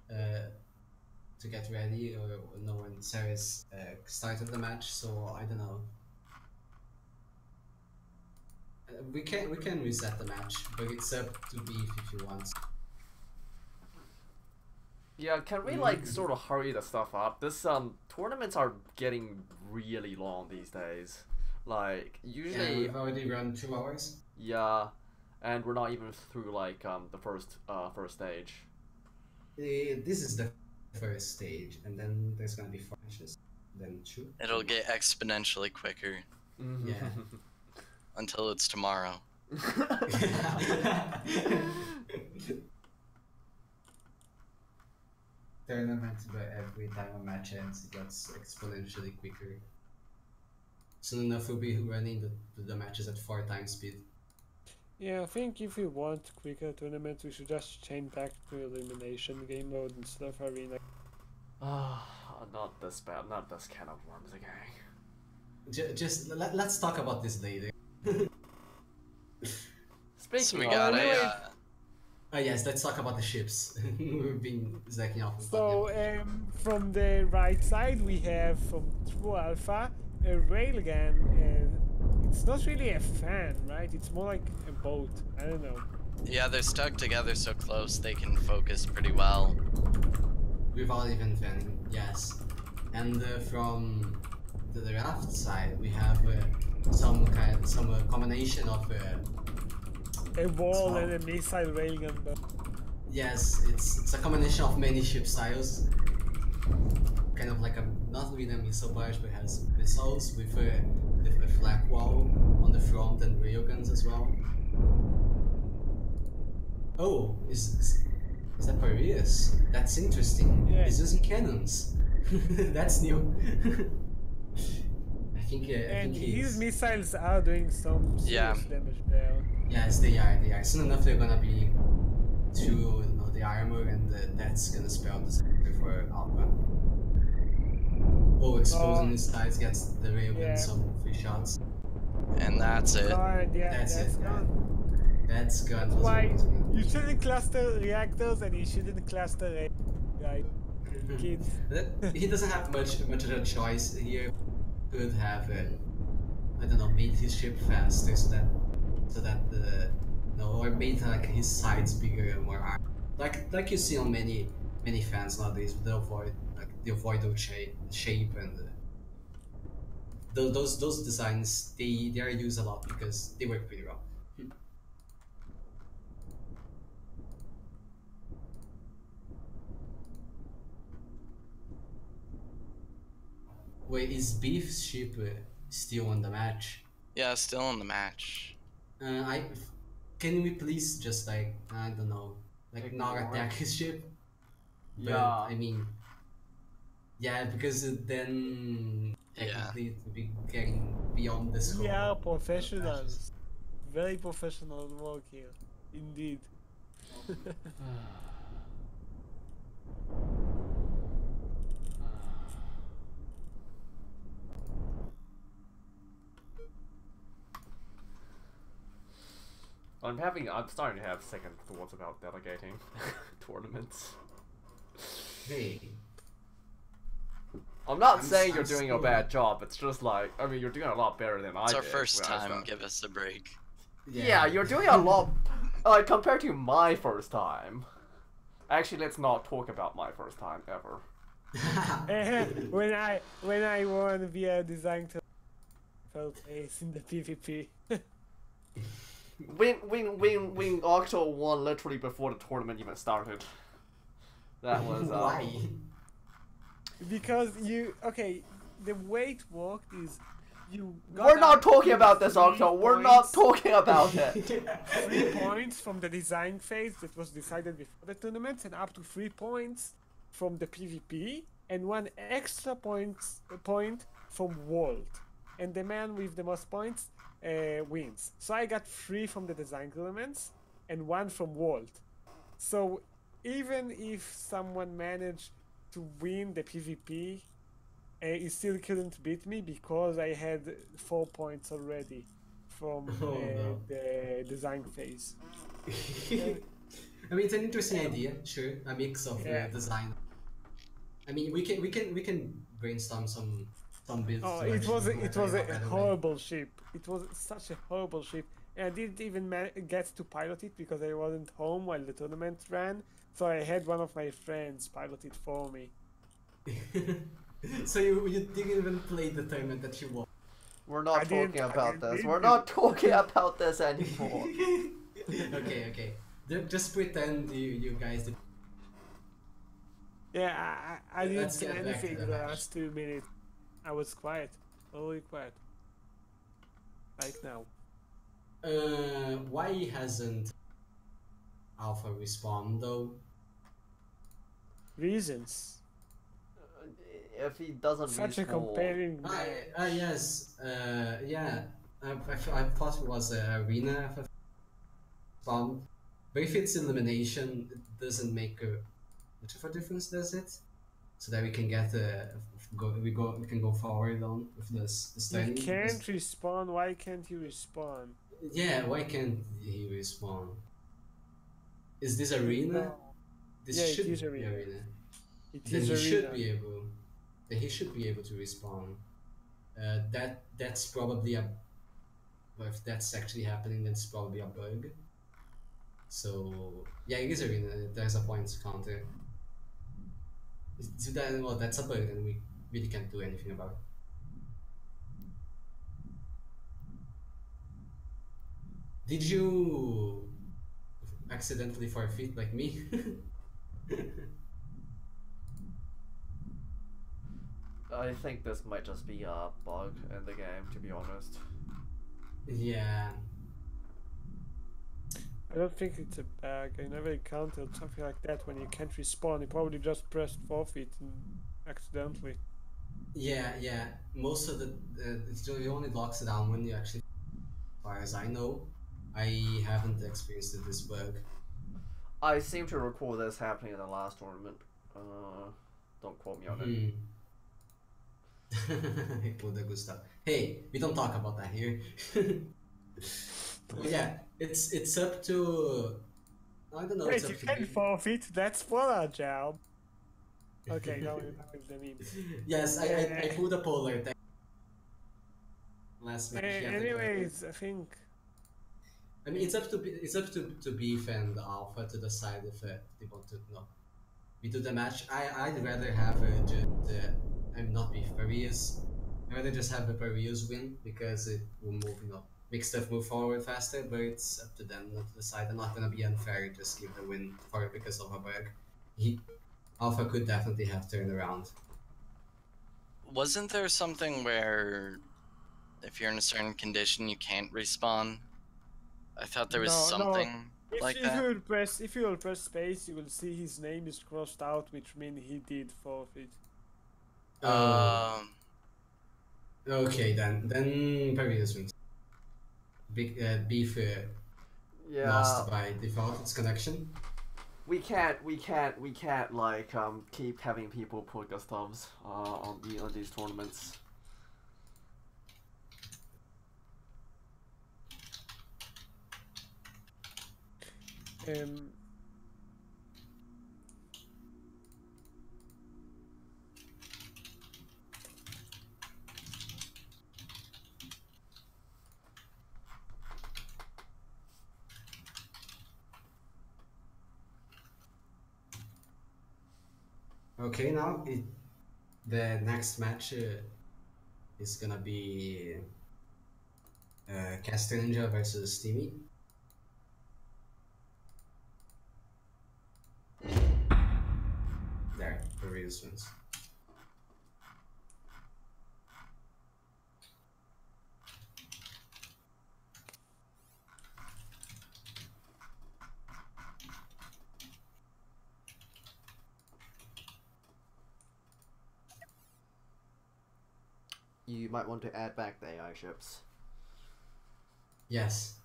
to get ready, or no one Ceres started the match, so I don't know. We can reset the match, but it's up to Beef if you want. Yeah, can we like sort of hurry the stuff up? This tournaments are getting really long these days. Like Yeah, usually we've already run 2 hours. yeah, and we're not even through like the first stage. This is the first stage, and then there's gonna be 4 matches, then 2. It'll get exponentially quicker Yeah. until it's tomorrow. Tournament, but every time a match ends, it gets exponentially quicker. Soon enough, we'll be running the matches at 4 times speed. Yeah, I think if we want quicker tournaments, we should just change back to elimination game mode and stuff. Arena. Not this bad, not this can of worms again. Let's talk about this later. Speaking So we of, got anyway. Yes, let's talk about the ships. We've been zacking off. So, from the right side, we have from True Alpha a railgun, and it's not really a fan, right? It's more like a boat. I don't know. Yeah, they're stuck together so close they can focus pretty well. Without even fanning, yes. And from the raft side, we have some combination of. A wall and a missile railgun, but Yes, it's a combination of many ship styles. Kind of like not really a missile barge, but has missiles with a flak wall on the front and railguns as well. Oh, is that Parias? That's interesting. Yeah. He's using cannons. That's new. I think And his he's... missiles are doing some Yeah. serious damage there. Yes, they are. They are. Soon enough, they're gonna be through, you know, the armor, and that's gonna spell the sector for Alpha. Oh, exposing his sides gets derailed and Yeah. some free shots. And that's it. Gone, yeah, That's that's it. gone. That's gone. That's why you shouldn't cluster reactors and you shouldn't cluster right, kids. He doesn't have much of a choice here. Could have, I don't know, made his ship faster so that the no, or made like his sides bigger and more armor. Like you see on many fans nowadays, they avoid the avoidal shape and those designs they are used a lot because they work pretty well. Wait, is Beef's ship still on the match? Yeah, still in the match. I can we please just like I don't know, like not attack his ship? But, Yeah. I mean, yeah, because then technically it would be getting beyond the scope. We are of professionals. Very professional work here, indeed. I'm starting to have second thoughts about delegating tournaments. Hey, I'm not I'm saying s- you're I'm doing a still- bad job. It's just like, I mean, you're doing a lot better than I It's did. our first when I time. started. Give us a break. Yeah, you're doing a lot. Compared to my first time. Actually, let's not talk about my first time ever. when I won via design to felt ace in the PvP. When Octo won literally before the tournament even started. That was why? Because the way it worked is you got We're not up talking to about this, 3 Octo. We're not points- talking about it. 3 points from the design phase that was decided before the tournament, and up to 3 points from the PvP, and 1 extra point from World. And the man with the most points wins. So I got 3 from the design tournaments and 1 from World. So even if someone managed to win the PvP, he still couldn't beat me because I had 4 points already from no. the design phase. I mean, it's an interesting idea. Sure, a mix of design. I mean, we can brainstorm some builds. Oh, to it actually was work a out better way. horrible ship. It was such a horrible ship, and I didn't even get to pilot it because I wasn't home while the tournament ran. So I had one of my friends pilot it for me. So you didn't even play the tournament that you won. We're not I didn't- talking I about didn't- this. We're not talking about this anymore. Okay. Just pretend you guys did. Yeah, I didn't Let's say get back to anything the the match. last 2 minutes. I was quiet, totally quiet. Like now. Why hasn't Alpha respawned though? Reasons. If he doesn't Such a respawn- comparing Yes. Yeah. I thought it was arena spawn, but if it's elimination, it doesn't make much of a difference, does it? So that we can get we can go forward on with this You training. can't respawn. Why can't you respawn? Yeah, why can't he respawn? Is this arena? No. This Yeah, it should is be arena. arena. It Then is he arena. should be able. Then he should be able to respawn. That's probably a. Well, if that's actually happening, then it's probably a bug. So yeah, it is arena. There's a points counter. Well, that's a bug, and we really can't do anything about it. Did you accidentally forfeit like me? I think this might just be a bug in the game, to be honest. Yeah. I don't think it's a bug. I never encountered something like that when you can't respawn. You probably just pressed forfeit and accidentally. Yeah. Most of it only locks it down when you actually. As far as I know, I haven't experienced this bug. I seem to recall this happening in the last tournament. Don't quote me on it. Pull the good stuff. Hey, we don't talk about that here. But yeah, it's up to. I don't know. It's Wait, you up to can me. forfeit. That's for our job. Okay, now with the meme. Yes, I pulled a polar thing last match. Anyways, I think. I mean, it's up to Beef and Alpha to decide if they want to we do the match. I'd rather have I'm not Beef Parias. I'd rather just have the Parias win because it will move make stuff move forward faster. But it's up to them not to decide. I'm not gonna be unfair. Just give the win for because of a bug. Alpha could definitely have turned around. Wasn't there something where if you're in a certain condition you can't respawn? I thought there was No. something like If that. you will press space, you will see his name is crossed out, which means he did forfeit. Okay, then Parias wins. Beef lost by default its connection. We can't like keep having people put Gustavs on these tournaments. Okay, now the next match is gonna be Caster Ninja versus Steamy. There, Parias wins. You might want to add back the AI ships. Yes.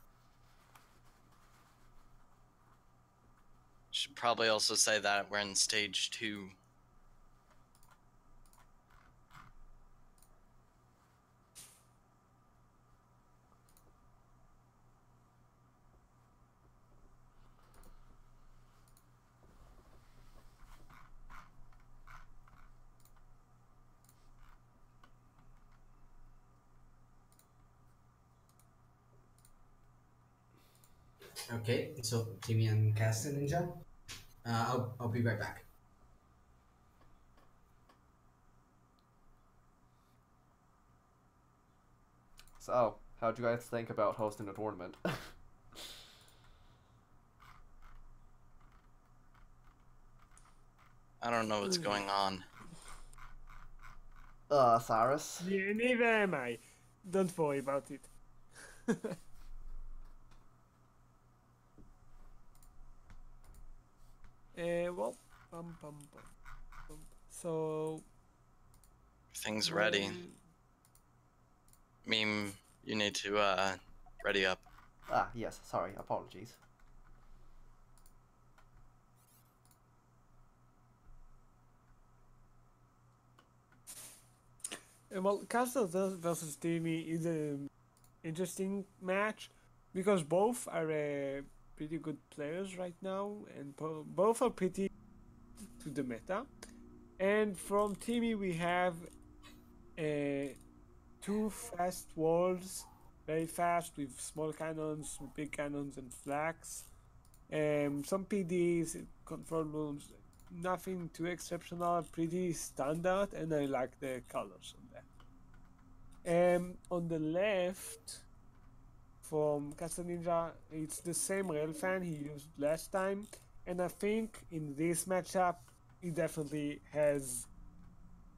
Should probably also say that we're in stage 2. Okay, so Timmy and Caster Ninja. I'll be right back. So, how'd you guys think about hosting a tournament? I don't know what's going on. Cyrus? Yeah, neither am I. Don't worry about it. Well, so Things ready. Meme, you need to ready up. Ah, yes, sorry, apologies. Well, Castle versus Timmy is an interesting match because both are pretty good players right now, and both are pretty to the meta. And from Timmy, we have two fast walls, very fast with small cannons, big cannons, and flags. Some PDs, control rooms, nothing too exceptional, pretty standard, and I like the colors on that. On the left, from Castle Ninja, it's the same Railfan he used last time, and I think in this matchup, he definitely has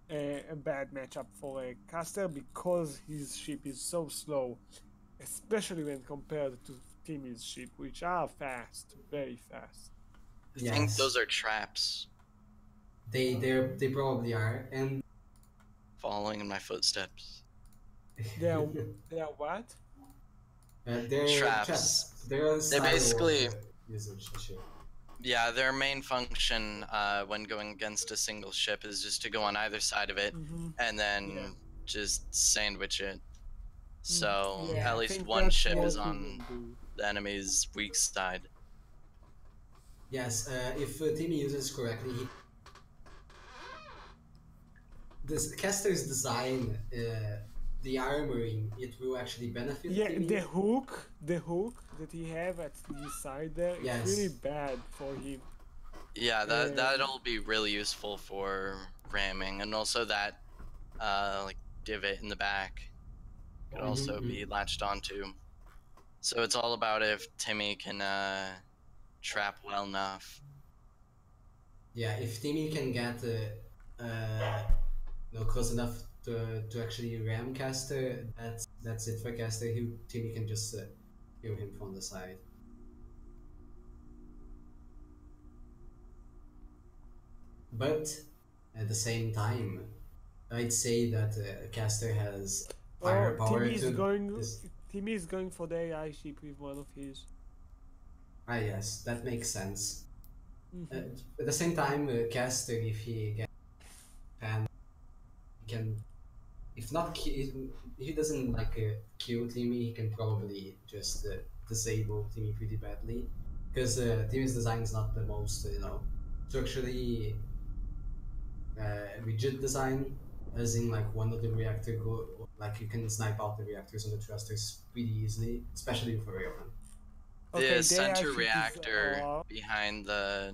a bad matchup for a caster because his ship is so slow, especially when compared to Timmy's ship, which are fast, very fast. I think those are traps. They probably are, and Following in my footsteps. They are what? they're Traps. traps. They're a style basically- of usage. Sure. Yeah, their main function when going against a single ship is just to go on either side of it and then just sandwich it. So Yeah, at I least think one that's ship what is he on will do. the enemy's weak side. Yes, if Timmy uses correctly, this caster's design, the armoring, it will actually benefit Yeah, Timmy. the hook that he have at the side there, it's Yes. really bad for him. Yeah, that'll be really useful for ramming, and also that like divot in the back could also be latched onto. So it's all about if Timmy can trap well enough. Yeah, if Timmy can get close enough to actually ram caster, that's it for caster. Timmy can just kill him from the side. But at the same time, I'd say that caster has firepower Timmy is going for the AI ship with one of his. Ah, yes, that makes sense. At the same time, caster, if he gets pan, he can, if not, if he doesn't like kill Timmy, he can probably just disable Timmy pretty badly, because Timmy's design is not the most, structurally rigid design, as in like one of the reactor like you can snipe out the reactors on the thrusters pretty easily, especially with a railgun. The center reactor behind the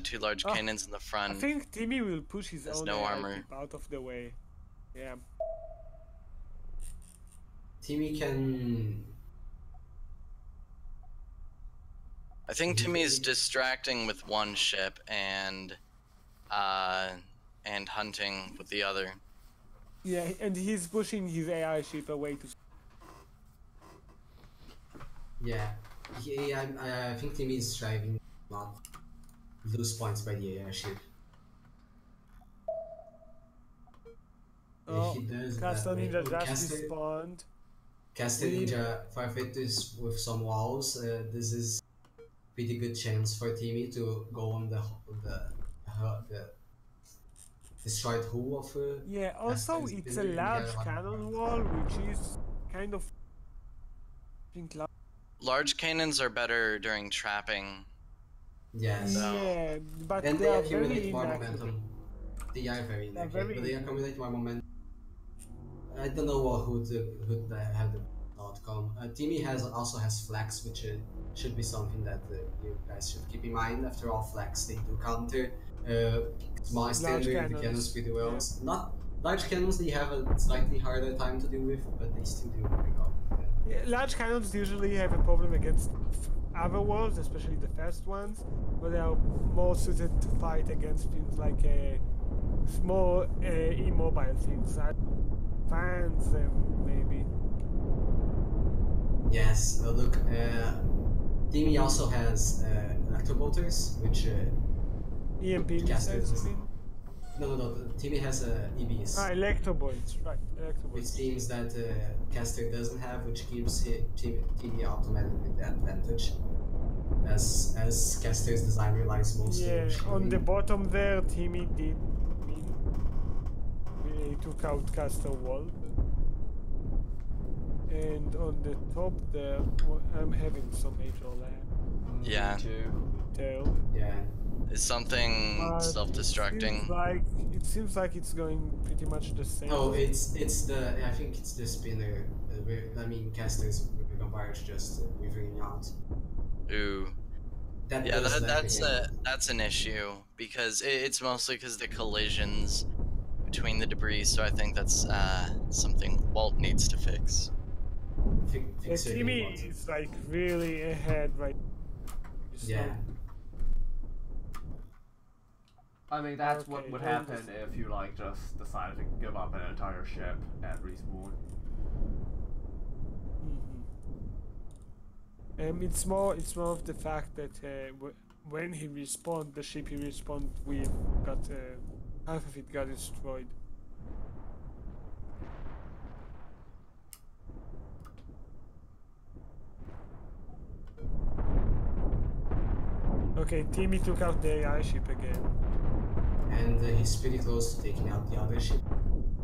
two large cannons in the front. I think Timmy will push his own no AI armor. ship out of the way. Yeah. Timmy can. I think Timmy's distracting with one ship and hunting with the other. Yeah, and he's pushing his AI ship away to. Yeah, I think Timmy is striving not lose points by the AI ship. Oh, if he does Caster that way, Ninja just respawned. Caster Ninja farfetches with some walls. This is pretty good chance for Timmy to go on the destroyed hull of. Yeah, also it's a large cannon wall, which is kind of. Large cannons are better during trapping. Yes. Yeah, but and they are very more inaccurate. momentum. They are very inaccurate, very but they accumulate more momentum. I don't know who'd have the outcome. Timmy also has flex, which should be something that you guys should keep in mind. After all, flex they do counter small standard cannons pretty well. Yeah. Not large cannons, they have a slightly harder time to deal with, but they still do very well. Yeah, large cannons usually have a problem against other walls, especially the fast ones, but they are more suited to fight against things like small immobile things, like fans maybe. Yes, look, Timmy also has electrobolters, which EMP missiles, you mean? No. Timmy has EBs. Electrobolts, right? Which seems that caster doesn't have, which gives Timmy automatically the advantage, as caster's design relies mostly. Yeah, on the bottom there, Timmy did win. He took out caster wall. And on the top there, I'm having some major lag. Yeah. Tail. Yeah. Is something self-destructing? It seems like it's going pretty much the same. Oh, I think it's the spinner. Caster's vampires just withering out. Ooh. That's an issue because it's mostly because the collisions between the debris. So I think that's something Walt needs to fix. Timmy is like really ahead right. Yeah. I mean, that's what would happen if you like just decided to give up an entire ship and respawn. It's more of the fact that when he respawned, the ship he respawned with got half of it got destroyed. Okay, Timmy took out the AI ship again. And he's pretty close to taking out the other ship.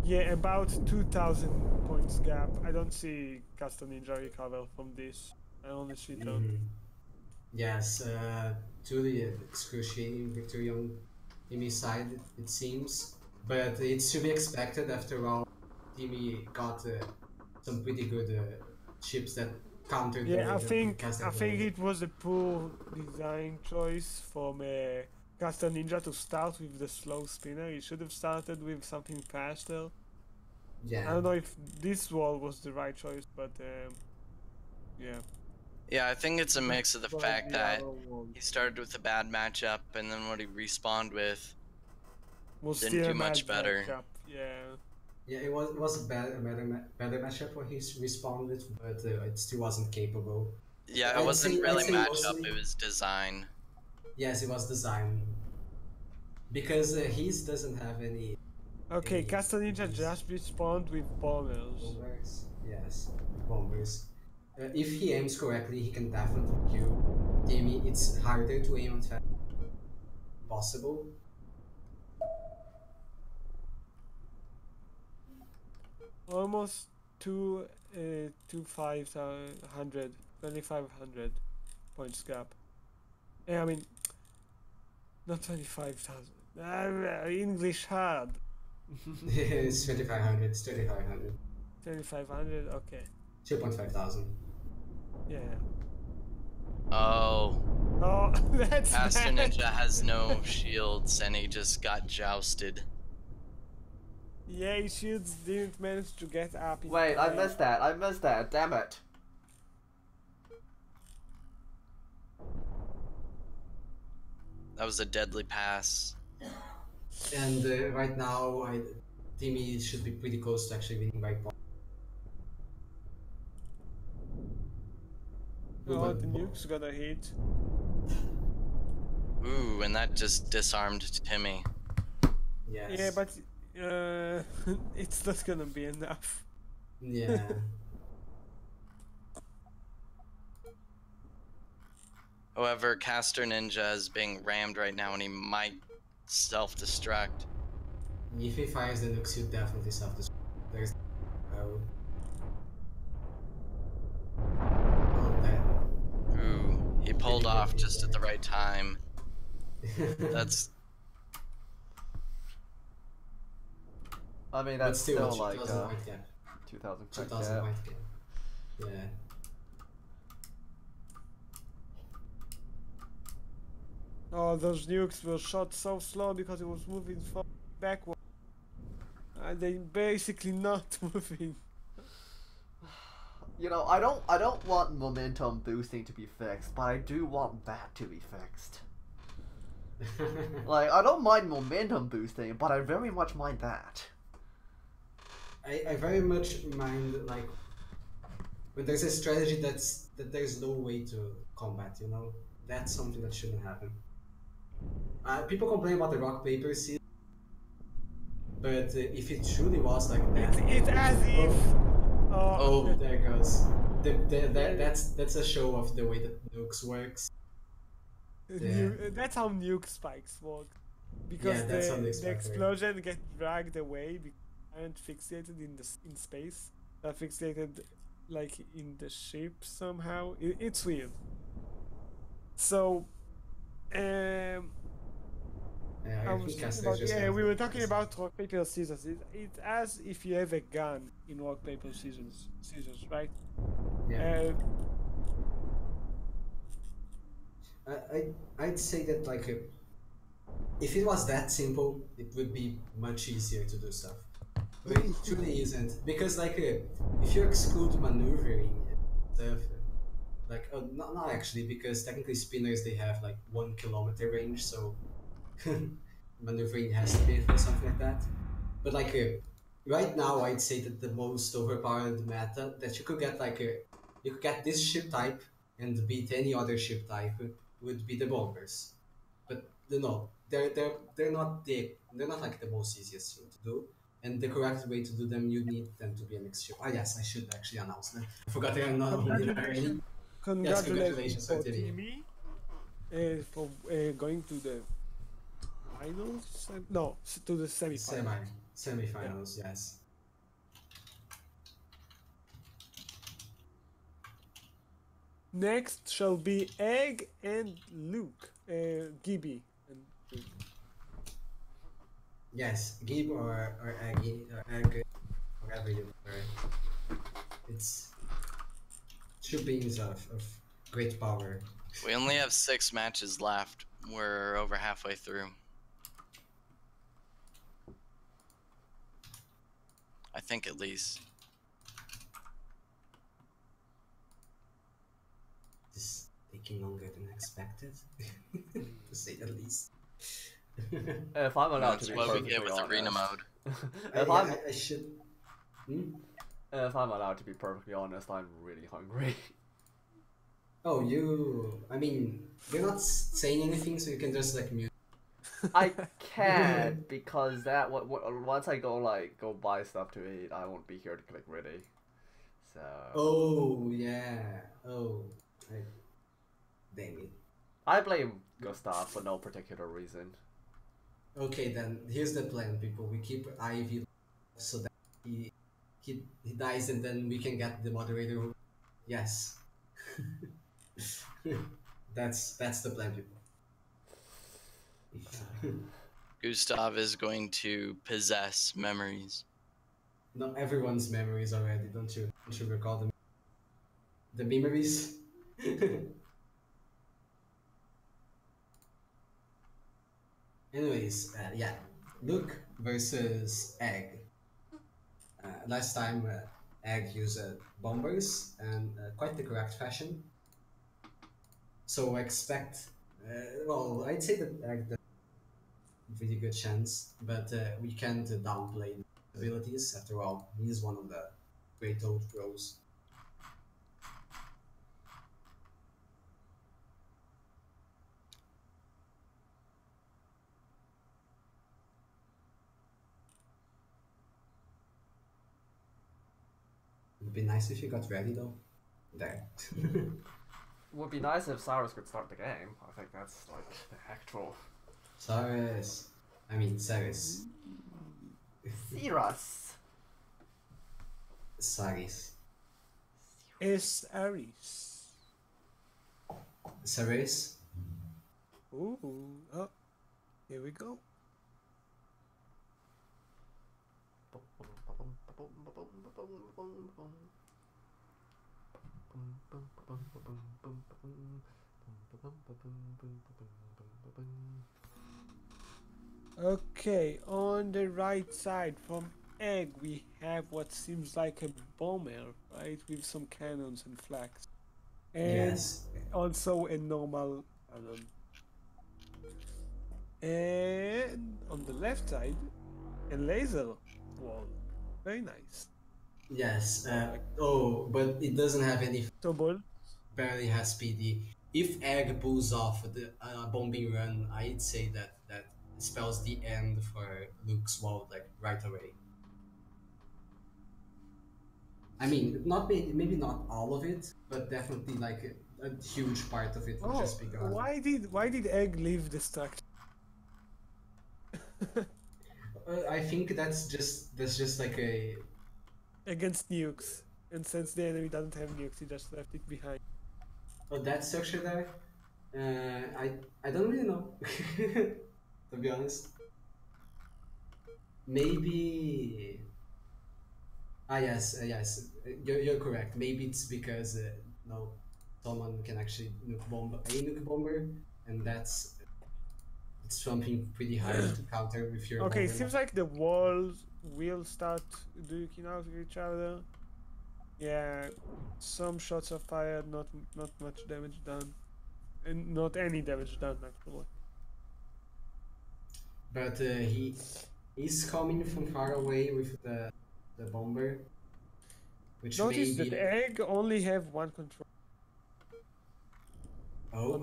Yeah, about 2,000 points gap. I don't see Castle Ninja recover from this. I only see down. Yes, truly excruciating victory on Timmy's side, it seems. But it's to be expected after all. Timmy got some pretty good ships that countered Yeah, I the think Castlevania. it was a poor design choice from Castle Ninja to start with the slow spinner. He should have started with something faster. Yeah. I don't know if this wall was the right choice, but yeah. Yeah, I think it's a mix of the But fact the that other wall he started with a bad matchup and then what he respawned with was didn't still do a much bad better. matchup. Yeah. Yeah, it was a better matchup when he responded, but it still wasn't capable. Yeah, it I'd wasn't say- really I'd say matchup, mostly- it was design. Yes, it was design. Because his doesn't have any Okay, Any Castle Ninja these just respawned with bombers. bombers. Yes, bombers. If he aims correctly, he can definitely kill Timmy. It's harder to aim on fast. Possible. Almost 2,500 points gap. Yeah, I mean, not 25,000. English hard. It's 2500. It's 3500. 2,500. Okay. 2.5 thousand. Yeah. Oh, Oh, that's Master bad. Ninja has no shields and he just got jousted. Yeah, his shields didn't manage to get up. In Wait, I time. missed that. I missed that. Damn it. That was a deadly pass. And right now, Timmy should be pretty close to actually winning by point. Oh, the nuke's gonna hit. Ooh, and that just disarmed Timmy. Yes. Yeah, but it's not gonna be enough. Yeah. However, Caster Ninja is being rammed right now and he might self-destruct. If he fires the nukes, he'll definitely self-destruct. There's oh. Oh, that. Ooh, he pulled Did he off get just at the there? right time. That's I mean, But that's still, still like 2000 white cap. 2,000 crack 2000 gap. white cap. Yeah. Oh, those nukes were shot so slow because it was moving backward. And they basically not moving. You know, I don't want momentum boosting to be fixed, but I do want that to be fixed. Like, I don't mind momentum boosting, but I very much mind that. I very much mind like when there's a strategy that there's no way to combat, you know? That's something that shouldn't happen. People complain about the rock paper season, but if it truly was like that, It's as if. oh, there it goes. That's a show of the way that nukes works. That's how nuke spikes work. Because Yeah, that's how nuke the spikes work. explosion get dragged away because they aren't fixated in space. They're fixated like in the ship somehow. It's weird. So, Yeah, I I was think talking Caster's about, just yeah, gonna we were focus. talking about rock paper scissors. It's as if you have a gun in rock paper scissors, right? Yeah. I'd say that like if it was that simple, it would be much easier to do stuff. But it truly isn't, because like if you exclude maneuvering and stuff, like not actually, because technically spinners they have like 1 kilometer range, so maneuvering has to be for something like that. But like right now, I'd say that the most overpowered meta that you could get like you could get this ship type and beat any other ship type would be the bombers. but they're not like the most easiest thing to do. And the correct way to do them, you need them to be a mixture. Ah, yes, I should actually announce that. I forgot that I'm not on winner already. Yes, congratulations, for Timmy. Timmy for going to the finals. No, to the semifinals. Semifinals, yes. Next shall be Egg and Luke, Gibby and Luke. Yes, Gib or Aggie or Egg, whatever you prefer. It's two beings of great power. We only have 6 matches left. We're over halfway through. I think at least. This is taking longer than expected, to say the least. If I'm allowed That's to be what we perfectly get with honest, arena mode. I should. If I'm allowed to be perfectly honest, I'm really hungry. Oh, I mean, you're not saying anything, so you can just like mute. I can't because that once I go buy stuff to eat, I won't be here to click ready. So. Oh yeah. Oh, dang it. I blame Gustav for no particular reason. Okay, then here's the plan, people. We keep Ivy so that he dies, and then we can get the moderator. Yes. That's the plan, people. Gustav is going to possess memories. Not everyone's memories already, don't you recall them? The memories. Anyways, yeah, Luke versus Egg. Last time, Egg used bombers and quite the correct fashion. So expect, well, I'd say that Egg has a really good chance, but we can't downplay his abilities. After all, he's one of the great old pros. It'd be nice if you got ready though. There. Would be nice if Cyrus could start the game. I think that's like the actual. Cyrus. I mean, Cyrus. Cyrus. Cyrus. Es Aris. Cyrus. Ooh, oh, here we go. Okay, on the right side from Egg we have what seems like a bomber, right, with some cannons and flags, and Yes. also a normal cannon. And on the left side, a laser wall. Very nice. Yes. Oh, but it doesn't have any. So ball. Barely has PD. If Egg pulls off the bombing run, I'd say that spells the end for Luke's wall like right away. I mean, maybe not all of it, but definitely like a huge part of it will Oh, just be gone. why did Egg leave the structure? I think that's just like a. Against nukes, and since the enemy doesn't have nukes, he just left it behind. Oh, that structure there. I don't really know. To be honest. Maybe. Ah yes, yes. You're correct. Maybe it's because no, someone can actually nuke bomber, and that's it's something pretty hard to counter with your. Okay, bomber. seems like the walls will start duking out with each other. Yeah, some shots are fired, not much damage done, and not any damage done actually. But he's coming from far away with the bomber, which Notice maybe. that Egg only have one control. Oh, on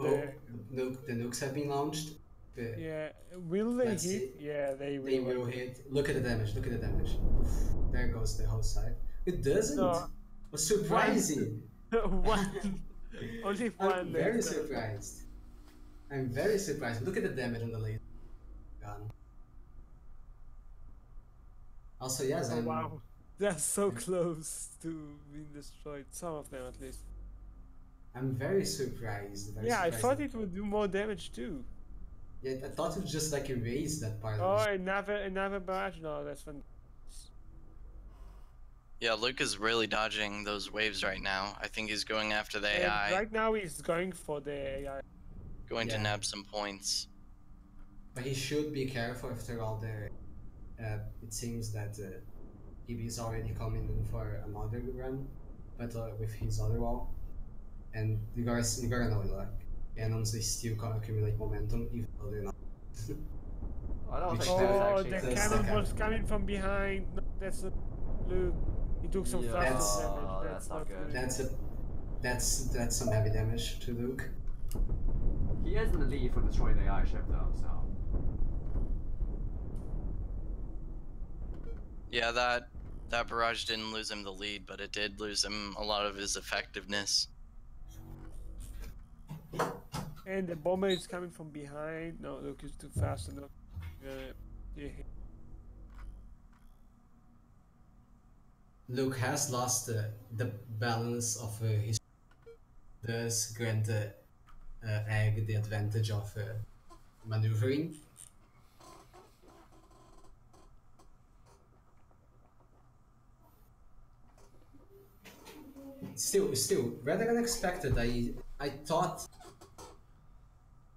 the nukes have been launched. Yeah, will they Let's hit? see. Yeah, they will. They will hit. Look at the damage. Look at the damage. Oof, there goes the whole side. It doesn't. No. Surprising. One. Only one. I'm very surprised. I'm very surprised. Look at the damage on the laser gun. Also, yes, Oh, I'm. wow. They're so close to being destroyed. Some of them, at least. I'm very surprised. Very Yeah, I surprised thought that- it would do more damage too. Yeah, I thought it would just like erase that part. Oh, Of another barrage. No, that's fun. Yeah, Luke is really dodging those waves right now. I think he's going after the And AI, right now he's going for the AI. going to Yeah. nab some points. But he should be careful after all the. It seems that he is already coming in for another run, but with his other wall, and you gotta know, like cannons, they still can accumulate momentum even though they're not. I don't Which think time? that's Oh, actually. the That's cannon the was cannon. coming from behind. No, that's not Luke. He took some Yeah, flash That's- damage. that's not good. That's some heavy damage to Luke. He is in the lead for destroying the AI ship though, so. Yeah, that barrage didn't lose him the lead, but it did lose him a lot of his effectiveness. And the bomber is coming from behind. No, Luke is too fast enough. Yeah. Luke has lost the balance of his. Does grant Egg the advantage of maneuvering. Still, rather unexpected. I thought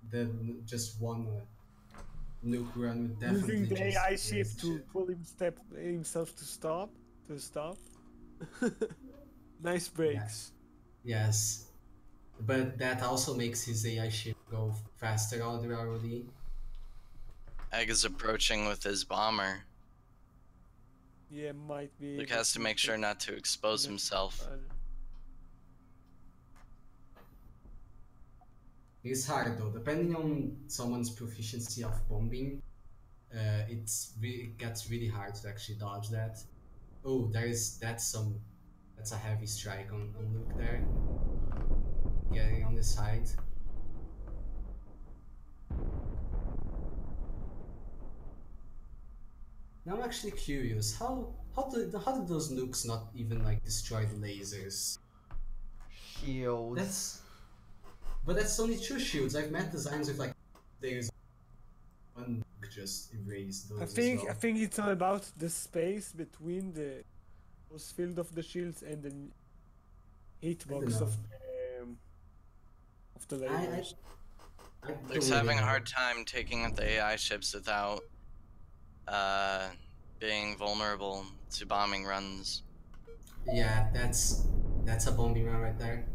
that just one nuke run would definitely Using the just AI raise shift the to ship. pull himself to stop. Nice breaks. Yes, but that also makes his AI ship go faster out of the ROD. Egg is approaching with his bomber. Yeah, might be. Luke able has to make sure not to expose Yeah. himself. It's hard though, depending on someone's proficiency of bombing. It gets really hard to actually dodge that. Oh, that's a heavy strike on Luke there. Getting on the side. Now I'm actually curious, how did those nukes not even like destroy the lasers? Shields. But that's only 2 shields. I've met designs with like there's one nuke just erased those I as well. think it's all about the space between the force field of the shields and the hitbox know. of the lasers. I don't Luke's really having a know. hard time taking out the AI ships without being vulnerable to bombing runs. Yeah, that's a bombing run right there.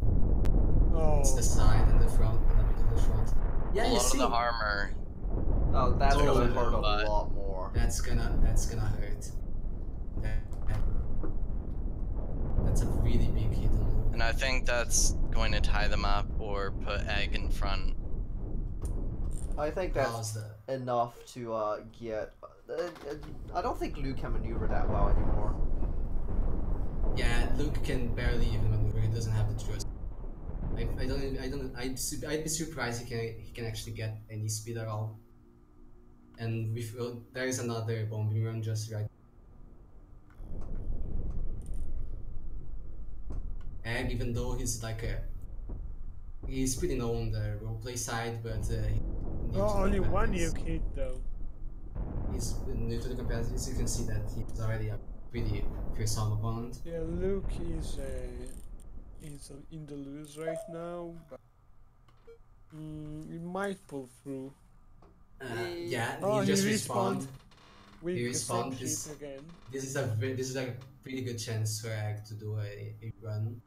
Oh, It's the side and the front, and a bit of the front. Yeah, A you lot see, of the armor. Oh, that's Oh, gonna hurt a but- lot more. that's gonna hurt. That's a really big hit on Luke. And I think that's going to tie them up or put Egg in front. I think How's that's that? enough to get. I don't think Luke can maneuver that well anymore. Yeah, Luke can barely even maneuver. He doesn't have the trust. I'd be surprised he can actually get any speed at all. And there is another bombing run just right. Egg, even though he's pretty known on the roleplay side, but only one nuke hit though. He's new to the competitors. You can see that he's already a pretty fearsome opponent. Yeah, Luke is in the lose right now, but he might pull through. Yeah, Oh, he just he respawned. With He the same respawned. ship again. This is a pretty good chance for Egg to do a run.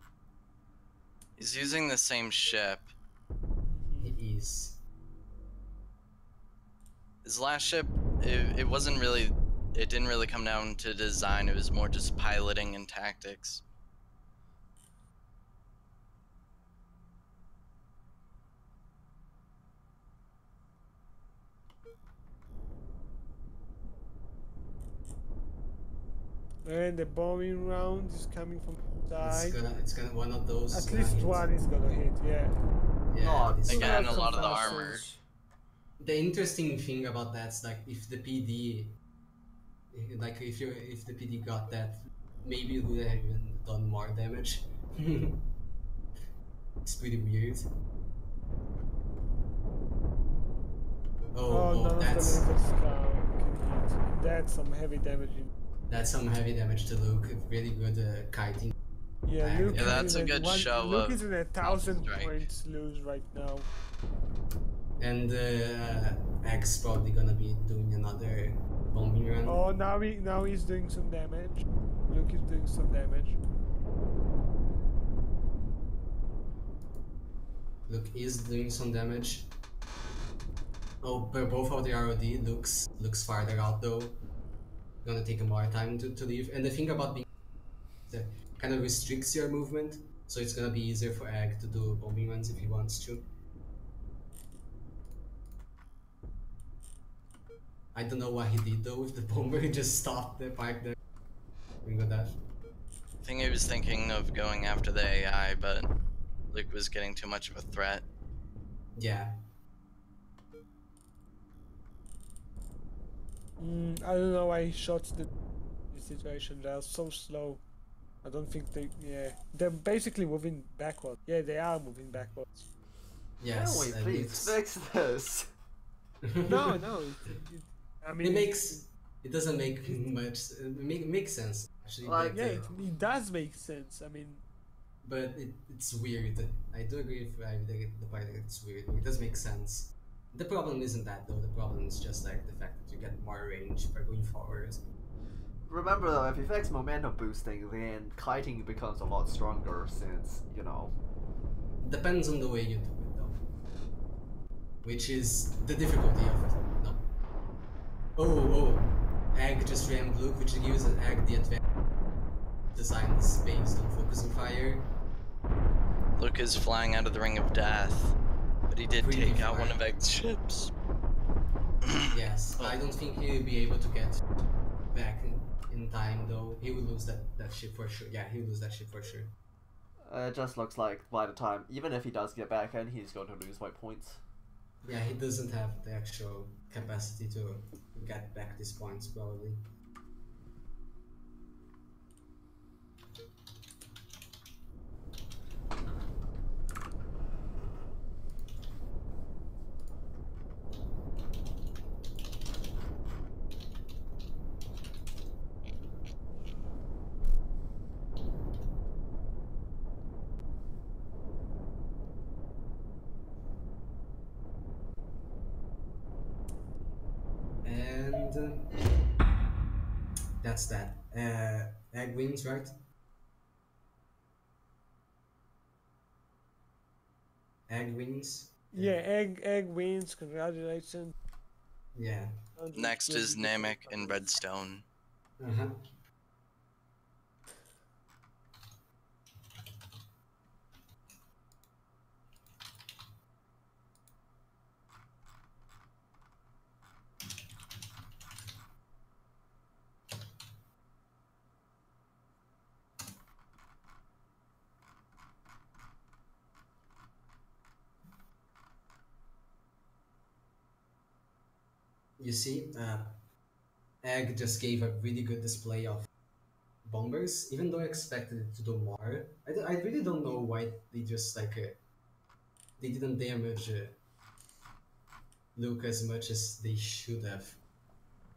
He's using the same ship. He is. His last ship, it wasn't really, it didn't really come down to design. It was more just piloting and tactics. And the bombing round is coming from the side. It's gonna one of those. At gonna least hit. one is gonna hit, yeah. Yeah. Not this Still one. Again, have a some lot of the fast armor. range. The interesting thing about that's like if the PD, like if the PD got that, maybe it would have even done more damage. It's pretty weird. Oh, none of the that's lasers can hit. That's some heavy damage. that's some heavy damage to Luke. Really good kiting. Yeah, Yeah, Luke Yeah, that's is a in good show Luke of is in 1,000 strike. points lose right now. And Egg's probably gonna be doing another bombing run. Oh, now he's doing some damage. Luke is doing some damage. Luke is doing some damage. Oh, but both of the ROD looks farther out though. Gonna take more time to leave. And the thing about being that kind of restricts your movement, so it's gonna be easier for Egg to do bombing runs if he wants to. I don't know what he did though with the bomber. He just stopped the park there. Ringo dash. I think he was thinking of going after the AI, but Luke was getting too much of a threat. Yeah. I don't know why he shot the situation. They are so slow. I don't think they're basically moving backwards. Yeah, they are moving backwards. Yes. Can we and please fix this? No, I mean, it doesnn't make much. It makes sense actually. Like, but, yeah, it does make sense. I mean, but it's weird. I do agree with the part that it's weird. It does make sense. The problem isn't that though. The problem is just like the fact that you get more range by going forward. Remember though, if he fixes momentum boosting, then kiting becomes a lot stronger since, you know. Depends on the way you do it though. Which is the difficulty of it. No. Oh. Egg just rammed Luke, which gives an Egg the advantage. Design is based on focusing fire. Luke is flying out of the Ring of Death, but he did Really take out far. one of Egg's ships. Yes, I don't think he'll be able to get back in time though. He would lose that ship for sure. Yeah, he would lose that ship for sure. It just looks like by the time, even if he does get back in, he's going to lose by points. Yeah, he doesn't have the actual capacity to get back these points probably. And that's that. Egg wins, right? Egg wins. yeah, egg wins. Congratulations. Yeah. Next is Namek in Redstone. Uh-huh. You see, Egg just gave a really good display of bombers, even though I expected it to do more. I really don't know why they just like they didn't damage Luke as much as they should have.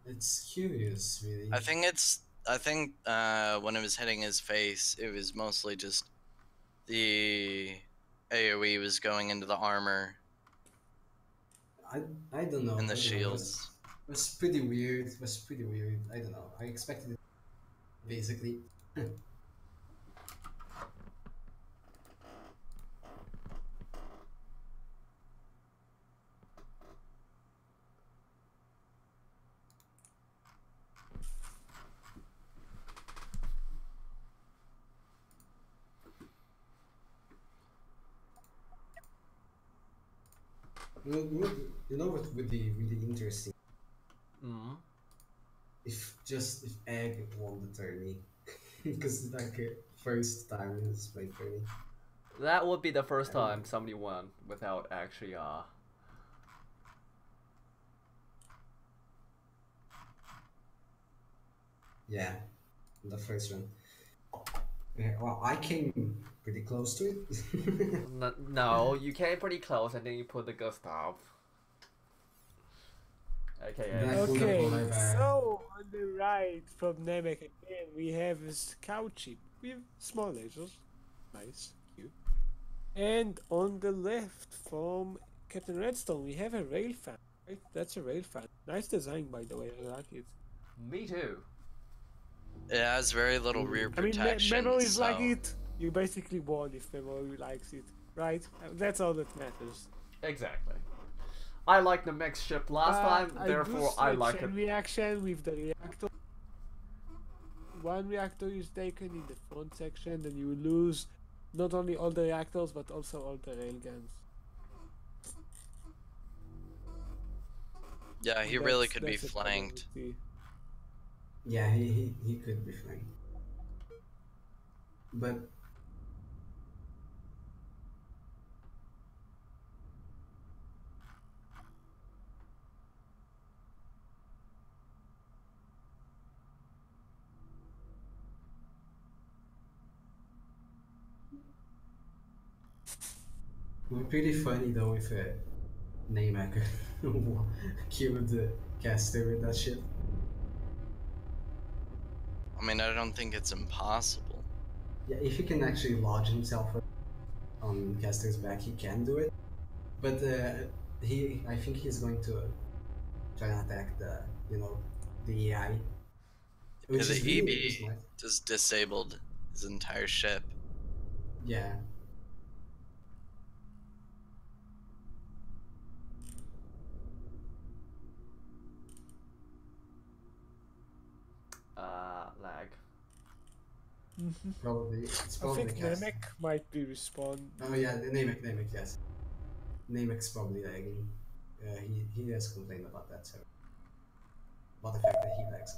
It's curious, really. I think when it was hitting his face, it was mostly just the AoE was going into the armor I don't know. and the I don't know. shields. It was pretty weird. It was pretty weird. I don't know. I expected it basically. You know what would be really interesting? Mm. If just if egg won't deter me. Because like first time it's played for me. That would be the first time somebody won without actually Yeah, the first one. Yeah, well, I came pretty close to it. No, you came pretty close and then you put the Gustav. Okay. Back Okay, so on the right from Namek again, we have a scout ship with small lasers. Nice, cute. And on the left from Captain Redstone, we have a rail fan. Right? That's a rail fan. Nice design, by the way. I like it. Me too. It has very little rear I mean, protection. memories so... like it. You basically won if memory likes it, right? That's all that matters. Exactly. I liked the mech ship last time, therefore I like it. Reaction with the reactor. One reactor is taken in the front section, then you lose not only all the reactors but also all the railguns. Yeah, he really could be flanked. Yeah, he could be flanked. But it would be pretty funny though if Naymaker killed the caster with that shit. I mean, I don't think it's impossible. Yeah, if he can actually lodge himself on caster's back, he can do it. But I think he's going to try and attack the AI. Because Which is the really EB smart. just disabled his entire ship. Yeah. Lag. Probably. It's I probably think cast. Namek might be respawn. Oh yeah, the Namek, yes. Namek's probably lagging. He has complained about that, so about the fact that he lags.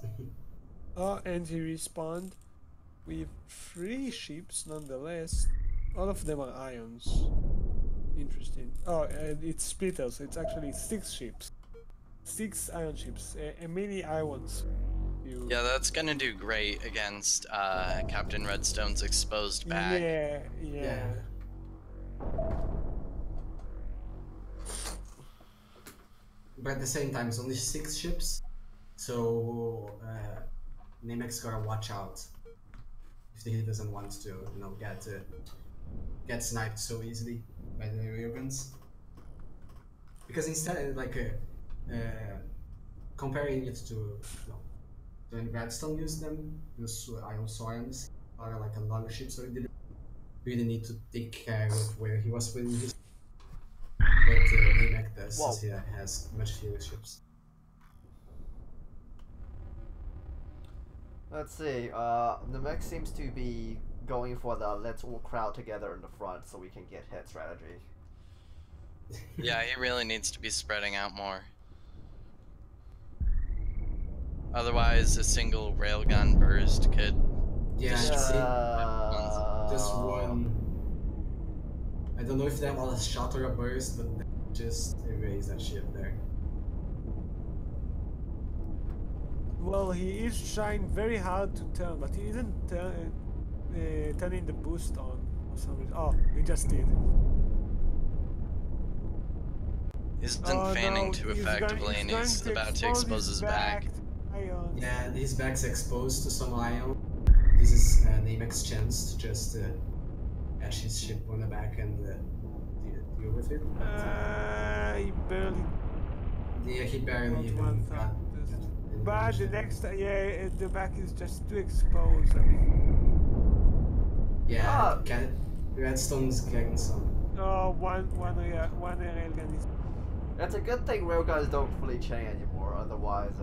Oh, and he respawned with 3 ships nonetheless. All of them are ions. Interesting. Oh, and it's splitters. It's actually 6 ships. 6 ion ships. A mini ions. Yeah, that's gonna do great against Captain Redstone's exposed bag. Yeah. But at the same time, it's only 6 ships, so Namek's gotta watch out if he doesn't want to, get sniped so easily by the railguns. Because instead, comparing it to when Redstone used them, use ion swarms or like a larger ship, so he didn't really need to take care of where he was putting his. But Namek does, since he has much fewer ships. Let's see, the mech seems to be going for the let's all crowd together in the front so we can get hit strategy. Yeah, he really needs to be spreading out more. Otherwise, a single railgun burst could just one. I don't know if that was a shot or a burst, but just erase that ship there. Well, he is trying very hard to turn, but he isn't turning the boost on for some reason. Oh, he just did. Isn't fanning too effectively, and he's about to expose his back. Yeah, his back's exposed to some ion. This is Namek's chance to just catch his ship on the back and deal with it. He barely. Yeah, he barely even got. But the next, the back is just too exposed. I mean. Yeah, Redstone's getting some. Oh, one railgun is. It's a good thing railguns don't fully chain anymore, otherwise,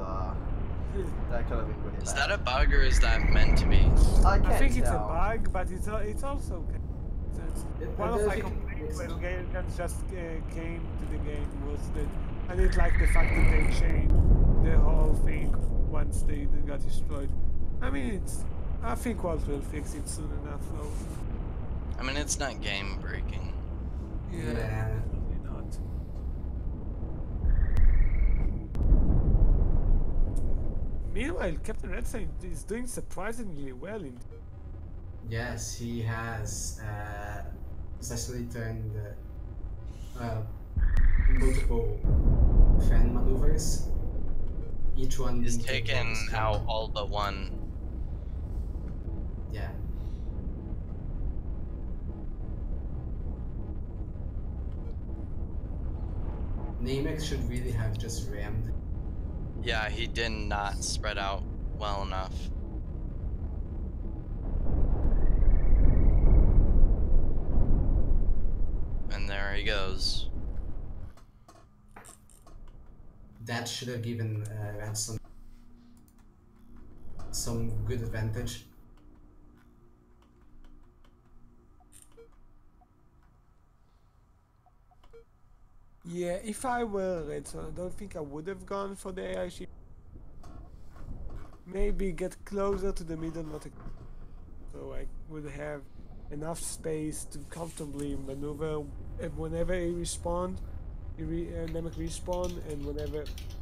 that could have been really bad. Is that a bug or is that meant to be? I think it's a bug, but it's also. One of my complaints when railguns just came to the game was that I didn't like the fact that they changed the whole thing once they got destroyed. I mean, I think Walt will fix it soon enough, though. I mean, it's not game breaking. Yeah. Probably not. Meanwhile, Captain Redstein is doing surprisingly well in. Yes, he has successfully turned multiple fan maneuvers. Each one He's being taken very strong. out all but one. Yeah. Namek should really have just rammed. Yeah, he did not spread out well enough. And there he goes. That should have given Red some good advantage. Yeah, if I were Redstone, I don't think I would have gone for the AI ship. Maybe get closer to the middle, so I would have enough space to comfortably maneuver whenever he respawned, Namek respawn, and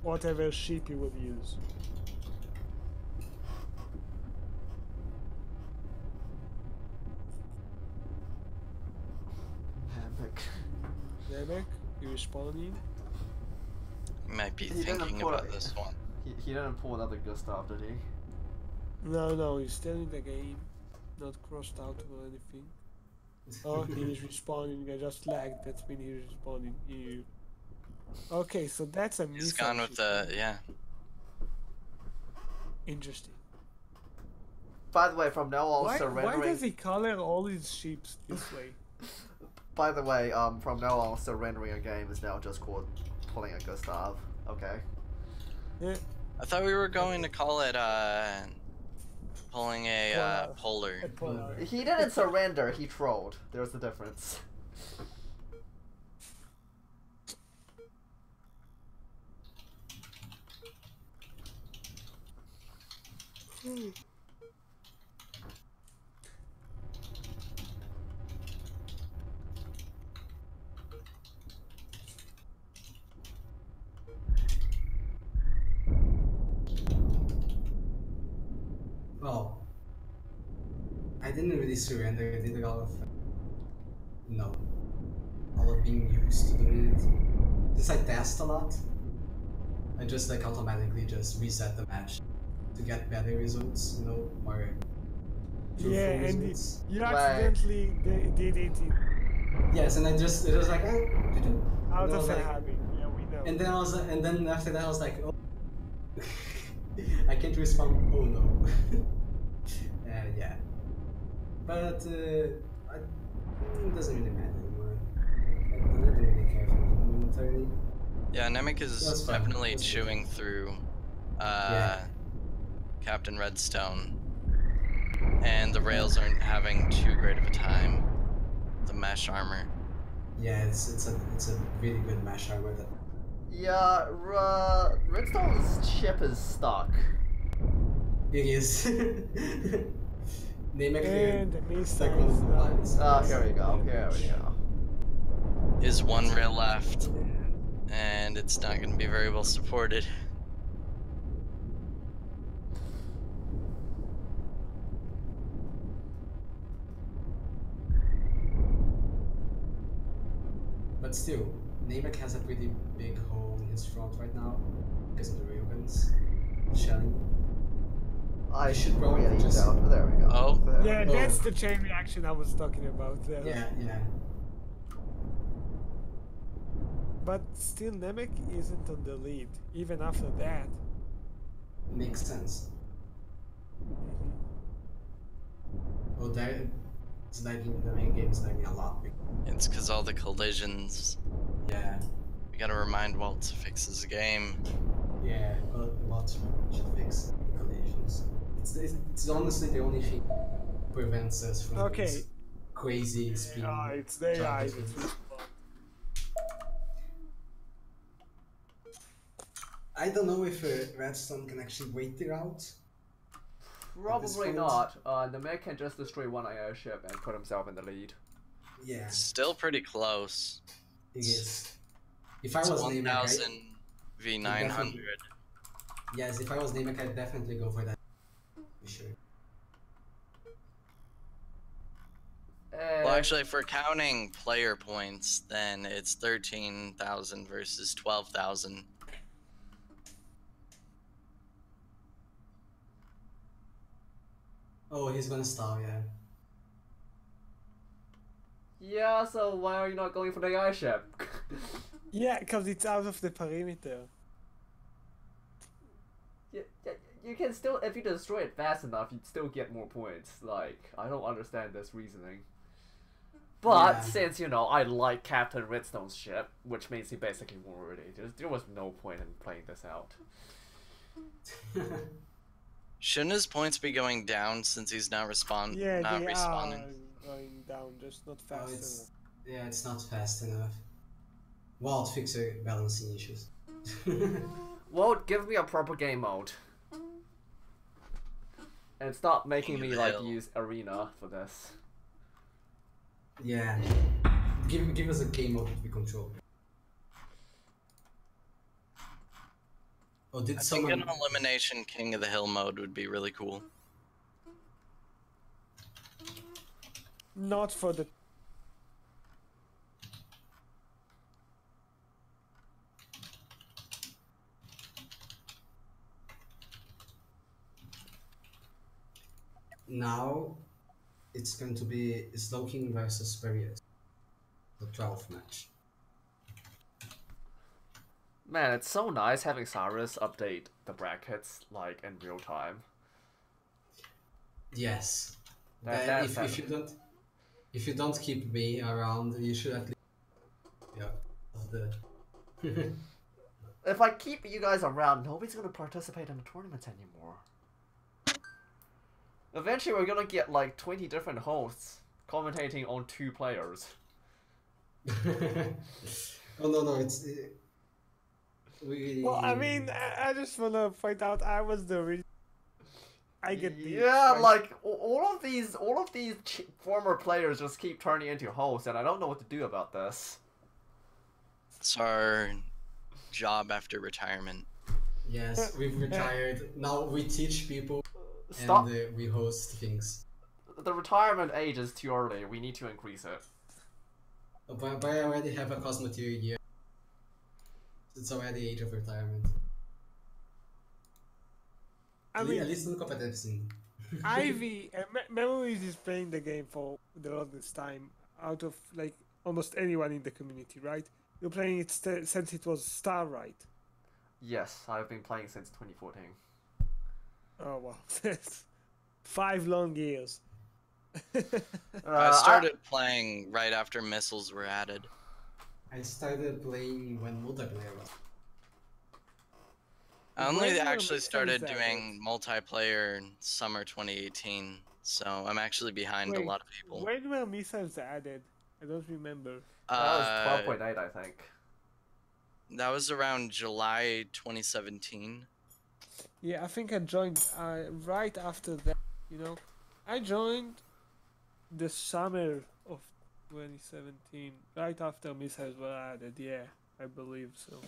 whatever ship he would use. Namek, you respawning? He might be He didn't thinking put about it. this one. He didn't pull another Gustav, did he? No, he's still in the game, not crossed out or anything. Oh, he is respawning. I just lagged. That's mean he's respawning. Okay, so that's a He's missile gone with ship. the, yeah. Interesting. By the way, from now on, Why surrendering. does he color all his ships this way? By the way, from now on, surrendering a game is now just called pulling a Gustav. Okay. Yeah. I thought we were going to call it, pulling a, polar. He didn't surrender. He trolled. There's the difference. Well, I didn't really surrender. I did all of all of being used to doing it. Since I test a lot, I just like automatically just reset the match to get better results, more truthful Yeah, and results. you accidentally did it Yes, and it was like, oh, out and I of was a like, habit. Yeah, we know. and then after that I was like, oh, I can't respond. Oh no. Yeah, but it doesn't really matter anymore. I don't really care for it momentarily. Yeah, Namek is That's fine. definitely That's chewing through, Yeah. Captain Redstone. And the rails aren't having too great of a time. The mesh armor. Yeah, it's a really good mesh armor. That Yeah, Redstone's ship is stuck. it is. Namek And the stuck on the lines. Here we go. Here we go. Is one rail left, and it's not going to be very well supported. But still, Namek has a pretty big hole in his front right now because of the railguns shelling. I should probably really just- don't. There we go. Oh. There. Yeah, Oh. that's the chain reaction I was talking about there. Yeah. But still, Namek isn't on the lead, even after that. Makes sense. Oh, it's lagging. The main game is lagging a lot. It's because all the collisions. Yeah. We gotta remind Walt to fix his game. Yeah, well, what should fix collisions? It's honestly the only thing that prevents us from Okay. this crazy speed. It's the AI. jump that's between- I don't know if Redstone can actually wait the route. Probably not. The mech can just destroy one airship and put himself in the lead. Yeah, Still pretty close. it is. If I It's was Namek, 1000 v 900. yes, if I was Namek, I'd definitely go for that. For sure. Well, actually, if we're counting player points, then it's 13,000 versus 12,000. Oh, he's gonna stall, yeah. Yeah, so why are you not going for the airship? Yeah, because it's out of the perimeter. You can still, if you destroy it fast enough, you'd still get more points. Like, I don't understand this reasoning. But Yeah. since, you know, I like Captain Redstone's ship, which makes he basically more worthy, there was no point in playing this out. Shouldn't his points be going down since he's not Yeah, respawning? they are going down, just not fast enough. Yeah, it's not fast enough. Wild fixer balancing issues. Well, give me a proper game mode. And stop making me, like, use Arena for this. Yeah. Give us a game mode that we control. Oh, did I think someone... an elimination King of the Hill mode would be really cool. Not for the... Now, it's going to be Slowking versus Barriers. The 12th match. Man, it's so nice having Cyrus update the brackets, like, in real time. Yes. That's if you don't keep me around, you should at least... Yeah. If I keep you guys around, nobody's gonna participate in the tournament anymore. Eventually, we're gonna get like 20 different hosts commentating on 2 players. Oh no, it's... Well, I mean, I just wanna point out I was the reason. I get the... Yeah, like all of these former players just keep turning into hosts, and I don't know what to do about this. It's our job after retirement. Yes, we've retired. Now we teach people Stop. and we host things. The retirement age is too early. We need to increase it. But I already have a Cosmoteer year. It's already age of retirement. I mean, at least in the competitive scene. Ivy and Memories is playing the game for the longest time out of like almost anyone in the community, right? You're playing it since it was Star, right? Yes, I've been playing since 2014. Oh wow, 5 long years. I started playing right after missiles were added. I started playing when multiplayer was. I When only were actually missiles started added? doing multiplayer in summer 2018, so I'm actually behind a Wait, lot of people. When were missiles added? I don't remember. That was 12.8, I think. That was around July 2017. Yeah, I think I joined right after that. You know, I joined the summer of 2017, right after missiles were added. Yeah, I believe so.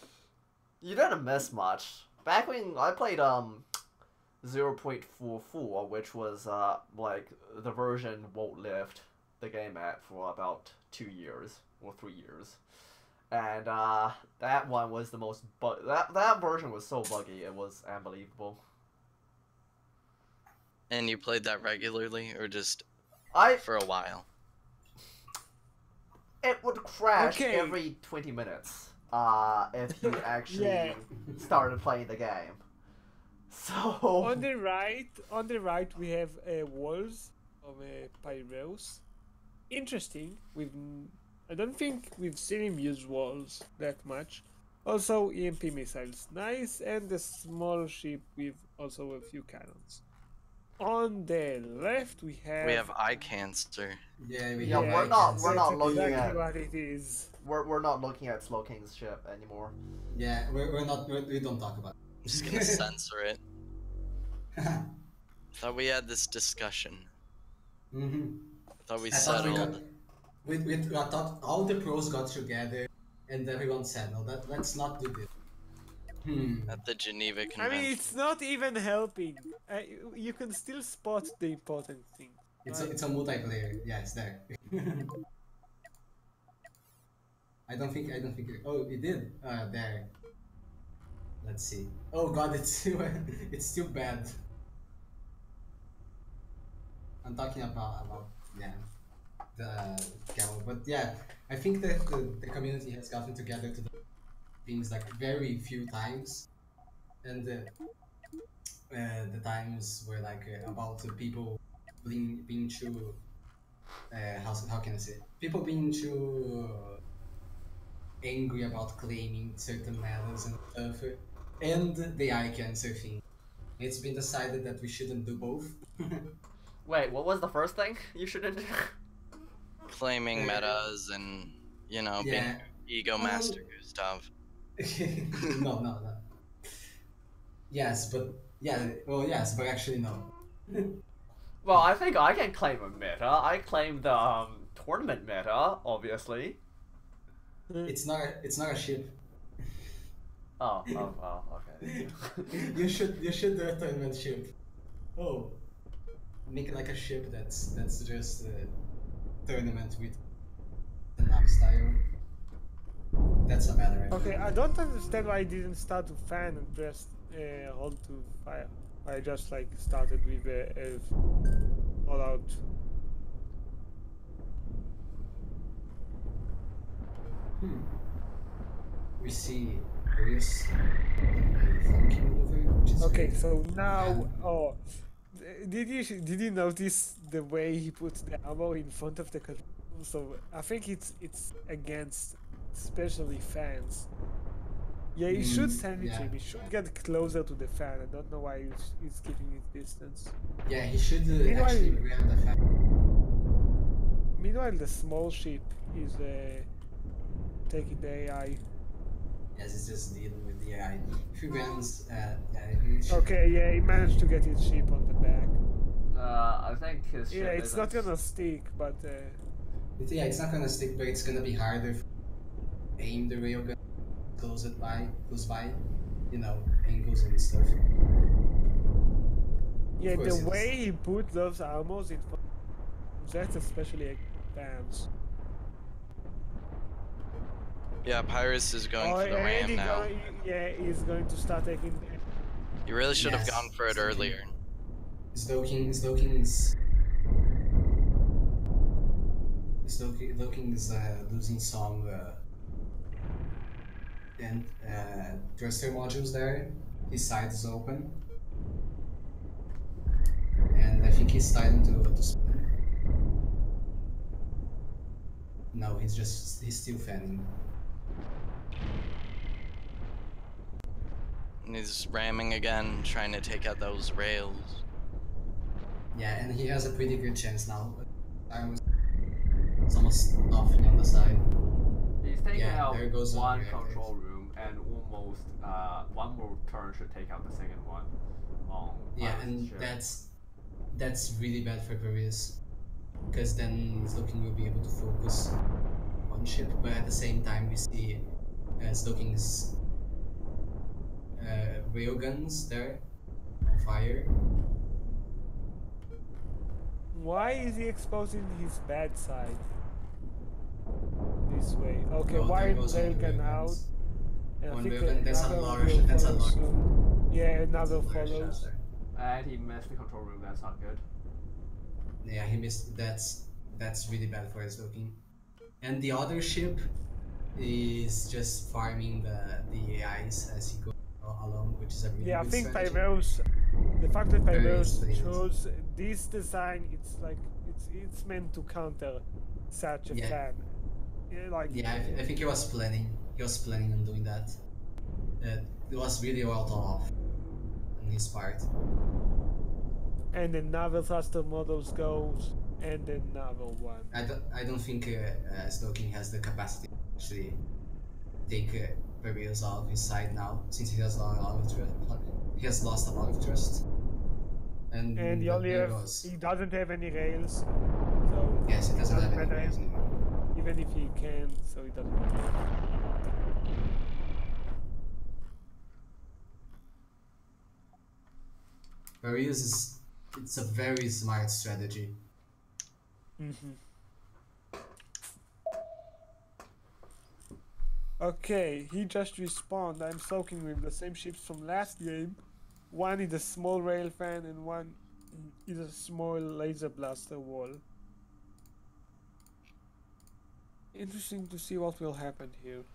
You didn't miss much. Back when I played 0.44, which was like the version won't lift the game at for about 2 years or 3 years, and that one was the most that version was so buggy it was unbelievable. And you played that regularly, or just I for a while? It would crash Okay. every 20 minutes if you actually Yeah. started playing the game. So On the right, we have walls of Pyreus. Interesting. I don't think we've seen him use walls that much. Also, EMP missiles, nice, and a small ship with also a few cannons. On the left, we have eye cancer. Yeah, Yeah, have we're icons. not looking exactly at- what it is. we're not looking at Slow King's ship anymore. Yeah, we don't talk about it. just gonna censor it. Thought we had this discussion. Thought we I thought settled. I thought all the pros got together and everyone said, "No, let's not do this." At the Geneva I Convention. mean, it's not even helping. You can still spot the important thing. It's a multiplayer. Yeah, it's there. I don't think. Oh, it did. There. Let's see. Oh God, it's still bad. I'm talking about yeah, the camel, but yeah, I think that the community has gotten together to do things like very few times, and the times were like about people being too how can I say, people being too angry about claiming certain matters and stuff, and the icon surfing. It's been decided that we shouldn't do both. Wait, what was the first thing you shouldn't do? Claiming metas and, you know, being ego master Gustav. No. Yes, but yeah. Well, yes, but actually no. Well, I think I can claim a meta. I claim the tournament meta, obviously. It's not a ship. Oh, okay. you should do a tournament ship. Oh, make it like a ship that's just a tournament with the nav style. That's a matter. Right? Okay, I don't understand why I didn't start to fan and just hold to fire. I just like started with all out. We see Arius funky maneuver, which is Okay, great. so now, did you notice the way he puts the ammo in front of the control? So I think it's against, especially fans. Yeah, you should sandwich yeah. him. He should get closer to the fan. I don't know why he's keeping his distance. Yeah, he should Meanwhile- actually grab the fan. Meanwhile, the small ship is taking the AI. Yes, it's just dealing with the AI. If he grabs, he should. Okay, yeah, he managed to get his ship on the back. I think his ship Yeah, it's not isn't- gonna stick, but It's not gonna stick, but it's gonna be harder to aim the railgun close by, you know, angles and stuff. yeah, Of course the it way is. he put those armors in front, that's especially fans. Yeah, Pyrus is going for the and ram he now. he's going to start taking. You really should have Yes, gone for it Stoking. earlier. Stoking is losing some and thruster modules there. His side is open, and I think he's starting to spin. No, he's still fanning. And he's ramming again, trying to take out those rails. Yeah, and he has a pretty good chance now. It's almost nothing on the side. He's taking Yeah, out there goes one the reactors. control room, and almost one more turn should take out the second one. Yeah, Pyrus' and ship. that's really bad for Paris, because then Stoking will be able to focus on ship, but at the same time we see Stoking's railguns there on fire. Why is he exposing his bad side this way? Okay, Oh, why there goes one railgun out? railguns. And I One think railgun, that's a another large- will that's a follow large- soon. Yeah, another Large shots follows. there. And he missed the control room. That's not good. Yeah, he missed. That's really bad for his looking. And the other ship is just farming the AIs as he goes along, which is a really Yeah, I good think strategy. Pyveros, the fact that Very Pyveros explained. chose this design, it's like it's meant to counter such a Yeah. fan. Yeah, like Yeah, I think he was planning. He was planning on doing that. It was really well thought of on his part. and another thruster models goes, and another one. I don't think Stoking has the capacity to actually take Barrios out of his side now, since he has lost a lot of trust. He has lost a lot of trust. And he only there have, goes. he doesn't have any rails, so Yes, he doesn't have any matter rails anymore. even if he can, so he doesn't matter. Barrios is, it's a very smart strategy. Okay, he just respawned. I'm soaking with the same ships from last game. One is a small rail fan and one is a small laser blaster wall. Interesting to see what will happen here.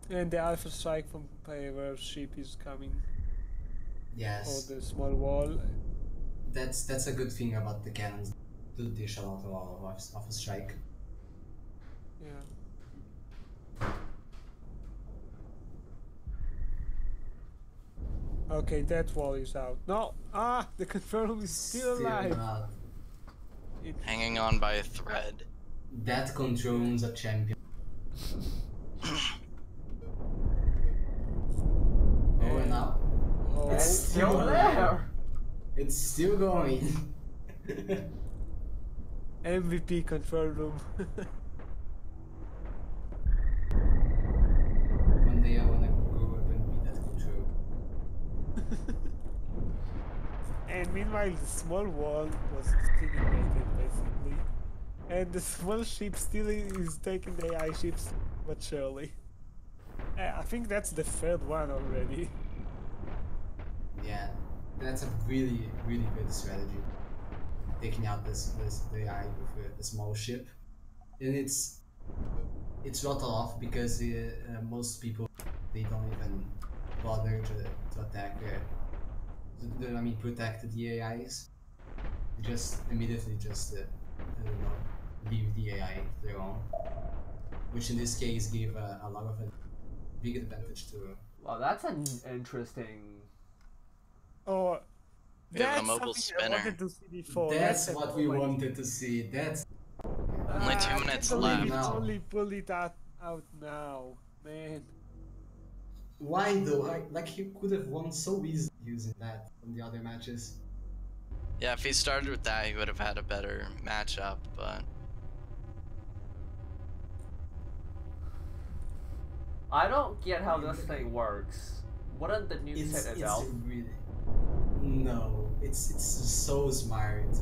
And the Alpha Strike from where ship is coming. Yes. Or the small wall. That's a good thing about the cannons. To dish a lot of a strike. Yeah. Okay, that wall is out. No! Ah! The confirm is still alive! Not. Hanging on by a thread. That controls a champion. Oh, and now? Oh, It's still there! It's still going. MVP confirmed room. One day I wanna grow up and be that control. And meanwhile, the small wall was still invaded, basically. And the small ship still is taking the AI ships, but surely. I think that's the third one already. Yeah, that's a really good strategy. Taking out this the AI with a small ship, and it's rattled off because most people, they don't even bother to attack. I mean, protect the AIs. They just immediately just I don't know, leave the AI to their own, which in this case gave a lot of a big advantage to. Well, that's an interesting. Oh, We have a that's mobile something I spinner. wanted to see before. That's a what we moment. wanted to see. That's Only 2 I minutes can't believe left. it's only pulled it out now, man. why though. Like he could have won so easily using that from the other matches. Yeah, if he started with that, he would have had a better matchup, but I don't get how this thing works. Wouldn't the nuke set It's itself? really no. It's so smart.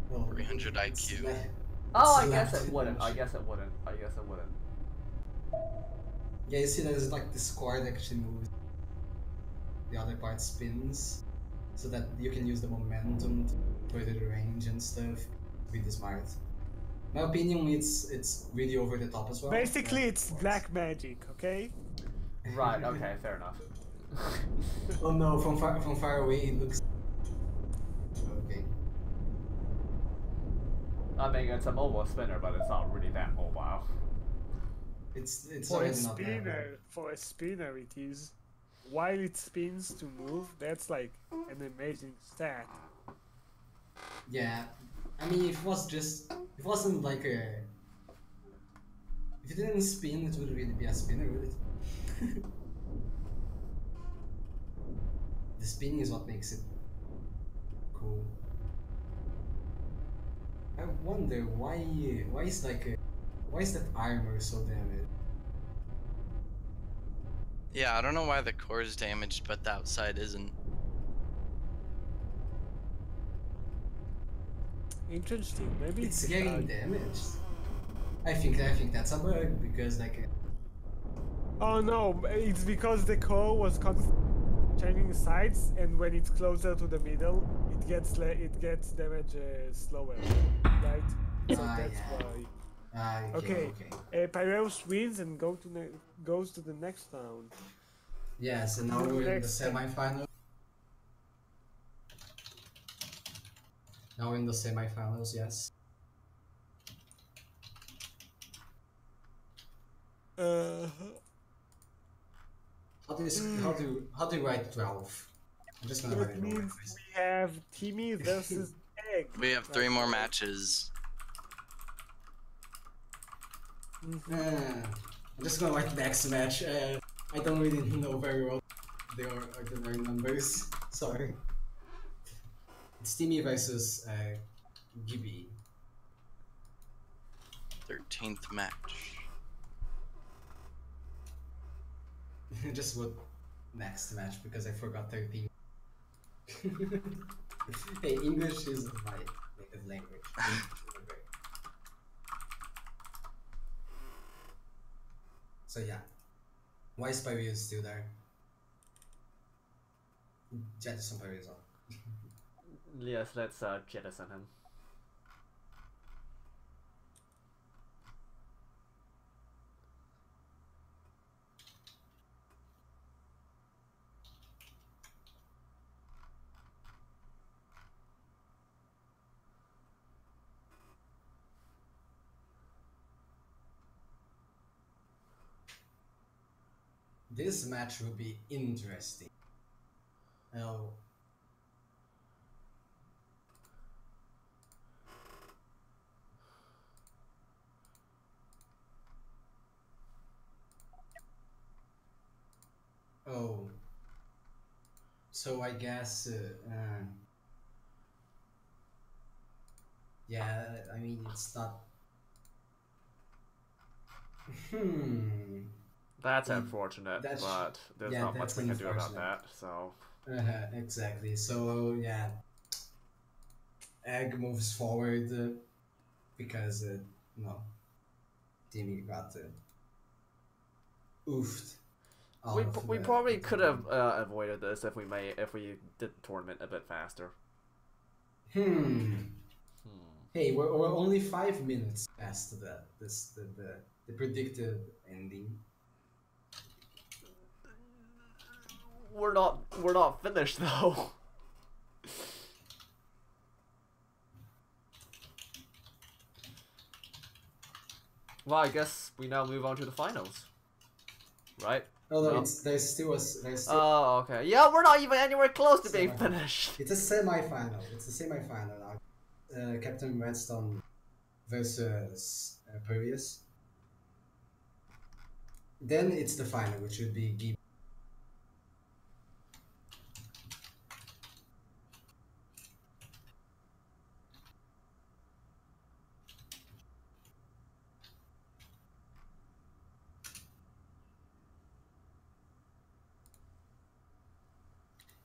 Well, 300 it's IQ. Oh, I it's guess left it wouldn't. I edge. guess it wouldn't. I guess it wouldn't. Yeah, you see, there's like this cord actually moves. The other part spins, so that you can use the momentum to further the range and stuff. Really smart. My opinion, it's really over the top as well. Basically, but it's of course. black magic, okay? Right. Okay. Fair enough. Oh no, from far away it looks. Okay. I mean, it's a mobile spinner, but it's not really that mobile. It's For a already not that bad. spinner, it is. While it spins to move, that's like an amazing stat. Yeah, I mean, if it wasn't like a. If it didn't spin, it would really be a spinner, would it? The spinning is what makes it cool. I wonder why is why is that armor so damaged? yeah, I don't know why the core is damaged, but the outside isn't. Interesting. Maybe It's a getting bug. damaged. I think that's a bug because like Oh no, it's because the core was changing sides, and when it's closer to the middle, it gets damage slower, right? So that's yeah. why. Okay. Pyreus wins and goes to the next round. Yes, and now we're in the semi-final. Now we're in the semi-finals, yes. How do you write 12? I'm just gonna write That it means over. we have Timmy versus Egg. We have 3 more matches. I'm just gonna write next match. I don't really know very well the ordinary numbers. Sorry. It's Timmy versus Gibby. 13th match. Just what next match because I forgot 13. Hey, English is my native language. So yeah, why is Pyreus still there? Jettison Pyreus on. Yes, let's jettison him. This match will be interesting. Oh. Oh. So I guess, yeah, I mean, it's not. That's unfortunate, but there's not much we can do about that, so. Exactly. So, yeah. Egg moves forward because, no. Timmy got oofed. We probably could have avoided this if we did the tournament a bit faster. Hey, we're only 5 minutes past the predicted ending. We're not finished though. Well, I guess we now move on to the finals, right? Oh no, there's still. Oh, okay. Yeah, we're not even anywhere close to being finished. It's a semi-final. It's a semi-final now. Captain Redstone versus Perius. Then it's the final, which would be Gib.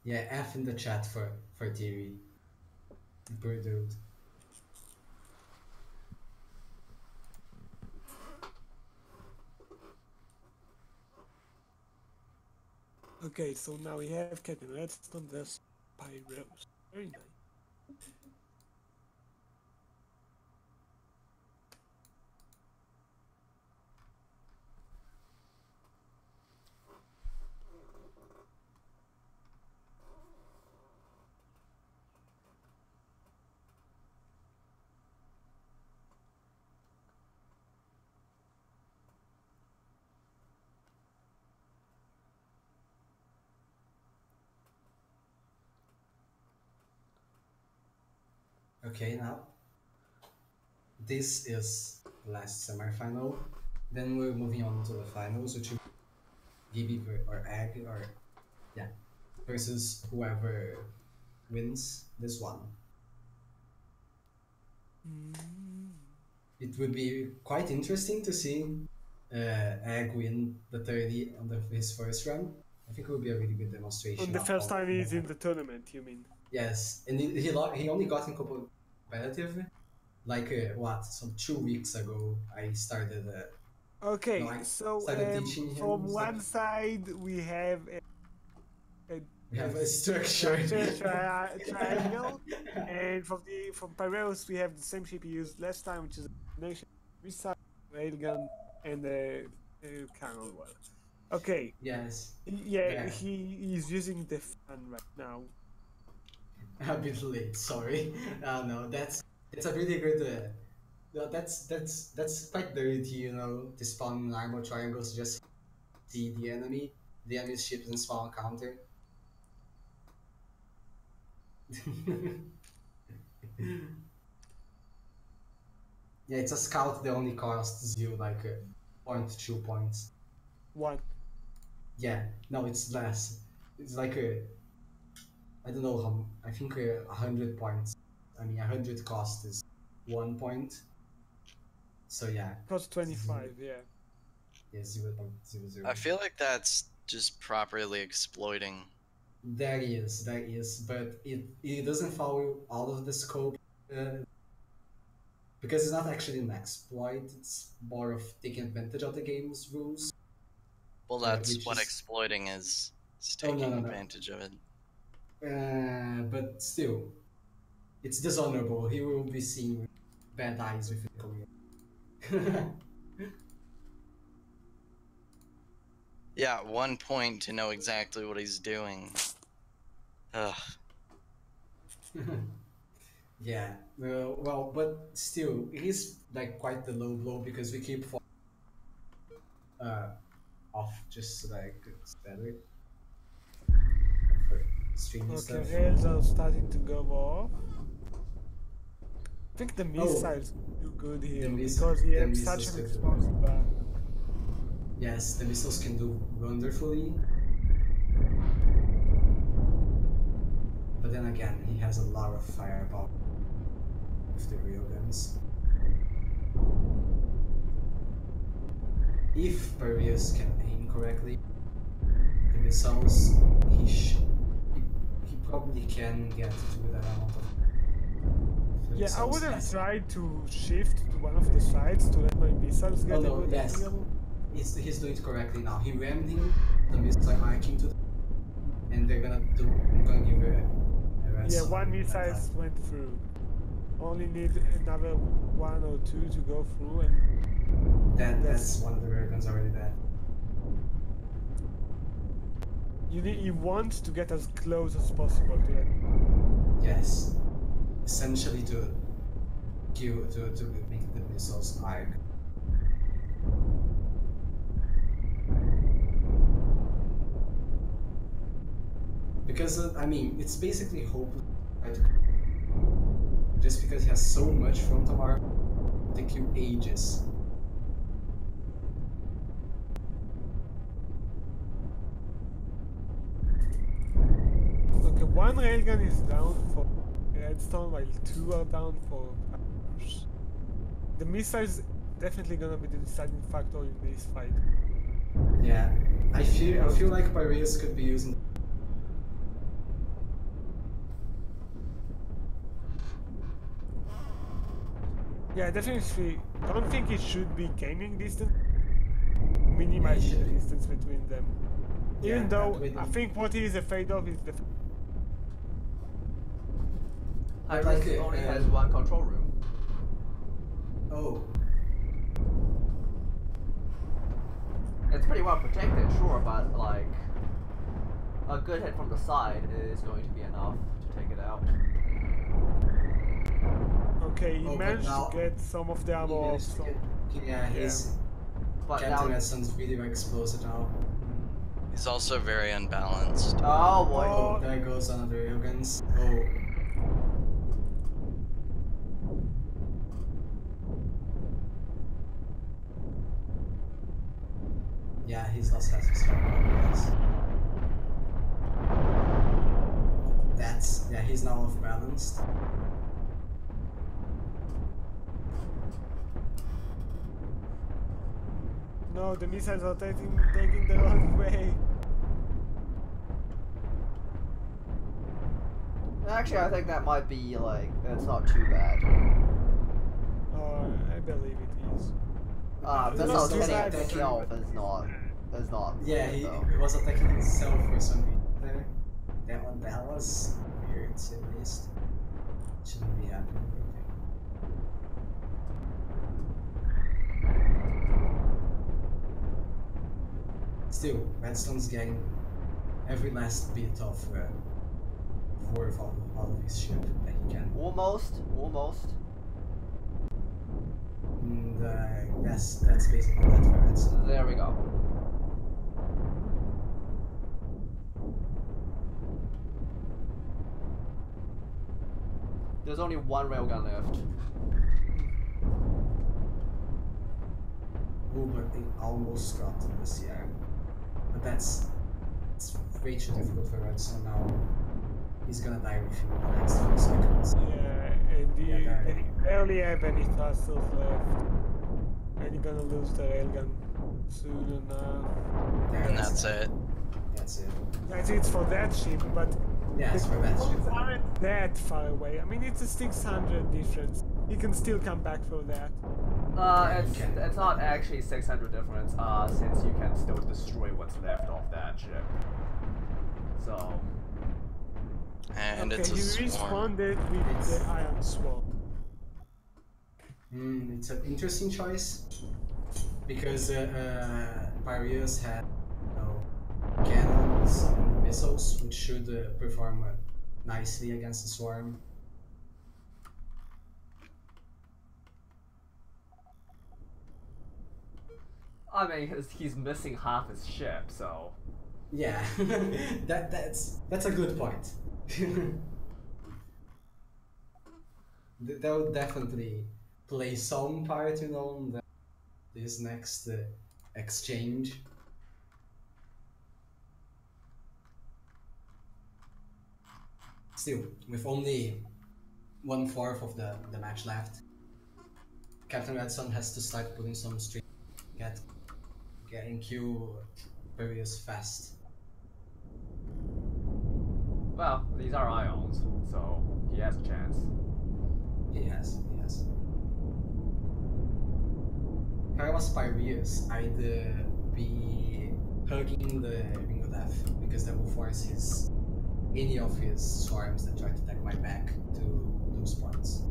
Yeah, F in the chat for TV. Poor dude. Okay, so now we have Captain Redstone versus Pyreus. Very nice. Okay, now this is the last semi-final. Then we're moving on to the finals, which will Gibby or Egg or versus whoever wins this one. It would be quite interesting to see Egg win the 30 on his first run. I think it would be a really good demonstration. On the first time he's in the tournament, you mean? Yes, and he only got in competitive, like some 2 weeks ago. I started. Okay, so started teaching him from one side we have We have a structure. Triangle, and from Pyreus we have the same ship he used last time, which is a combination of missile, railgun, and a cannon well. Okay. Yes. Yeah, he is using the fan right now. A bit late, sorry. No, it's a really good. No, that's quite dirty, you know. To spawn armor triangles, just see the enemy's ship and spawn counter. Yeah, it's a scout that only costs you like 0.2 points. One. Yeah, no, it's less. It's like I don't know how. I think 100 points. I mean, 100 cost is 1 point. So yeah. Cost 25. Yeah. Yeah, 0.00. I feel like that's just properly exploiting. There is, but it doesn't follow all of the scope because it's not actually an exploit. It's more of taking advantage of the game's rules. Well, that's what exploiting is taking advantage of it. But still, it's dishonorable. He will be seen with bad eyes within the career. Yeah, 1 point to know exactly what he's doing. Ugh. Yeah, well, but still, it is like quite the low blow because we keep off just like better. Okay, Stuff. rails are starting to go off. I think the missiles do good here because he has such an explosive bar. Yes, the missiles can do wonderfully. But then again, he has a lot of fireball with the real guns. If Pervious can aim correctly, the missiles, he probably can get to that amount of. Yeah, I would have tried to shift to one of the sides to let my missiles get a good angle. He's doing it correctly now. He rammed him, the missiles are hiking to the, and they're gonna do. I'm gonna give a rest. Yeah, one missile went through. Only need another 1 or 2 to go through, and that's one of the rare guns already dead. You want to get as close as possible to it. Yes, essentially to make the missiles arc. Because I mean, it's basically hopeless, right? Just because he has so much frontal armor, it'll take you ages. Okay, one railgun is down for redstone, while 2 are down for arrows. The missiles definitely gonna be the deciding factor in this fight. Yeah, I feel like Pyreus could be using. Yeah, definitely. Don't think it should be gaining distance. Minimizing the distance between them. Even though I think what he is afraid of is the. He only has one control room. Oh. It's pretty well protected, sure, but like a good hit from the side is going to be enough to take it out. Okay, he managed to get some of the ammo off. So His Captain Essence video explosive now. He's also very unbalanced. Oh boy. Oh, there goes another railguns. Oh. Yeah, he's lost half his yes. Yeah, he's now off balanced. No, the missiles are taking the wrong way. Actually, I think that might be like, that's not too bad. I believe it is. The missile hitting itself is not Yeah, bad, he was attacking himself for some reason there. that was weird, at least. Shouldn't be happening. Still, Redstone's getting every last bit of worth out of his ship that he can. Almost. And that's basically that for Redstone. There we go. There's only one railgun left. Oh, but they almost got to the CR. But it's way too difficult for Redstone now. He's gonna die within the next few seconds. Yeah, and Yeah, he barely have any thrusters left. And he's gonna lose the railgun soon enough. And that's it. That's it. That's it for that ship, but Yes, for that ship. ships aren't that far away. I mean, it's a 600 difference. He can still come back for that. It's not actually 600 difference, since you can still destroy what's left of that ship. So. And Okay, it's a he swarm. responded with the Iron Swarm. It's an interesting choice because Parius had cannons and missiles, which should perform nicely against the swarm. I mean, he's missing half his ship, so. Yeah, that's a good point. They'll definitely play some part, in this next exchange. Still, with only 1/4 of the match left, Captain Redstone has to start putting some stream, getting Q Parius fast. Well, these are ions, so he has a chance. He has. If I was Parius, I'd be hugging the Ring of Death, because that will force any of his swarms that try to attack my back to lose points.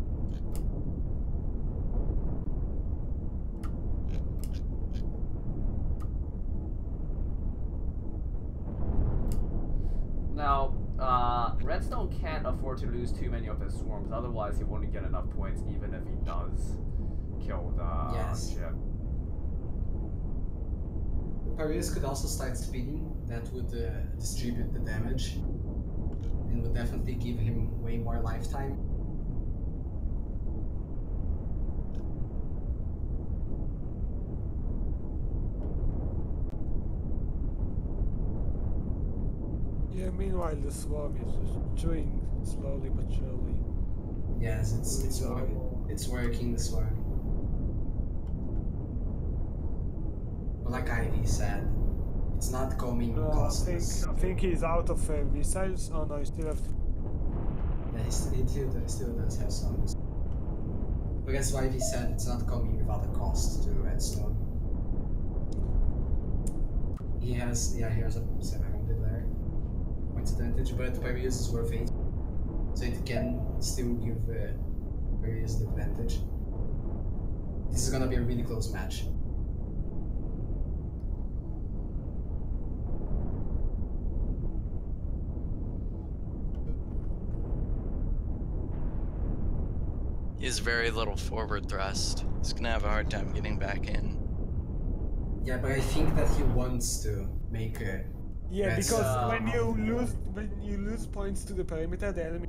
Now, Redstone can't afford to lose too many of his swarms, otherwise he won't get enough points even if he does kill the ship. Parius could also start speeding, that would distribute the damage, and would definitely give him way more lifetime. Yeah, meanwhile the swarm is just doing slowly but surely. Yes, it's working, the swarm. But like Ivy said, it's not coming costless. I think he's out of missiles. Oh no, he still have to. Yeah, he still does have some. But that's why he said it's not coming without a cost to Redstone. He has a 700 there. Points advantage, but Parius is worth 8. So it can still give Parius the advantage. This is gonna be a really close match. He has very little forward thrust. He's gonna have a hard time getting back in. Yeah, but I think that he wants to make a. Yeah, because when you lose points to the perimeter, the enemy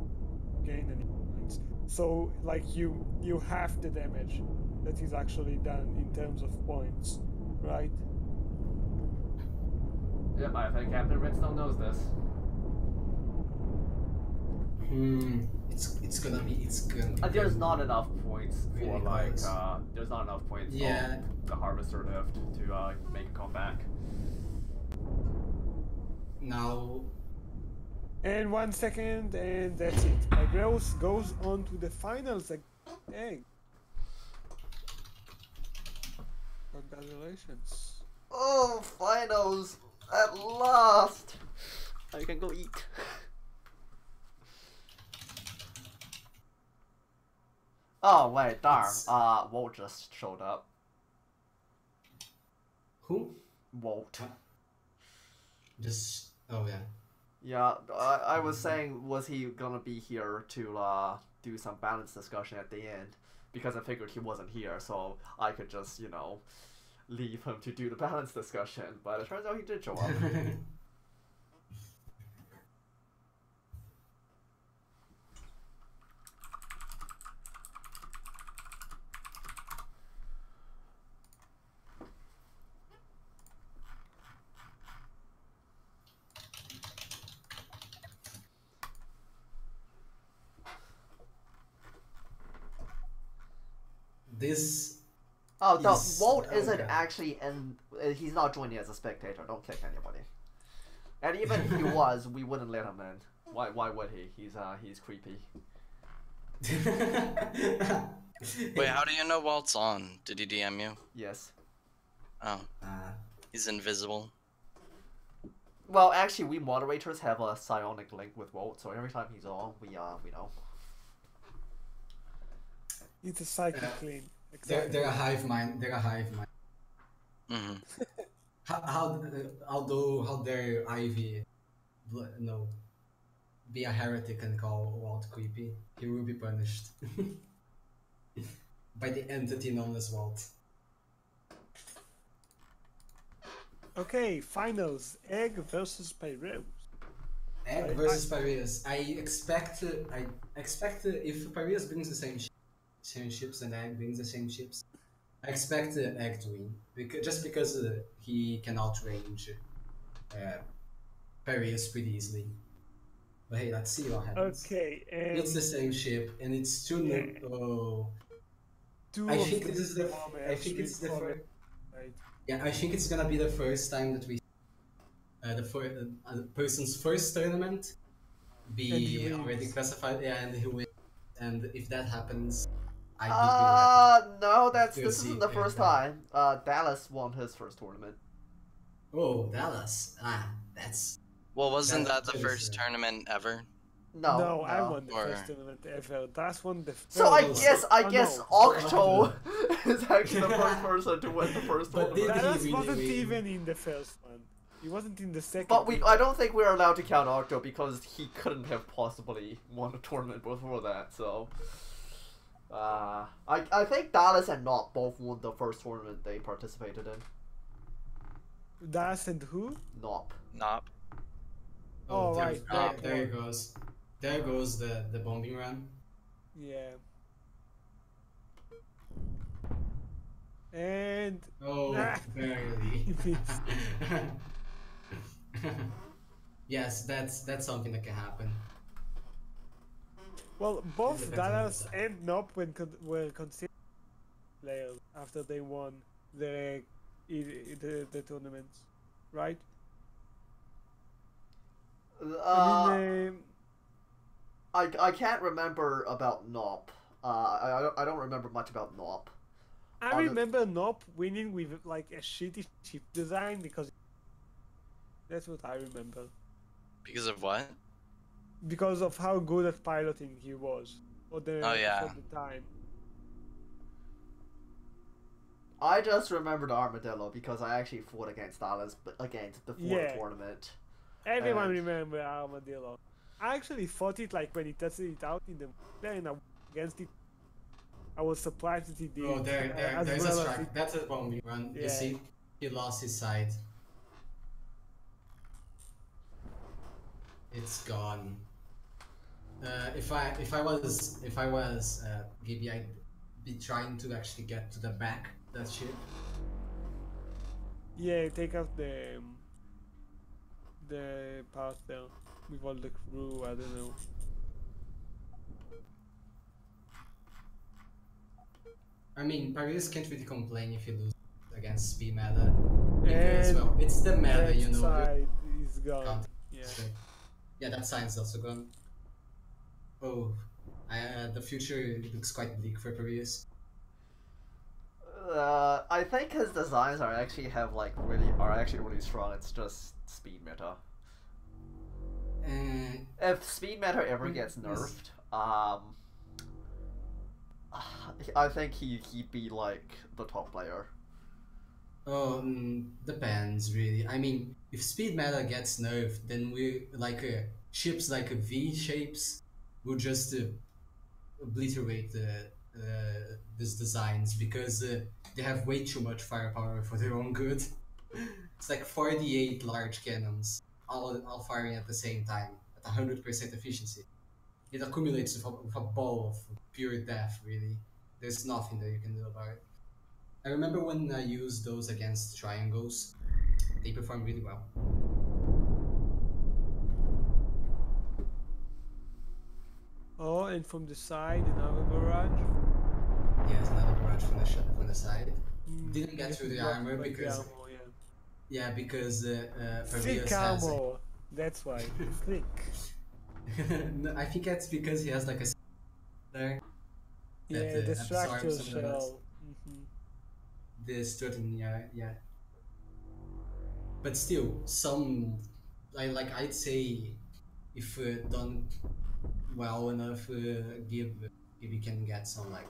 gain any points. So like you have the damage that is actually done in terms of points, right? Yep, I think Captain Redstone knows this. It's gonna be. There's not enough points for really like close. there's not enough points Yeah. on the Harvester lift to make a comeback. Now. And 1 second, and that's it. Agreus goes on to the finals again. Congratulations. Oh, finals! At last! I can go eat. Oh wait, darn. It's- Walt just showed up. Who? Walt. Just oh yeah. Yeah, I was saying, was he gonna be here to do some balance discussion at the end? Because I figured he wasn't here, so I could just, you know, leave him to do the balance discussion. But it turns out he did show up. This Oh, no, is Walt isn't okay. actually in. He's not joining as a spectator. Don't click anybody. And even if he was, we wouldn't let him in. Why would he? He's creepy. Wait, how do you know Walt's on? Did he DM you? Yes. Oh, he's invisible. Well, actually, we moderators have a psionic link with Walt, so every time he's on, we know. It's a psychic clean. they're a hive mind. They're a hive mind. Mm-hmm. How dare Ivy, no, be a heretic and call Walt creepy? He will be punished by the entity known as Walt. Okay, finals. Egg versus Pyreus. Egg versus Piraeus. I expect if Piraeus brings the same ships and Egg brings the same ships, I expect Egg to win just because he can outrange Piraeus pretty easily. But hey, let's see what happens. Okay, and It's the same ship and it's two Yeah. new. Oh, two I of think this is the. formats I think it's the will first. follow, right? Yeah, I think it's gonna be the first time that we the person's first tournament And he be wins. already classified. Yeah, and he wins. And if that happens, I'd be pretty happy. No, To this see isn't the Egg first back. time. Dallas won his first tournament. Oh, Dallas. That's Well, wasn't That- that the that is, first tournament ever? No, I won the Or- first tournament ever. That's one the. So I Oh, guess Oh, no. Octo is actually the first person to win the first But tournament. did he Dallas really wasn't win? even in the first one. He wasn't in the second. But either. I don't think we're allowed to count Octo because he couldn't have possibly won a tournament before that. So, I think Dallas and Not both won the first tournament they participated in. Dallas and who? Nop. Nope. Oh, there, right, There, that there it one. goes. There goes the bombing run. Yeah. And Oh, Ah. barely. He missed. Yes, that's something that can happen. well, both Depends on Dallas the and Nop were considered players after they won the tournaments, right? I mean, I can't remember about Nop. I don't remember much about Nop. I On the- remember Nop winning with like a shitty ship design because that's what I remember. Because of what? Because of how good at piloting he was for the Oh, yeah. for the time. I just remembered Armadillo because I actually fought against Dallas, but against the fourth Yeah. tournament. Everyone And- remember Armadillo. I actually fought it like when he tested it out in the multiplayer and I against it. I was surprised that he did. Oh, as there's well a as strike. it- That's a bombing run. You Yeah. see, he lost his side. It's gone. If I was Gibby, I'd be trying to actually get to the back of that ship. Yeah, take out the part there with all the crew. I don't know. I mean, Paris can't really complain if you lose against speed meta. Because, And well, it's the meta, that you know. side is gone. Counter Yeah. strike. Yeah, that sign's also gone. Oh, the future looks quite bleak for Paris. I think his designs are actually really strong. It's just speed meta. If speed meta ever gets Yes. nerfed, I think he'd be like the top player. Depends really. I mean, if speed meta gets nerfed, then we like ships like V shapes will just obliterate these designs because they have way too much firepower for their own good. It's like 48 large cannons, all firing at the same time at 100% efficiency. It accumulates with a ball of pure death. Really, there's nothing that you can do about it. I remember when I used those against triangles, they performed really well. Oh, and from the side, another barrage. Yes, another barrage from the side. Didn't get Yes, through the blocked armor by the because armor, yeah. yeah, because Thick Pervious has. armor. That's why. Thick. No, I think that's because he has like a there Yeah, that the absorbs structure some of the dust. shell. The strutting, yeah. But still, some I'd say if done well enough, give you can get some like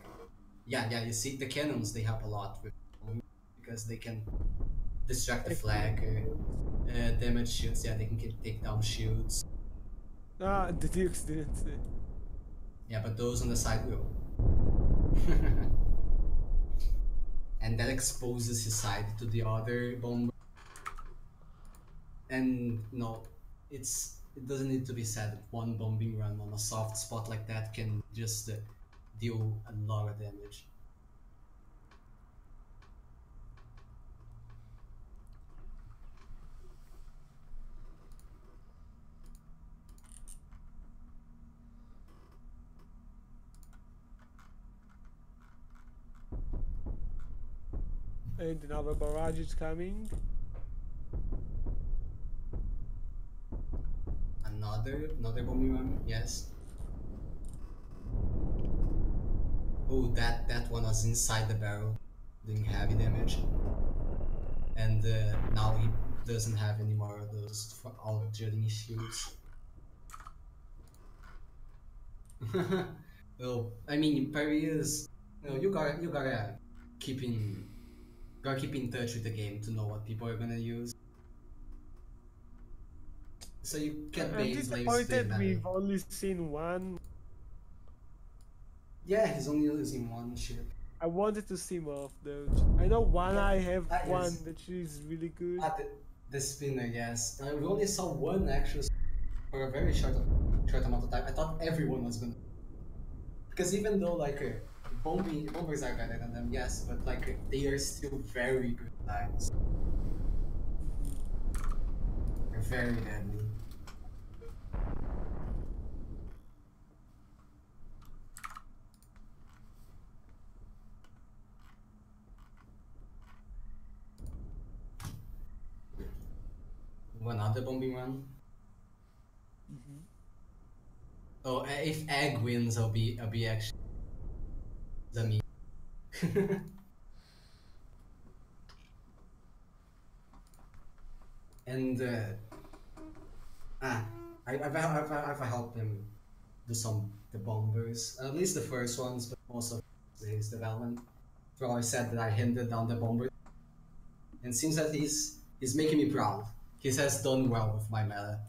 yeah. You see the cannons they help a lot with because they can distract the flag, damage shields. Yeah, they can take down shields. Ah, the Dukes didn't say. Yeah, but those on the side will. And that exposes his side to the other bomber. And no, it doesn't need to be said. One bombing run on a soft spot like that can just deal a lot of damage. And another barrage is coming. Another bombing run, yes. Oh, that one was inside the barrel, doing heavy damage. And now he doesn't have any more of those all drilling shields. Well, I mean, Perry is, you gotta keep in touch with the game to know what people are gonna use. So you can't I'm blame disappointed we've only seen one. Yeah, he's only using one ship. I wanted to see more of those. I know one. Yeah, I have one yes. that is really good. The spinner, yes. We only saw one actually for a very short amount of time. I thought everyone was gonna, because even though like bombers are better than them, yes, but like they are still very good times. They're very deadly. One other bombing run. Oh, if Egg wins, I'll be actually the me. And I've helped him do the bombers, at least the first ones, but most of his development. For all I said that I hindered down the bomber, and seems that he's making me proud. He has done well with my meta.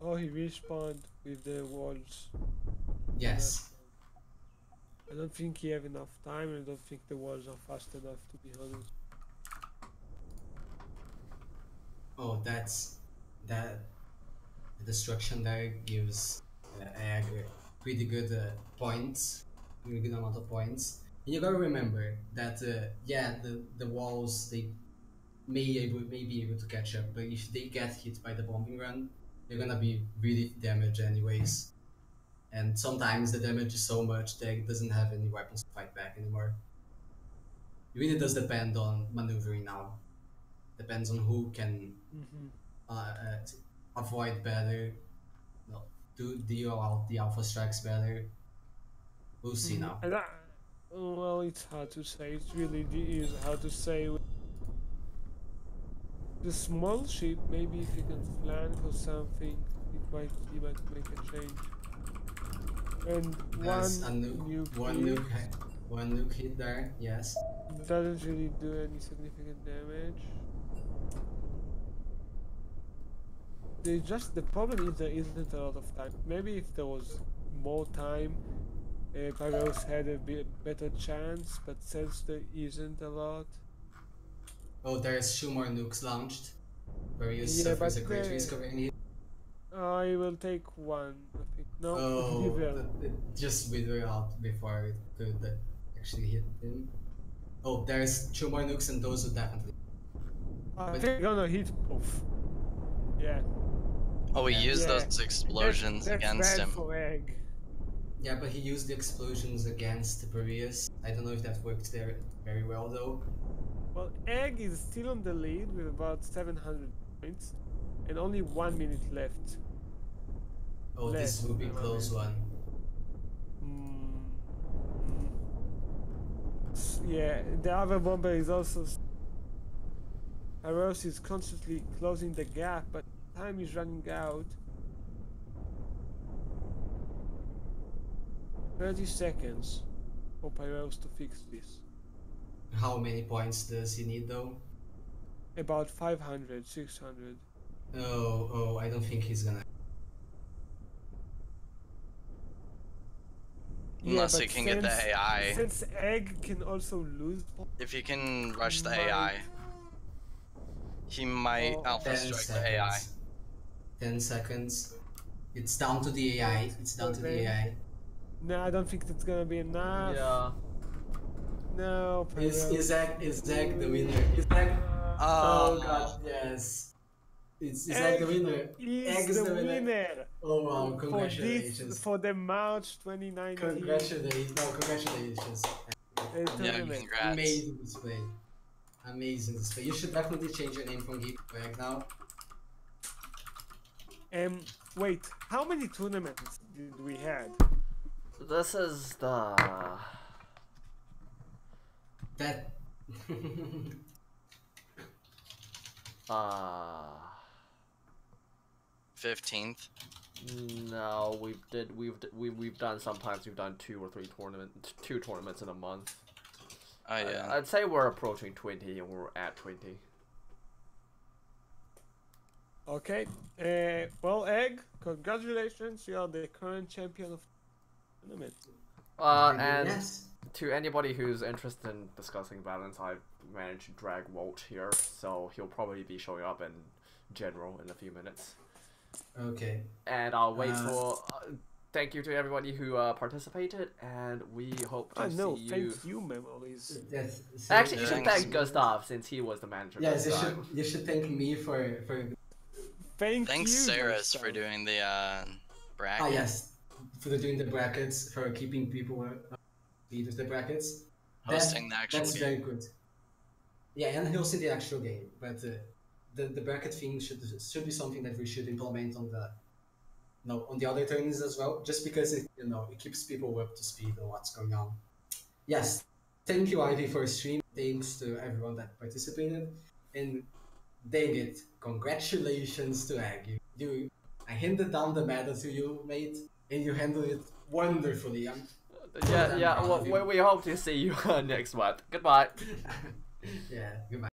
Oh, he respawned with the walls. Yes. I don't think he have enough time, and I don't think the walls are fast enough, to be honest. Oh, that's that. The destruction there gives Egg pretty good points, really good amount of points. And you gotta remember that yeah, the walls they may be able to catch up, but if they get hit by the bombing run, they're gonna be really damaged anyways. And sometimes the damage is so much that it doesn't have any weapons to fight back anymore. It really does depend on maneuvering now. Depends on who can avoid better, no, do deal out the alpha strikes better. We'll see now. And well, it's hard to say. It's really is hard to say. The small ship, maybe if you can flank or something, he might make a change. And There's one a nuke, nuke here one nuke hit there, yes. doesn't really do any significant damage. The problem is there isn't a lot of time. Maybe if there was more time, Pyros had a better chance, but since there isn't a lot. Oh, there's 2 more nukes launched. Various Yeah, suffers a but great risk of any. I will take one. I think. No, Oh, River. it just wither out before it could actually hit him. Oh, there's 2 more nukes and those would definitely. I think I'm gonna hit both. Yeah. Oh, we Yeah. used Yeah. those explosions That's against bad him. for Egg. Yeah, but he used the explosions against Boreas. I don't know if that worked there very well though. Well, Egg is still on the lead with about 700 points, and only 1 minute left. Oh, this Less will be a than 1 close minute. one. Yeah, the other bomber is also. Pyros is constantly closing the gap, but time is running out. 30 seconds for Pyros to fix this. How many points does he need though? About 500, 600. Oh, I don't think he's gonna. Unless but he can get the AI. Since Egg can also lose. If he can rush the Might. AI, he might Oh. alpha 10 strike the AI. seconds. 10 seconds. It's down to the AI. It's down to the Okay. AI. No, I don't think that's gonna be enough. Yeah. No, Is Zach the winner? Is Zach? Oh god, yes. Is Zach the winner? Egg Is the winner. Oh wow, congratulations. For the March 2019 Congratulations. Yeah, tournament. congrats. Amazing display. Amazing display. You should definitely change your name from Geek to Egg now. Wait, how many tournaments did we had? This is the... That 15th. No, we've done sometimes we've done two tournaments in a month. Oh yeah. I'd say we're approaching 20 and we're at 20. Okay. Well, Egg, congratulations. You are the current champion of the tournament. And yes. to anybody who's interested in discussing balance, I've managed to drag Walt here, so he'll probably be showing up in general in a few minutes. Okay. And I'll wait for... thank you to everybody who participated, and we hope to see you... thank you, Memories. Yes. Actually, you should Thanks. thank Gustav, since he was the manager Yes, this time. you should thank me for Thanks Thanks, you, Saris, Gustav. for doing the bracket. yes, for doing the brackets, for keeping people speed with the brackets. Hosting the actual That's game. very good. Yeah, and hosting the actual game, but the bracket thing should be something that we should implement on the other tournaments as well, just because it keeps people up to speed on what's going on. Yes, thank you Ivy for streaming. Thanks to everyone that participated, and dang it, congratulations to Egg. I handed down the meta to you, mate, and you handled it wonderfully. Yeah, well, we hope to see you next month. Goodbye. Yeah, goodbye.